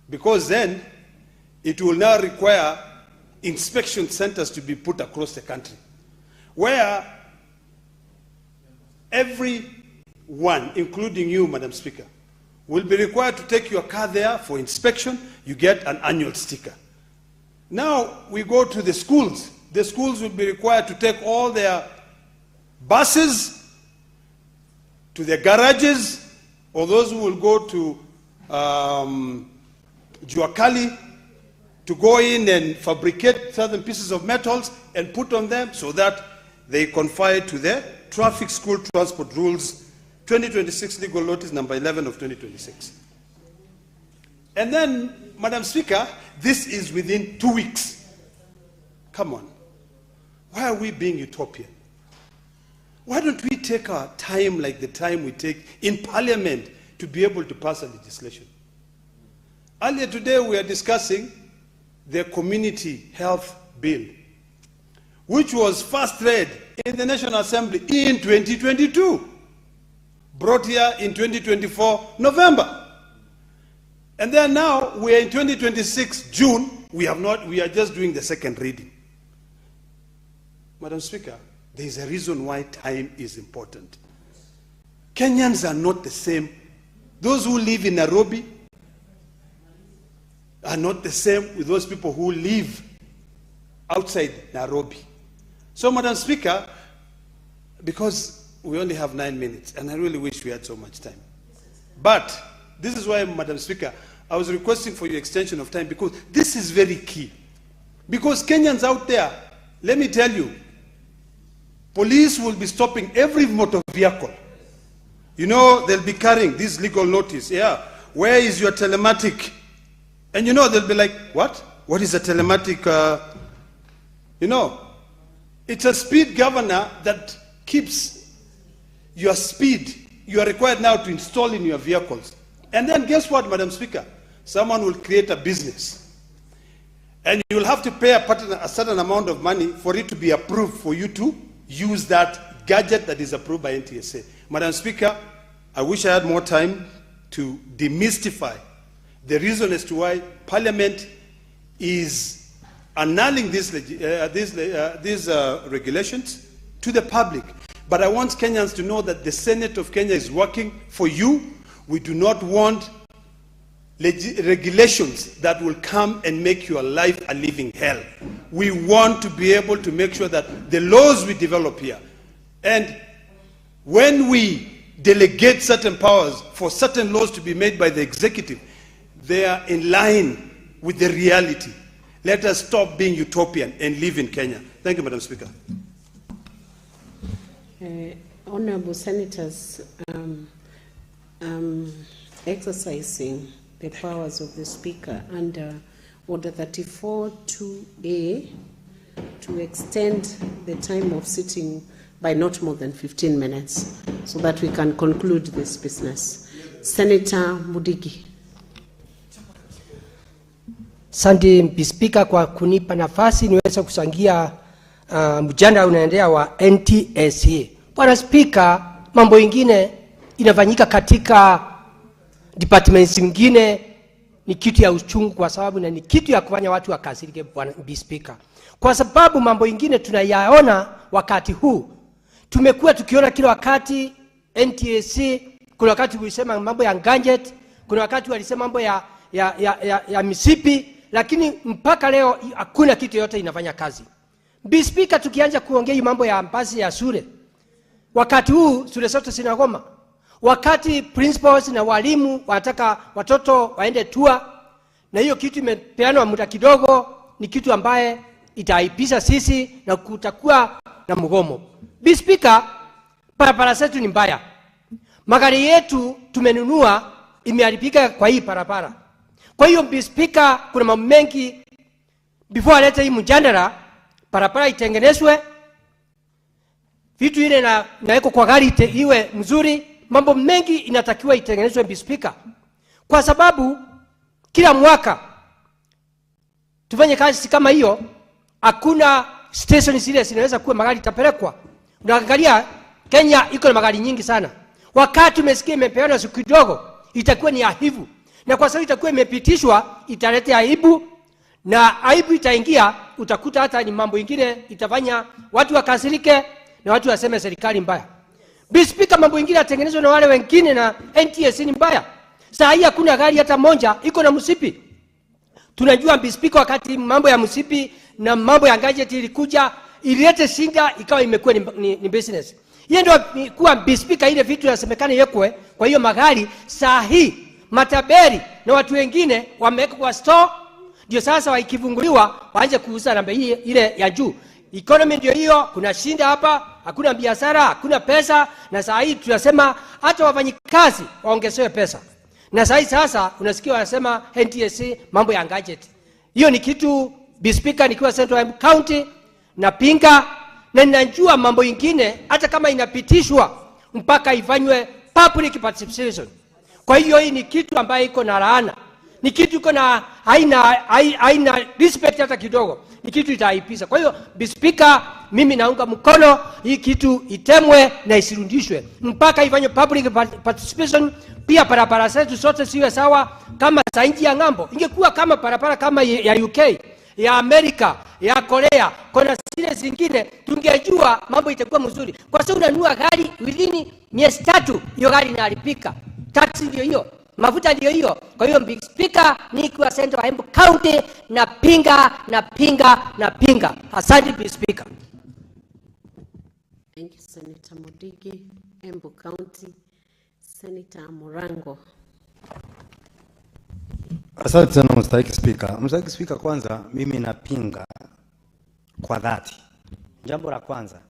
[SPEAKER 1] because then it will now require inspection centers to be put across the country, where everyone, including you, Madam Speaker, will be required to take your car there for inspection. You get an annual sticker. Now we go to the schools. The schools will be required to take all their buses to their garages, or those who will go to Juakali to go in and fabricate certain pieces of metals and put on them so that they confine to the Traffic School Transport Rules 2026 Legal Notice number 11 of 2026. And then, Madam Speaker, this is within 2 weeks. Come on. Why are we being utopian? Why don't we take our time like the time we take in Parliament to be able to pass a legislation? Earlier today we are discussing the Community Health Bill, which was first read in the National Assembly in 2022, brought here in 2024 November. And then now we are in 2026 June, we are just doing the second reading. Madam Speaker, there is a reason why time is important. Kenyans are not the same. Those who live in Nairobi are not the same with those people who live outside Nairobi. So, Madam Speaker, because we only have 9 minutes, and I really wish we had so much time. But this is why, Madam Speaker, I was requesting for your extension of time, because this is very key. Because Kenyans out there, let me tell you, police will be stopping every motor vehicle. You know, they'll be carrying this legal notice. Yeah, where is your telematic? And you know, they'll be like, what? What is a telematic? You know, it's a speed governor that keeps your speed. You are required now to install in your vehicles. And then guess what, Madam Speaker? Someone will create a business. And you will have to pay a certain amount of money for it to be approved for you to use that gadget that is approved by NTSA. Madam Speaker, I wish I had more time to demystify the reason as to why Parliament is annulling these regulations to the public. But I want Kenyans to know that the Senate of Kenya is working for you. We do not want regulations that will come and make your life a living hell. We want to be able to make sure that the laws we develop here, and when we delegate certain powers for certain laws to be made by the executive, they are in line with the reality. Let us stop being utopian and live in Kenya. Thank you, Madam Speaker.
[SPEAKER 7] Honorable Senators, exercising the powers of the Speaker under Order 34-2A to extend the time of sitting by not more than 15 minutes so that we can conclude this business. Senator Mudigi.
[SPEAKER 20] Asante Mpispika kwa kunipa nafasi niweza kuchangia mjadala unaendelea wa NTSA. Bwana Spika, mambo ingine inafanyika katika departments zingine ni kitu ya uchungu, kwa sababu na ni kitu ya kufanya watu wakasirike, Bwana Spika. Kwa sababu mambo ingine tunayaona wakati huu. Tumekuwa tukiona kila wakati NTSA, kuna wakati walisema mambo ya gadget, kuna wakati walisema mambo ya misipi, lakini mpaka leo hakuna kitu yote inafanya kazi. Spika, tukianza kuongea mambo ya basi ya shule, wakati huu shule zote zinagoma. Wakati principals na walimu wanataka watoto waende tour, na hiyo kitu imepeanwa muda kidogo, ni kitu ambaye itaipisha sisi na kutakuwa na mgomo. Spika, barabara zetu ni mbaya. Magari yetu tumenunua imeharibika kwa hii barabara. Kwa hiyo Spika, kuna mambo mengi before alete hii mjadala, barabara itengenezwe, vitu ile naweko kwa gari iwe mzuri. Mambo mengi inatakiwa itengenezwe Spika, kwa sababu kila mwaka tufanye kazi kama hiyo. Hakuna station zile zinaweza kuwa magari itapelekwa. Unaangalia Kenya iko na magari nyingi sana. Wakati umesikia imepeana siku kidogo, itakuwa ni aibu. Na kwa sababu itakuwa imepitishwa, italeta aibu na aibu itaingia, utakuta hata ni mambo ingine itafanya watu wakasirike na watu waseme serikali mbaya. Speaker, mambo ingine yatengenezwa na wale wengine na NTSA ni mbaya. Saa hii hakuna gari hata moja iko na msipi. Tunajua Speaker, wakati mambo ya msipi na mambo ya gadget ilikuja, ililete shida, ikawa imekuwa ni business. Hiyo ndio kuwa Speaker, ile vitu yasemekana yekwe. Kwa hiyo magari saa hii mataberi na watu wengine wameweka kwa store, ndio sasa wakifunguliwa waanze kuuza namba hii ile ya juu. Economy ndio hiyo, kuna shinda hapa, hakuna biashara, hakuna pesa, na saa hii tunasema hata wafanyikazi waongezewe pesa. Na saa hii sasa unasikia wanasema NTSA mambo ya gadget. Hiyo ni kitu Speaker, nikiwa Central County na pinga, na ninajua mambo ingine hata kama inapitishwa mpaka ifanywe public participation. Kwa hiyo hii ni kitu ambayo iko na laana. Ni kitu iko na haina respect hata kidogo. Ni kitu itaipiza. Kwa hiyo Speaker, mimi naunga mkono hii kitu itemwe na isirudishwe mpaka ifanywe public participation. Pia barabara zetu sote siwe sawa kama za nchi ya ng'ambo. Ingekuwa kama barabara kama ya UK, ya Amerika, ya Korea, kuna zile zingine tungejua mambo itakuwa mzuri. Kwa sababu unanunua gari within miezi 3 hiyo gari inalipika. Tax ndio hiyo, mafuta ndio hiyo. Kwa hiyo Speaker, nikiwa Central Embu County na pinga. Asante Speaker.
[SPEAKER 7] Thank you, Senator Modigi. Embu County, Senator Murango.
[SPEAKER 11] Asante sana Mstahiki Speaker. Mstahiki Speaker, kwanza mimi napinga kwa dhati. Jambo la kwanza,